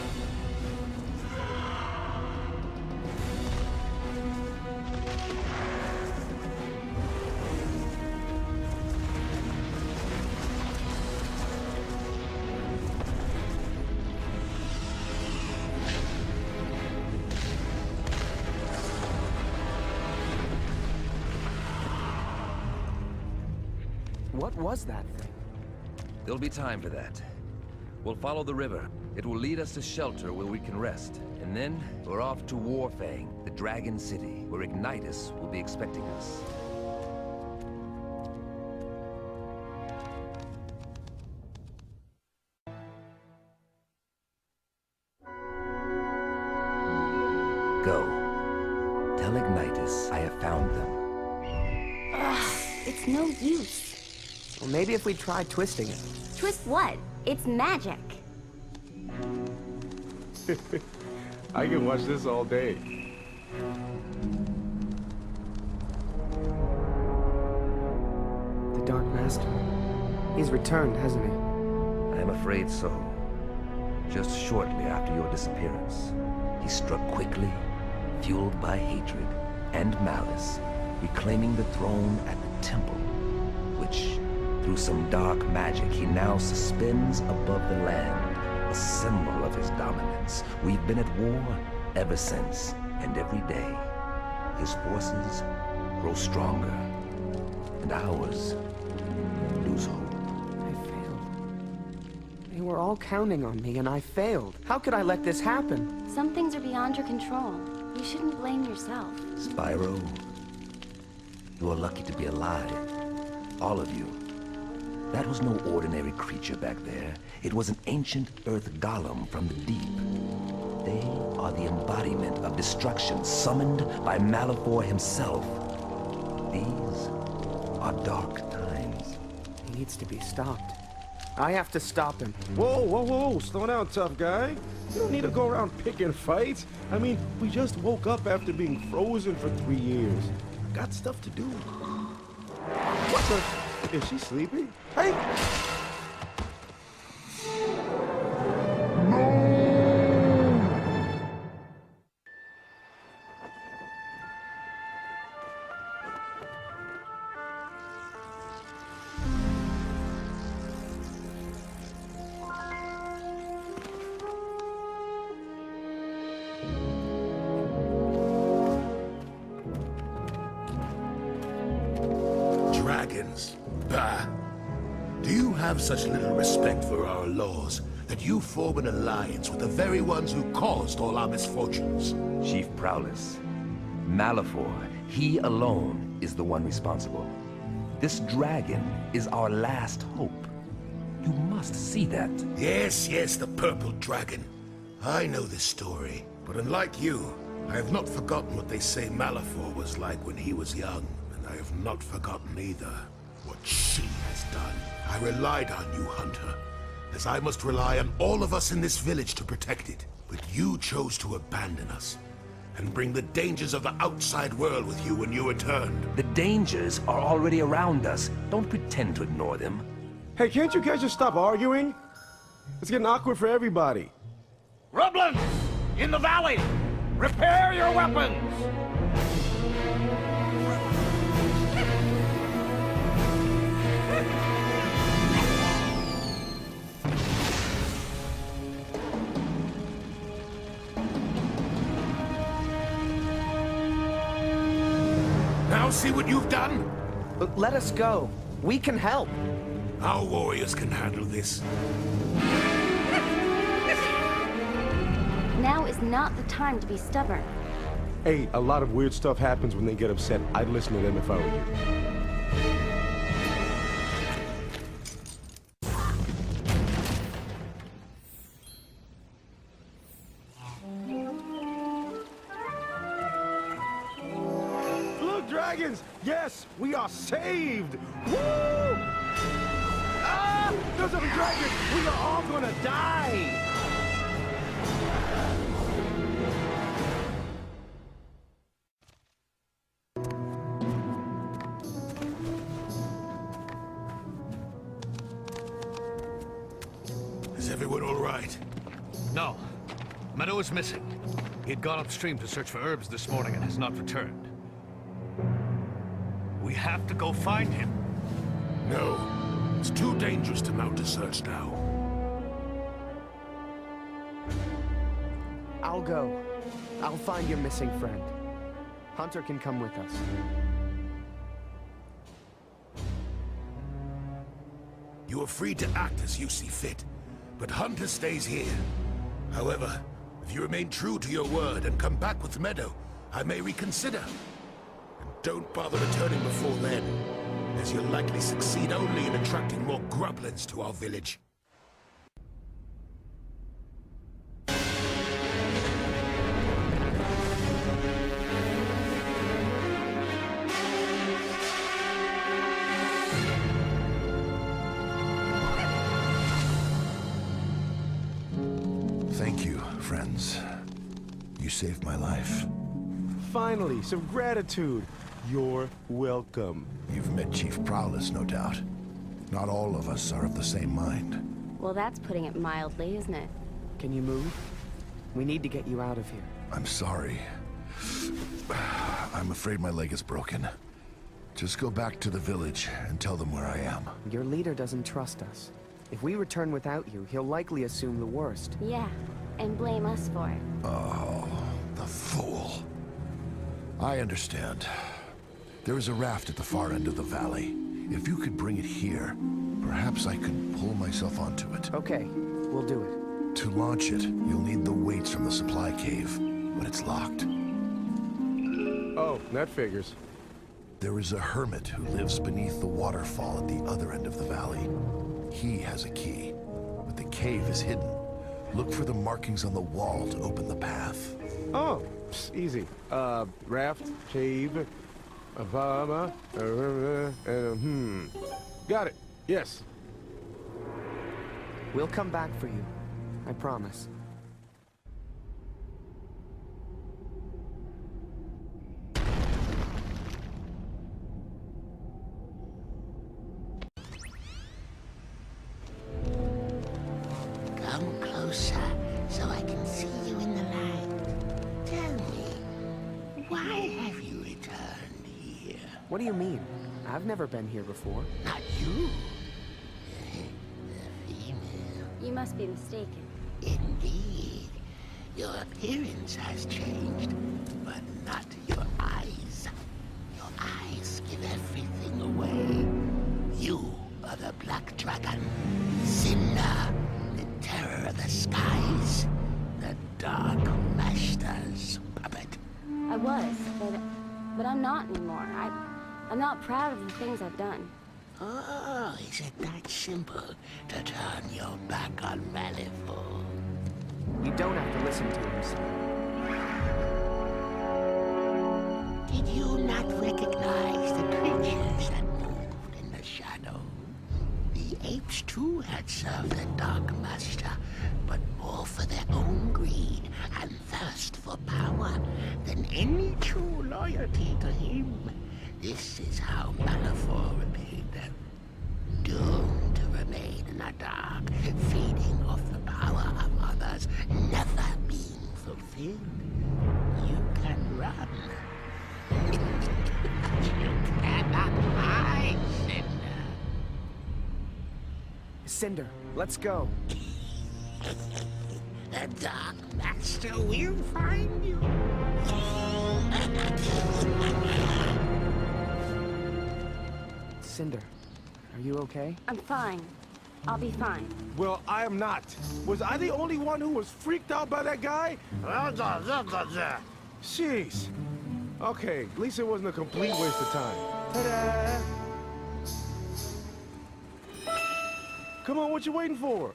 What was that thing? There'll be time for that. We'll follow the river. It will lead us to shelter where we can rest. And then, we're off to Warfang, the Dragon City, where Ignitus will be expecting us. Go. Tell Ignitus I have found them. Ugh, it's no use. Well, maybe if we tried twisting it. Twist what? It's magic. I can watch this all day. The Dark Master. He's returned, hasn't he? I am afraid so. Just shortly after your disappearance, he struck quickly, fueled by hatred and malice, reclaiming the throne at the temple, which, through some dark magic, he now suspends above the land, a symbol of his dominance. We've been at war ever since, and every day, his forces grow stronger, and ours lose hope. I failed. They were all counting on me, and I failed. How could I let this happen? Some things are beyond your control. You shouldn't blame yourself. Spyro, you are lucky to be alive. All of you. That was no ordinary creature back there. It was an ancient earth golem from the deep. They are the embodiment of destruction summoned by Malefor himself. These are dark times. He needs to be stopped. I have to stop him. Whoa, whoa, whoa, slow down, tough guy. You don't need to go around picking fights. I mean, we just woke up after being frozen for 3 years. Got stuff to do. What the? Is she sleeping? Hey! Dragons. Bah. Do you have such little respect for our laws that you form an alliance with the very ones who caused all our misfortunes? Chief Prowless, Malefor, he alone is the one responsible. This dragon is our last hope. You must see that. Yes, yes, the purple dragon. I know this story, but unlike you, I have not forgotten what they say Malefor was like when he was young, and I have not forgotten either what she has done. I relied on you, Hunter, as I must rely on all of us in this village to protect it. But you chose to abandon us, and bring the dangers of the outside world with you when you returned. The dangers are already around us. Don't pretend to ignore them. Hey, can't you guys just stop arguing? It's getting awkward for everybody. Rublins! In the valley! Repair your weapons! Now see what you've done? Let us go. We can help. Our warriors can handle this. Now is not the time to be stubborn. Hey, a lot of weird stuff happens when they get upset. I'd listen to them if I were you. Look, dragons! Yes, we are saved! Woo! Ah! Those other dragons! We are all gonna die! Is everyone all right? No. Meadow is missing. He had gone upstream to search for herbs this morning and has not returned. We have to go find him. No. It's too dangerous to mount a search now. I'll go. I'll find your missing friend. Hunter can come with us. You are free to act as you see fit, but Hunter stays here. However, if you remain true to your word and come back with Meadow, I may reconsider. And don't bother returning before then, as you'll likely succeed only in attracting more grublins to our village. Thank you, friends. You saved my life. Finally, some gratitude. You're welcome. You've met Chief Prowless, no doubt. Not all of us are of the same mind. Well, that's putting it mildly, isn't it? Can you move? We need to get you out of here. I'm sorry. I'm afraid my leg is broken. Just go back to the village and tell them where I am. Your leader doesn't trust us. If we return without you, he'll likely assume the worst. Yeah, and blame us for it. Oh, the fool. I understand. There is a raft at the far end of the valley. If you could bring it here, perhaps I could pull myself onto it. Okay, we'll do it. To launch it, you'll need the weights from the supply cave, but it's locked. Oh, that figures. There is a hermit who lives beneath the waterfall at the other end of the valley. He has a key, but the cave is hidden. Look for the markings on the wall to open the path. Oh, easy. Raft, cave, Got it. Yes. We'll come back for you. I promise. Come closer, so I can see you in the light. Tell me, why have you returned here? What do you mean? I've never been here before. Not you. The female. You must be mistaken. Indeed. Your appearance has changed, but not your eyes. Your eyes give everything away. You are the black dragon. Cinder, the terror of the skies. The Dark Master's puppet. I was, but I'm not anymore. I'm not proud of the things I've done. Oh, is it that simple to turn your back on Malifaux? You don't have to listen to him, son. Did you not recognize the creatures that moved in the shadow? The apes too had served the Dark Master, but more for their own greed and thirst for power than any true loyalty to him. This is how Malifaux repaid them. Doomed to remain in the dark, feeding off the power of others, never being fulfilled. You can run. You cannot hide, Cinder. Cinder, let's go. The Dark Master will find you. Cinder, are you okay? I'm fine. I'll be fine. Well, I am not. Was I the only one who was freaked out by that guy? Jeez. Okay, at least it wasn't a complete waste of time. Ta-da! Come on, what you waiting for?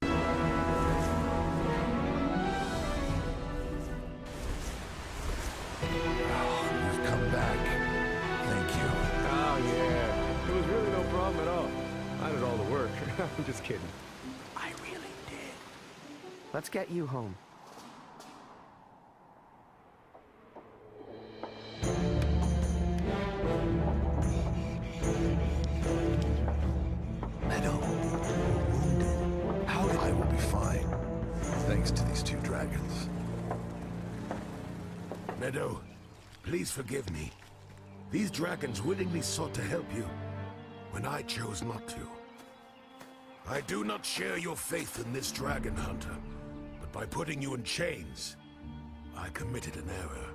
You've come back. Thank you. Oh, yeah. It was really no problem at all. I did all the work. I'm just kidding. I really did. Let's get you home. Meadow, how did I will be fine, thanks to these two dragons. Meadow, please forgive me. These dragons willingly sought to help you, when I chose not to. I do not share your faith in this dragon hunter, but by putting you in chains, I committed an error.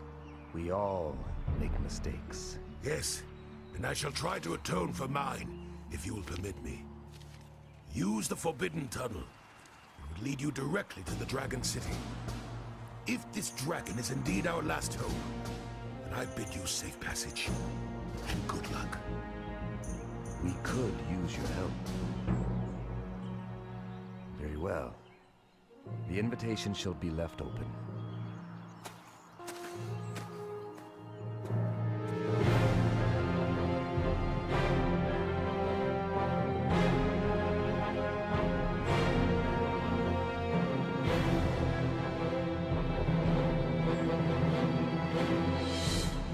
We all make mistakes. Yes, and I shall try to atone for mine, if you will permit me. Use the Forbidden Tunnel. It will lead you directly to the Dragon City. If this dragon is indeed our last hope, then I bid you safe passage, and good luck. We could use your help. Very well. The invitation shall be left open.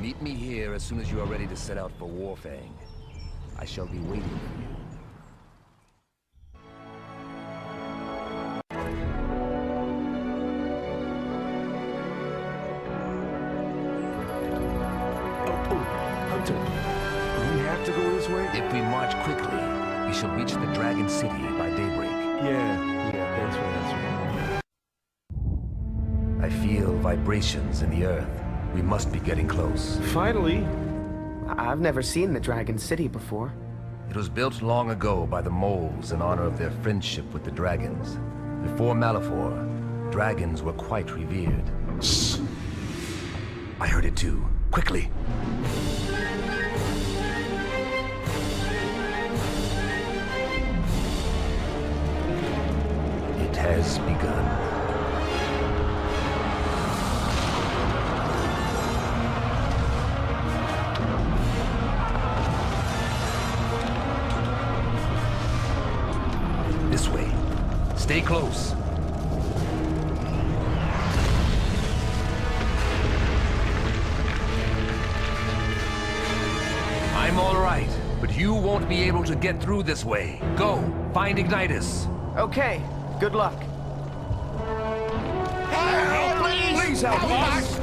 Meet me here as soon as you are ready to set out for Warfang. I shall be waiting for you. Hunter, do we have to go this way? If we march quickly, we shall reach the Dragon City by daybreak. Yeah, thanks for answering. I feel vibrations in the earth. We must be getting close. Finally! I've never seen the Dragon City before. It was built long ago by the moles in honor of their friendship with the dragons. Before Malifaux, dragons were quite revered. Shh! I heard it too. Quickly! It has begun. This way. Stay close. I'm all right, but you won't be able to get through this way. Go, find Ignitus. Okay, good luck. Help, Please help us!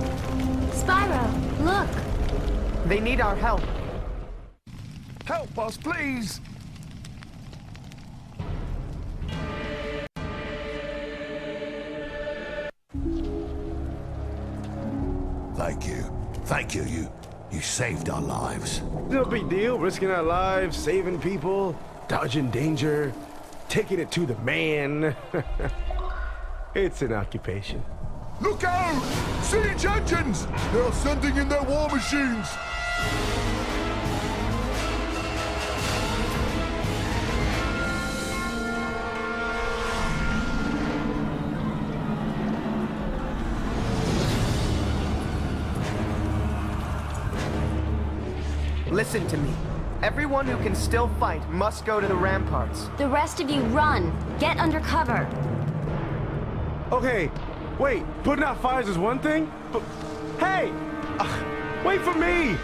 Spyro, look! They need our help. Help us, please! Thank you. Thank you, you. You saved our lives. No big deal, risking our lives, saving people, dodging danger, taking it to the man. It's an occupation. Look out! Siege engines! They're sending in their war machines! Listen to me. Everyone who can still fight must go to the ramparts. The rest of you run. Get under cover. Okay, wait, putting out fires is one thing, but hey! Wait for me!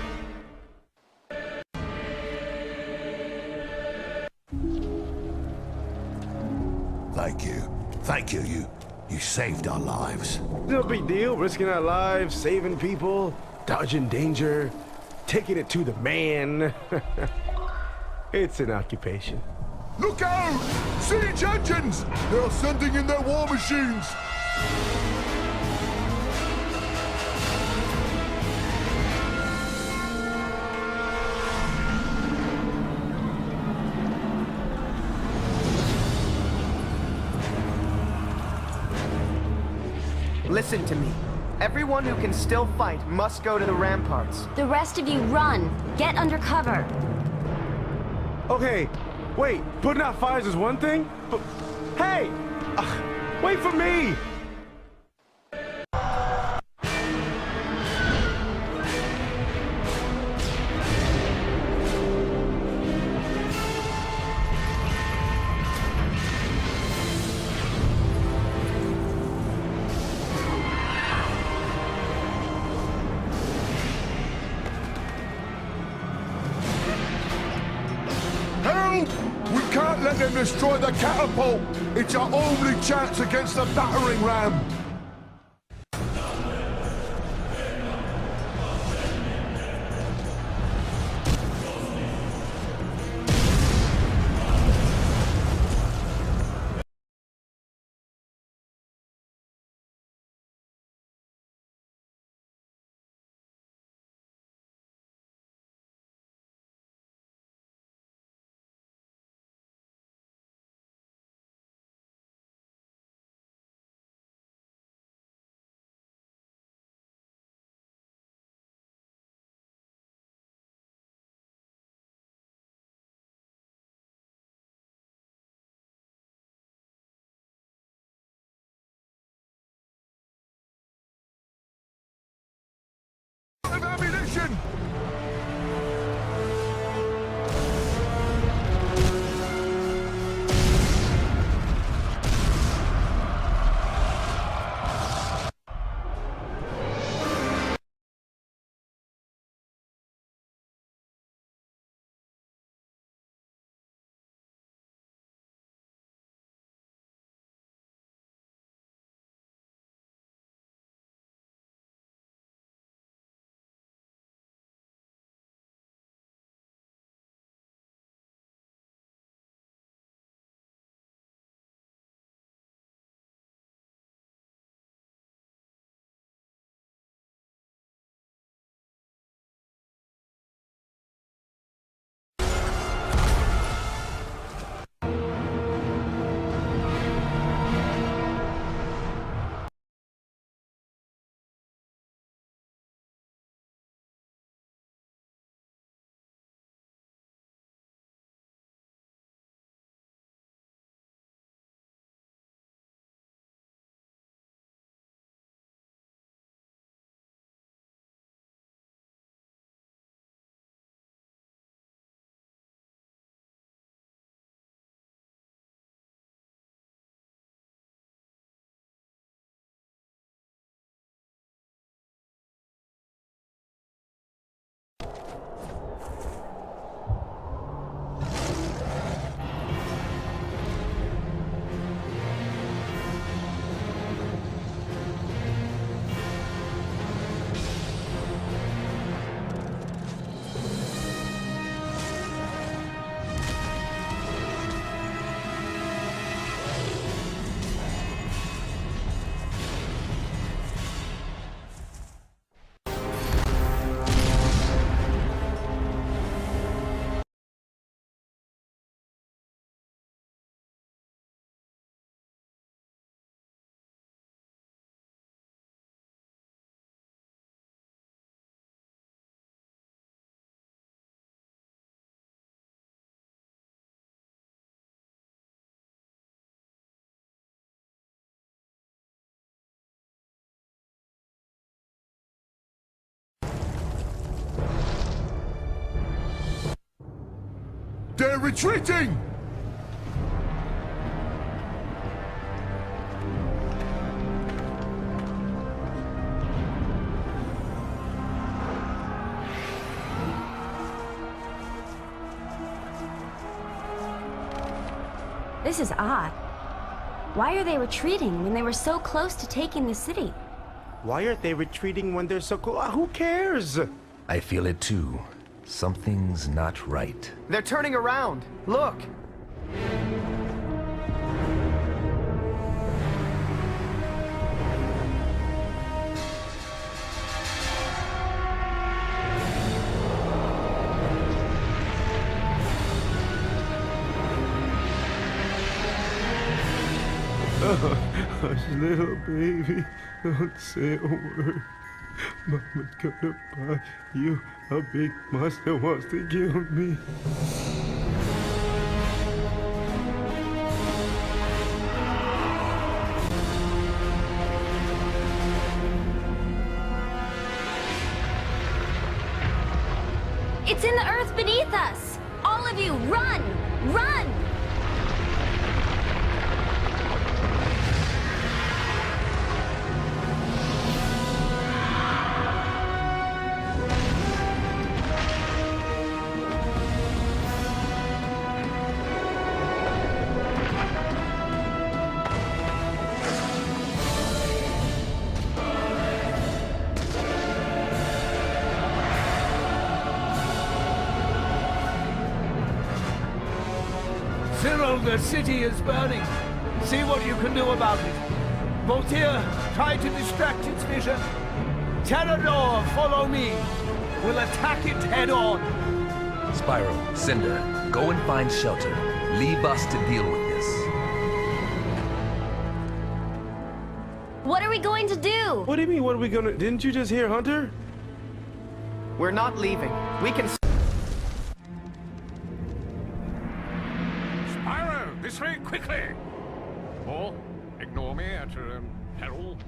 Thank you. Thank you. You saved our lives. No big deal, risking our lives, saving people, dodging danger, taking it to the man. It's an occupation. Look out! Siege engines! They're sending in their war machines! Listen to me. Everyone who can still fight must go to the ramparts. The rest of you run. Get under cover. Okay, wait, putting out fires is one thing, but hey! Wait for me! Help! We can't let them destroy the catapult! It's our only chance against the battering ram! They're retreating! This is odd. Why are they retreating when they were so close to taking the city? Why aren't they retreating when they're so cool? Who cares? I feel it too. Something's not right. They're turning around. Look. Hush, little baby, don't say a word. Mama's gonna buy you a big monster wants to kill me. It's in the earth beneath us! All of you, run! Run! Cyril, the city is burning. See what you can do about it. Voltaire, try to distract its vision. Terrador, follow me. We'll attack it head on. Spyro, Cinder, go and find shelter. Leave us to deal with this. What are we going to do? What do you mean, what are we gonna... Didn't you just hear Hunter? We're not leaving. We can... Spyro, this way, quickly! Or ignore me at your own peril.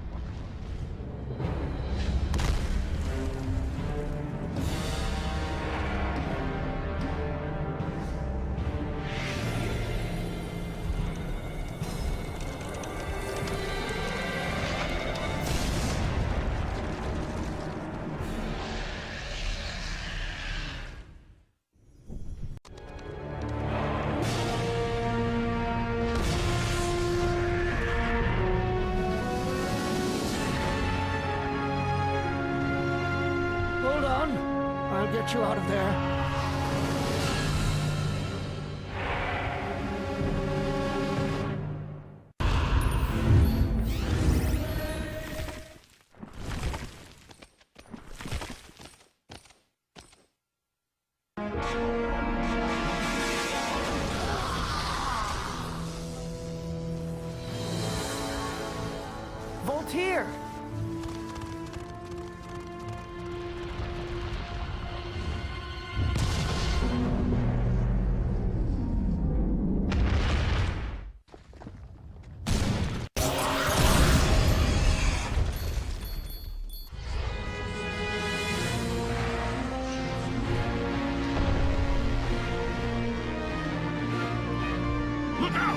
Hold on. I'll get you out of there. Voltaire! Look out!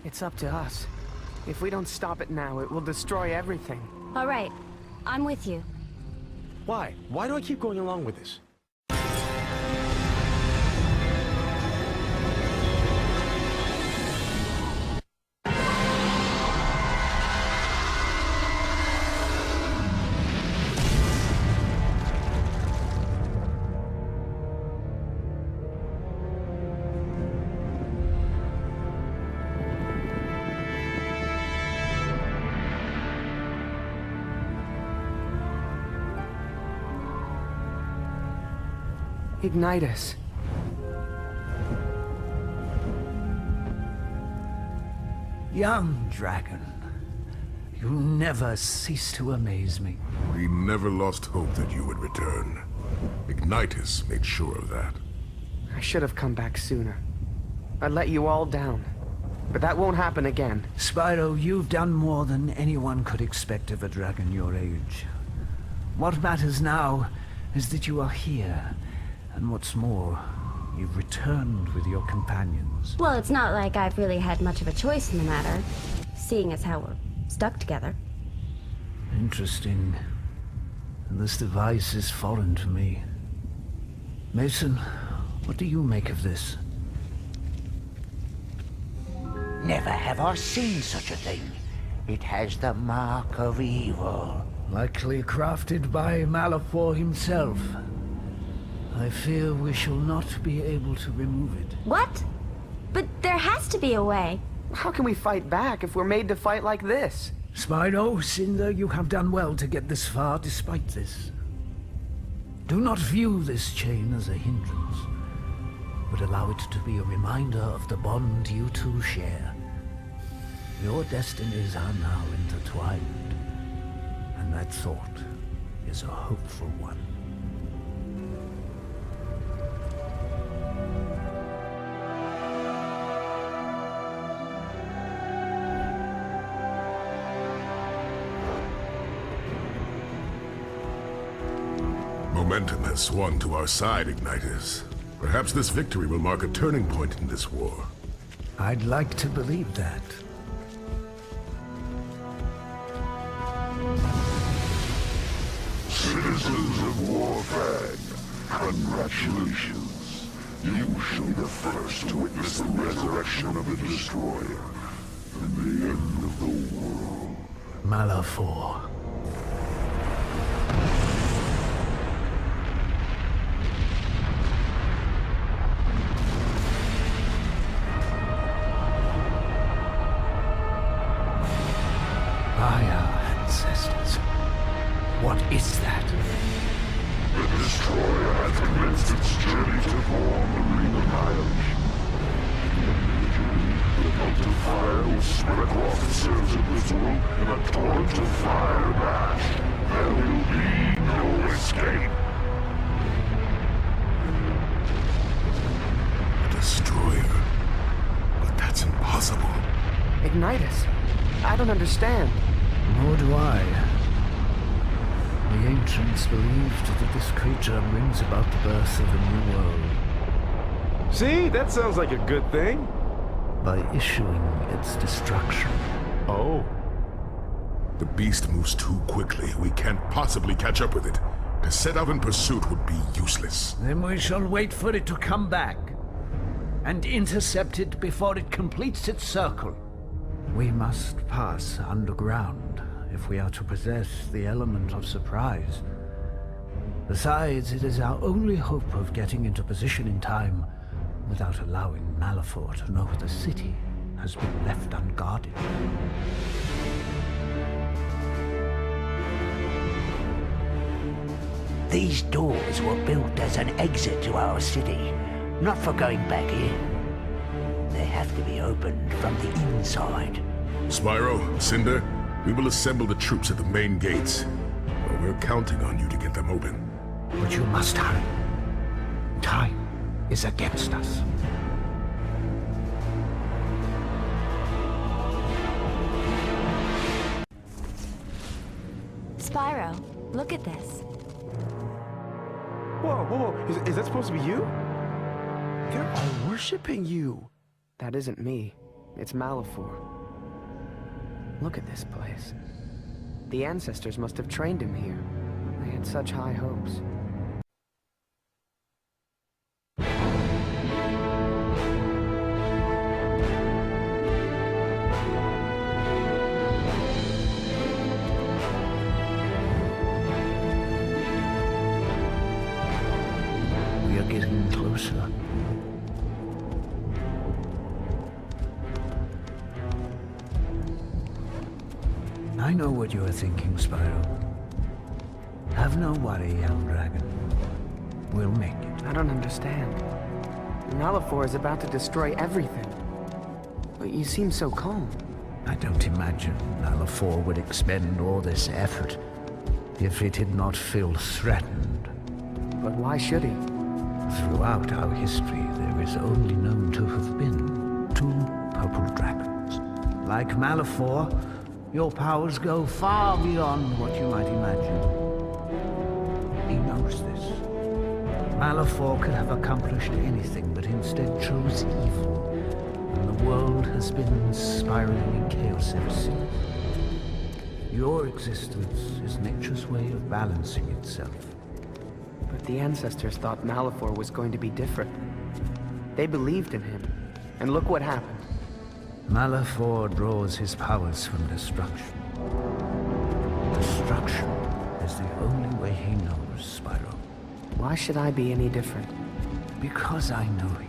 It's up to us. If we don't stop it now, it will destroy everything. All right, I'm with you. Why? Why do I keep going along with this? Ignitus. Young dragon, you never cease to amaze me. We never lost hope that you would return. Ignitus made sure of that. I should have come back sooner. I let you all down. But that won't happen again. Spyro, you've done more than anyone could expect of a dragon your age. What matters now is that you are here. And what's more, you've returned with your companions. Well, it's not like I've really had much of a choice in the matter, seeing as how we're stuck together. Interesting. This device is foreign to me. Mason, what do you make of this? Never have I seen such a thing. It has the mark of evil. Likely crafted by Malefor himself. I fear we shall not be able to remove it. What? But there has to be a way. How can we fight back if we're made to fight like this? Spyro, Cinder, you have done well to get this far despite this. Do not view this chain as a hindrance, but allow it to be a reminder of the bond you two share. Your destinies are now intertwined, and that thought is a hopeful one. Momentum has swung to our side, Ignitus. Perhaps this victory will mark a turning point in this war. I'd like to believe that. Citizens of Warfang, congratulations. You shall be the first to witness the resurrection of the Destroyer and the end of the world. Malefor. What is that? The Destroyer has commenced its journey to form the Ring of Annihilation. The belt of fire will spread across the surface of this world in a torrent of fire and ash. There will be no escape. A Destroyer? But that's impossible. Ignitus? I don't understand. Nor do I. The ancients believed that this creature brings about the birth of a new world. See? That sounds like a good thing. By issuing its destruction. Oh. The beast moves too quickly. We can't possibly catch up with it. To set out in pursuit would be useless. Then we shall wait for it to come back. And intercept it before it completes its circle. We must pass underground if we are to possess the element of surprise. Besides, it is our only hope of getting into position in time without allowing Malefor to know the city has been left unguarded. These doors were built as an exit to our city, not for going back in. They have to be opened from the inside. Spyro, Cinder, we will assemble the troops at the main gates. Well, we're counting on you to get them open. But you must hurry. Time is against us. Spyro, look at this. Whoa, whoa, whoa. Is that supposed to be you? They're all worshipping you. That isn't me. It's Malefor. Look at this place. The ancestors must have trained him here. They had such high hopes. We are getting closer. I know what you are thinking, Spyro. Have no worry, young dragon. we'll make it. I don't understand. Malefor is about to destroy everything. But you seem so calm. I don't imagine Malefor would expend all this effort if it did not feel threatened. But why should he? Throughout our history, there is only known to have been 2 purple dragons. Like Malefor, your powers go far beyond what you might imagine. He knows this. Malefor could have accomplished anything, but instead chose evil. And the world has been spiraling in chaos ever since. Your existence is nature's way of balancing itself. But the ancestors thought Malefor was going to be different. They believed in him. And look what happened. Malefor draws his powers from destruction. Destruction is the only way he knows, Spyro. Why should I be any different? Because I know you.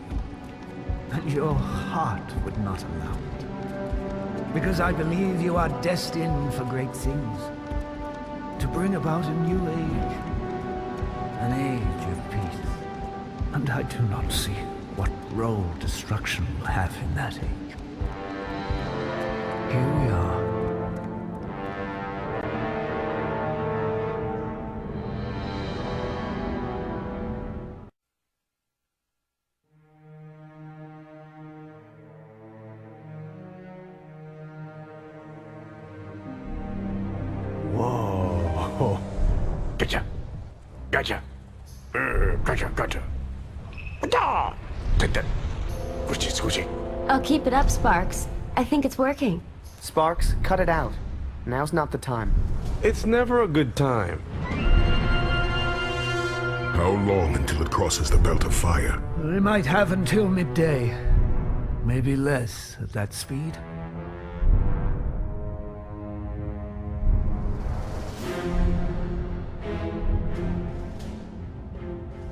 And your heart would not allow it. Because I believe you are destined for great things. To bring about a new age. An age of peace. And I do not see what role destruction will have in that age. Here we are. Whoa. Gotcha. Gotcha. Gotcha, gotcha. Take that. Squishy, squishy. I'll keep it up, Sparks. I think it's working. Sparks, cut it out. Now's not the time. It's never a good time. How long until it crosses the belt of fire? We might have until midday. Maybe less at that speed.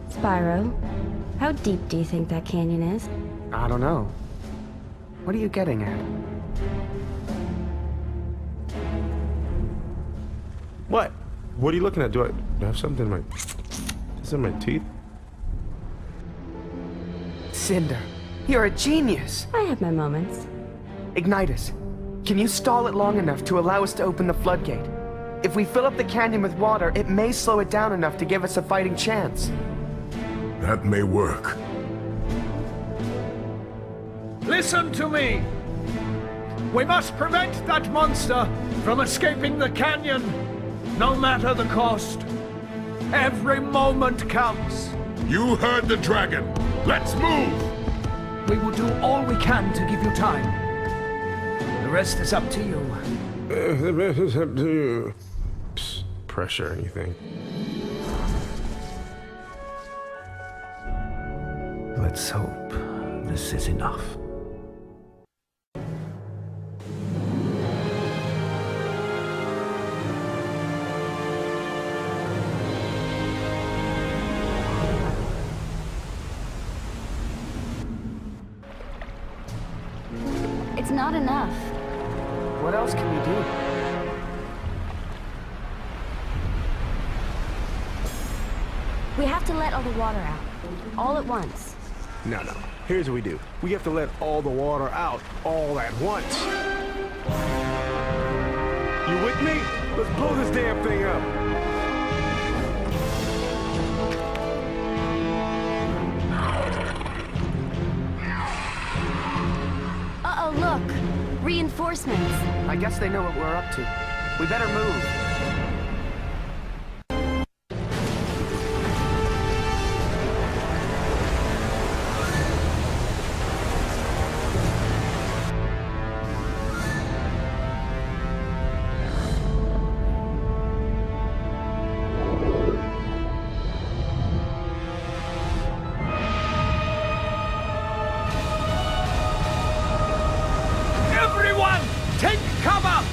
Spyro, how deep do you think that canyon is? I don't know. What are you getting at? What? What are you looking at? Do I have something in my... Is it in my teeth? Cinder, you're a genius. I have my moments. Ignitus, can you stall it long enough to allow us to open the floodgate? If we fill up the canyon with water, it may slow it down enough to give us a fighting chance. That may work. Listen to me! We must prevent that monster from escaping the canyon, no matter the cost. Every moment counts. You heard the dragon. Let's move! We will do all we can to give you time. The rest is up to you. The rest is up to you. Psst, pressure, anything. Let's hope this is enough. It's not enough. What else can we do? We have to let all the water out. All at once. No. Here's what we do. We have to let all the water out all at once. You with me? Let's blow this damn thing up. Uh-oh, look. Reinforcements. I guess they know what we're up to. We better move. Take cover!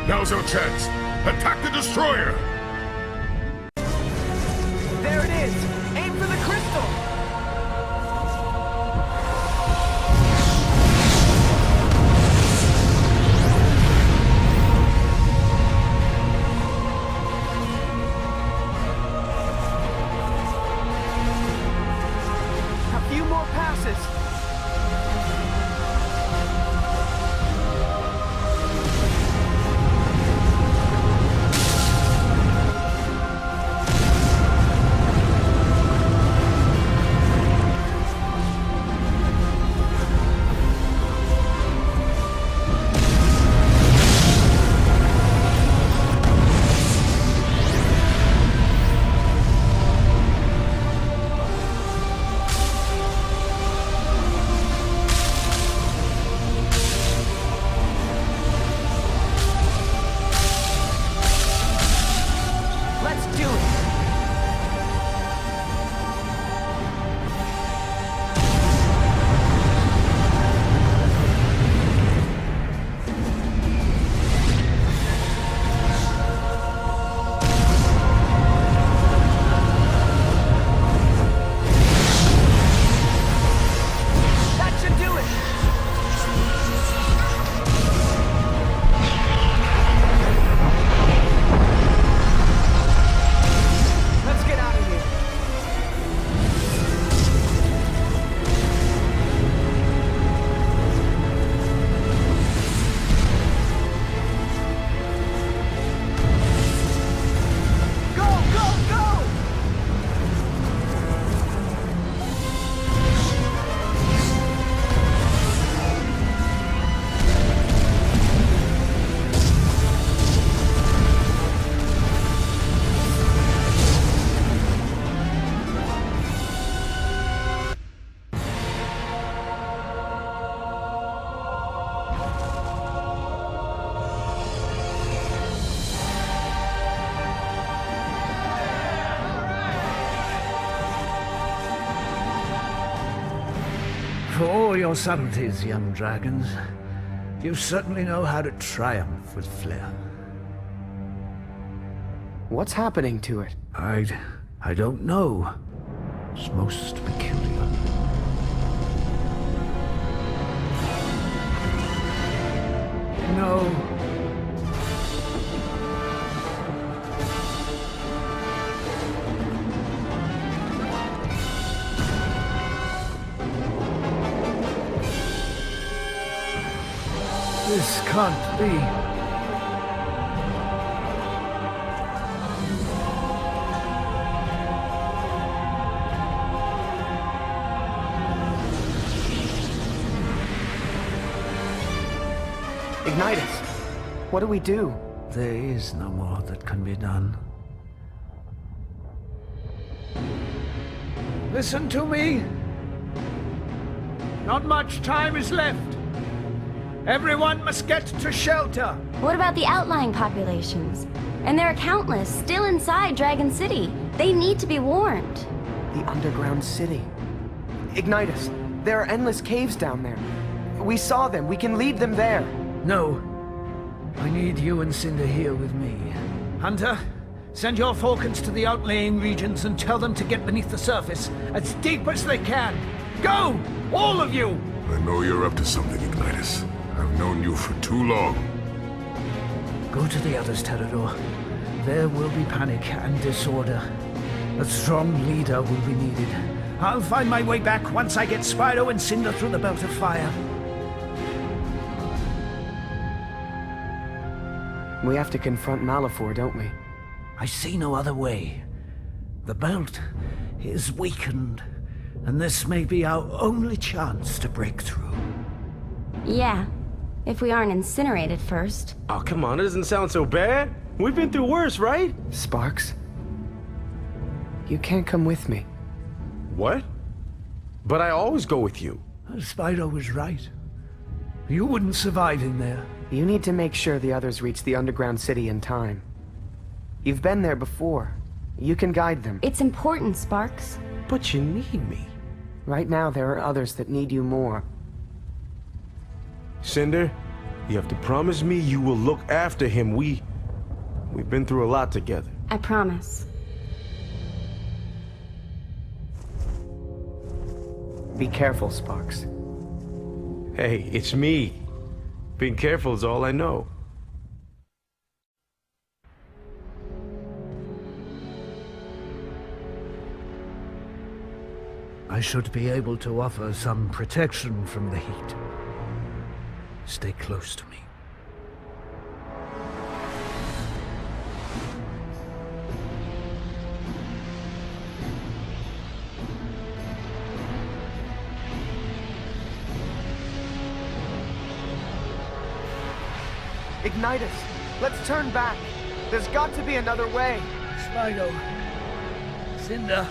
Now's our chance. Attack the destroyer! There it is! Aim for the crystal! A few more passes. For all your subtleties, young dragons, you certainly know how to triumph with flair. What's happening to it? I don't know. It's most peculiar. No. This can't be. Ignite us. What do we do? There is no more that can be done. Listen to me. Not much time is left. Everyone must get to shelter. What about the outlying populations? And there are countless still inside Dragon City. They need to be warned. The underground city. Ignite us. There are endless caves down there. We saw them. We can lead them there. No. I need you and Cinder here with me. Hunter, send your falcons to the outlying regions and tell them to get beneath the surface, as deep as they can. Go! All of you! I know you're up to something, Ignitus. I've known you for too long. Go to the others, Terrador. There will be panic and disorder. A strong leader will be needed. I'll find my way back once I get Spyro and Cinder through the belt of fire. We have to confront Malefor, don't we? I see no other way. The belt is weakened, and this may be our only chance to break through. Yeah, if we aren't incinerated first. Oh, come on, it doesn't sound so bad. We've been through worse, right? Sparks? You can't come with me. What? But I always go with you. Spyro was right. You wouldn't survive in there. You need to make sure the others reach the underground city in time. You've been there before. You can guide them. It's important, Sparks. But you need me. Right now, there are others that need you more. Cinder, you have to promise me you will look after him. We've been through a lot together. I promise. Be careful, Sparks. Hey, it's me. Being careful is all I know. I should be able to offer some protection from the heat. Stay close to me. Ignite us. Let's turn back. There's got to be another way. Spyro, Cinder,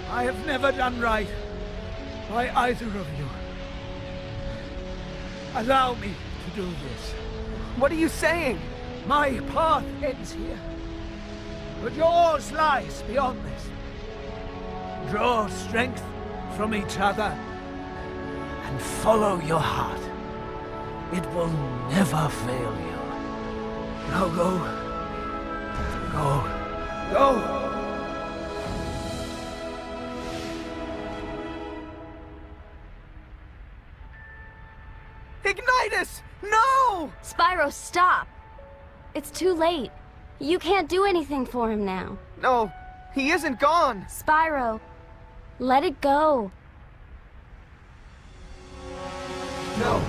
I have never done right by either of you. Allow me to do this. What are you saying? My path ends here, but yours lies beyond this. Draw strength from each other and follow your heart. It will never fail you. Now go. Go. Go! Ignitus! No! Spyro, stop! It's too late. You can't do anything for him now. No, he isn't gone. Spyro, let it go. No.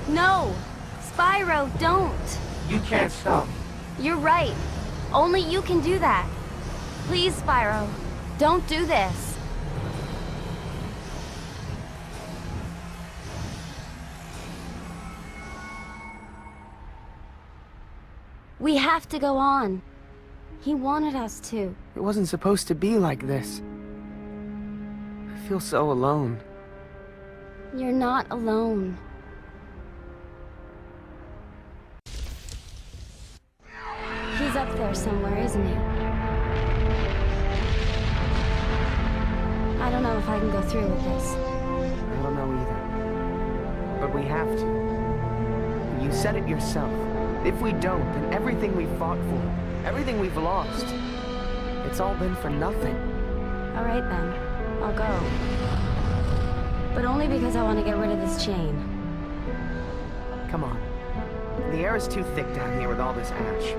No! Spyro, don't! You can't stop. You're right. Only you can do that. Please, Spyro, don't do this. We have to go on. He wanted us to. It wasn't supposed to be like this. I feel so alone. You're not alone. He's up there somewhere, isn't he? I don't know if I can go through with this. I don't know either. But we have to. You said it yourself. If we don't, then everything we fought for, everything we've lost, it's all been for nothing. All right then, I'll go. But only because I want to get rid of this chain. Come on. The air is too thick down here with all this ash.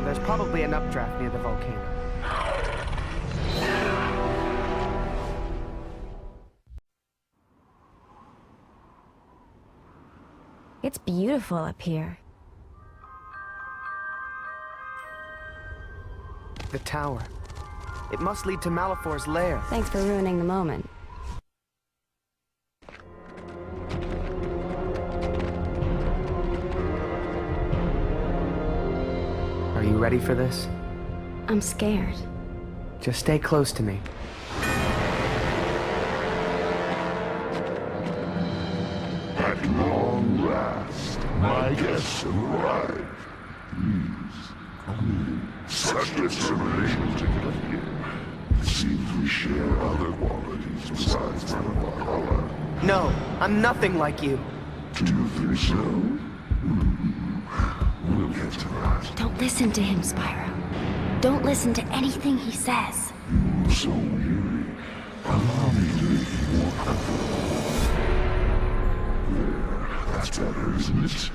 There's probably an updraft near the volcano. It's beautiful up here. The tower. It must lead to Malefor's lair. Thanks for ruining the moment. Are you ready for this? I'm scared. Just stay close to me. At long last, my guests have arrived. Please, come in. Such determination to get here. It seems we share other qualities besides that of our color. No, I'm nothing like you. Do you think so? We'll get to that. Don't listen to him, Spyro. Don't listen to anything he says. You're so weary. Allow me to make you more comfortable. There, that's better, isn't it?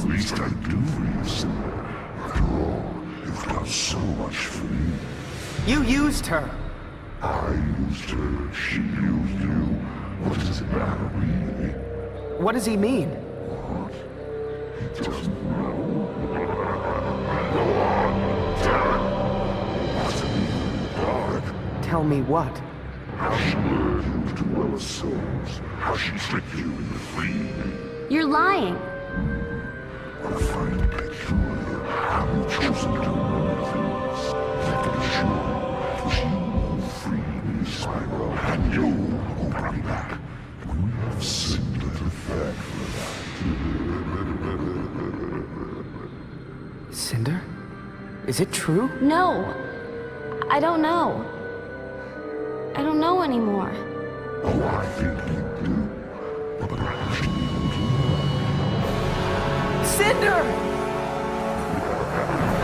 The least I do for you, Cinder. After all, you've done so much for me. You used her. I used her, she used you. What does it matter, really? What does he mean? What? He doesn't know. Go on, tell it. What's it mean in the dark? Tell me what? How she lured you to Willa's souls. How she tricked you into freeing me. You're lying. I find it peculiar how you've chosen to remember things. I can assure you, she will free me, Spyro, and you will bring me back. We have Cinder to thank for that. Cinder? Is it true? No. I don't know. I don't know anymore. Oh, I think you do. But perhaps you will do. Cinder! We are having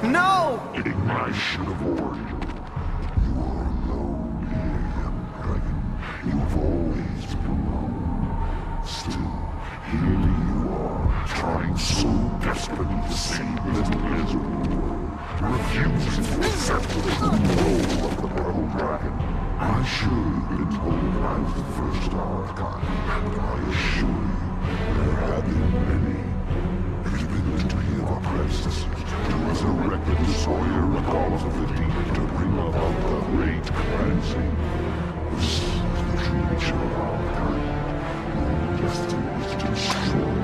No! Ignition of order. You are alone here, young dragon. You have always been alone. Still, here you are, trying so desperately to save little Israel, refusing to accept the control of the Purple Dragon. I should have been told I was the first of our kind, but I assure you, there have been many. It has been the duty of our predecessors to resurrect the destroyer regardless of the deep, to bring about the great cleansing. This is the true nature of our kind. Your destiny is to destroy.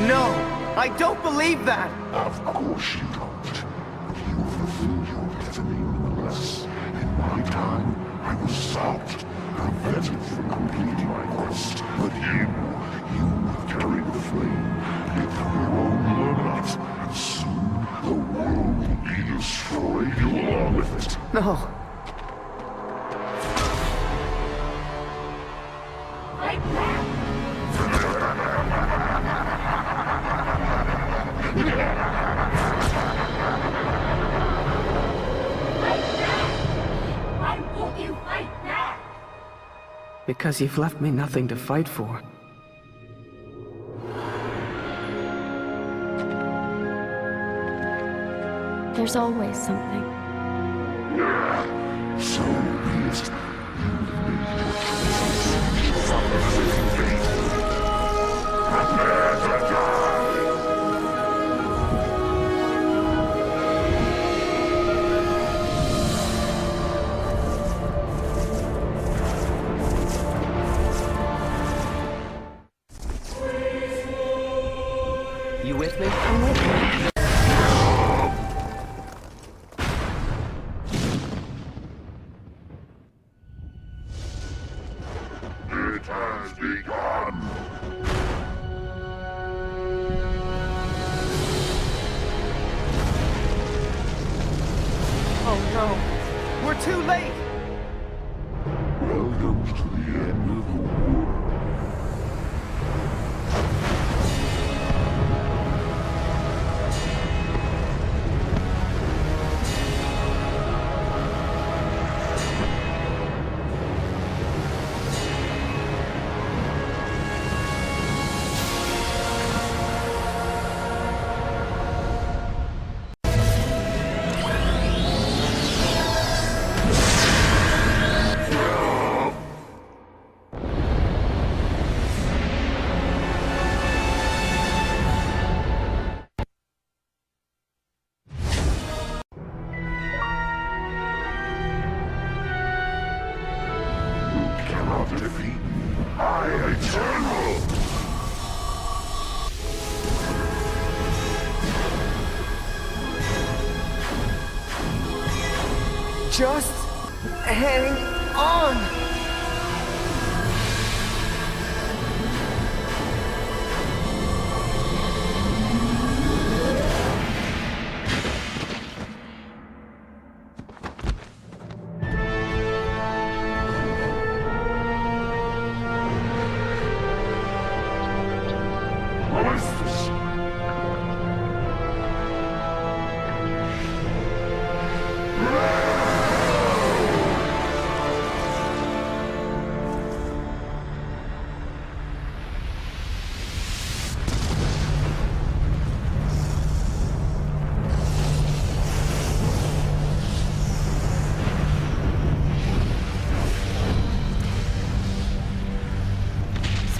No! I don't believe that! Of course you don't. But you have fulfilled your destiny nonetheless. In my time, I was stopped, prevented from completing my quest. But you have carried the flame, be it through your own blood or not, and soon the world will be destroyed, you along with it. No. Because you've left me nothing to fight for. There's always something. So be it. You've made your choices. Prepare to die! You with me? I'm with you. It has begun! Oh no! We're too late! Welcome to the end of the world. Defeat me. I am eternal! Just hang on!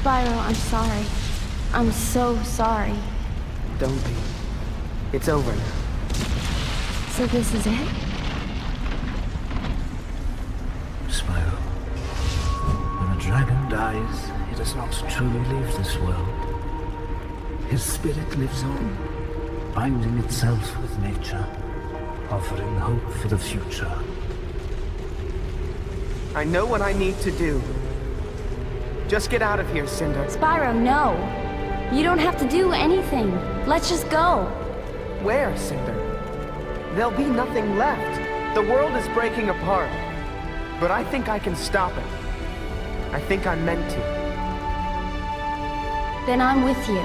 Spyro, I'm sorry. I'm so sorry. Don't be. It's over now. So this is it? Spyro, when a dragon dies, he does not truly leave this world. His spirit lives on, binding itself with nature, offering hope for the future. I know what I need to do. Just get out of here, Cinder. Spyro, no. You don't have to do anything. Let's just go. Where, Cinder? There'll be nothing left. The world is breaking apart. But I think I can stop it. I think I'm meant to. Then I'm with you.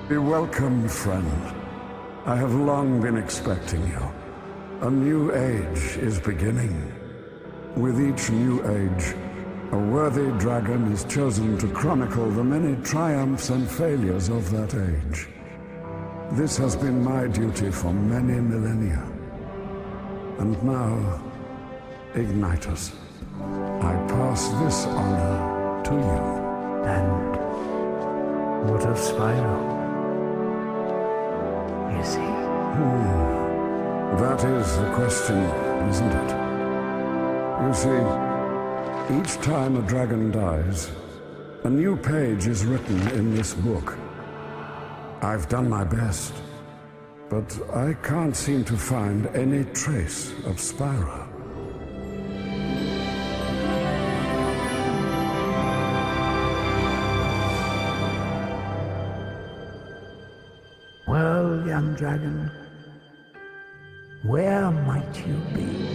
Be welcome, friend. I have long been expecting you. A new age is beginning. With each new age, a worthy dragon is chosen to chronicle the many triumphs and failures of that age. This has been my duty for many millennia. And now, Ignitus, I pass this honor to you. And what of Spyro? Is he? That is the question, isn't it? You see, each time a dragon dies, a new page is written in this book. I've done my best, but I can't seem to find any trace of Spyro. Well, young dragon, where might you be?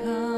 come.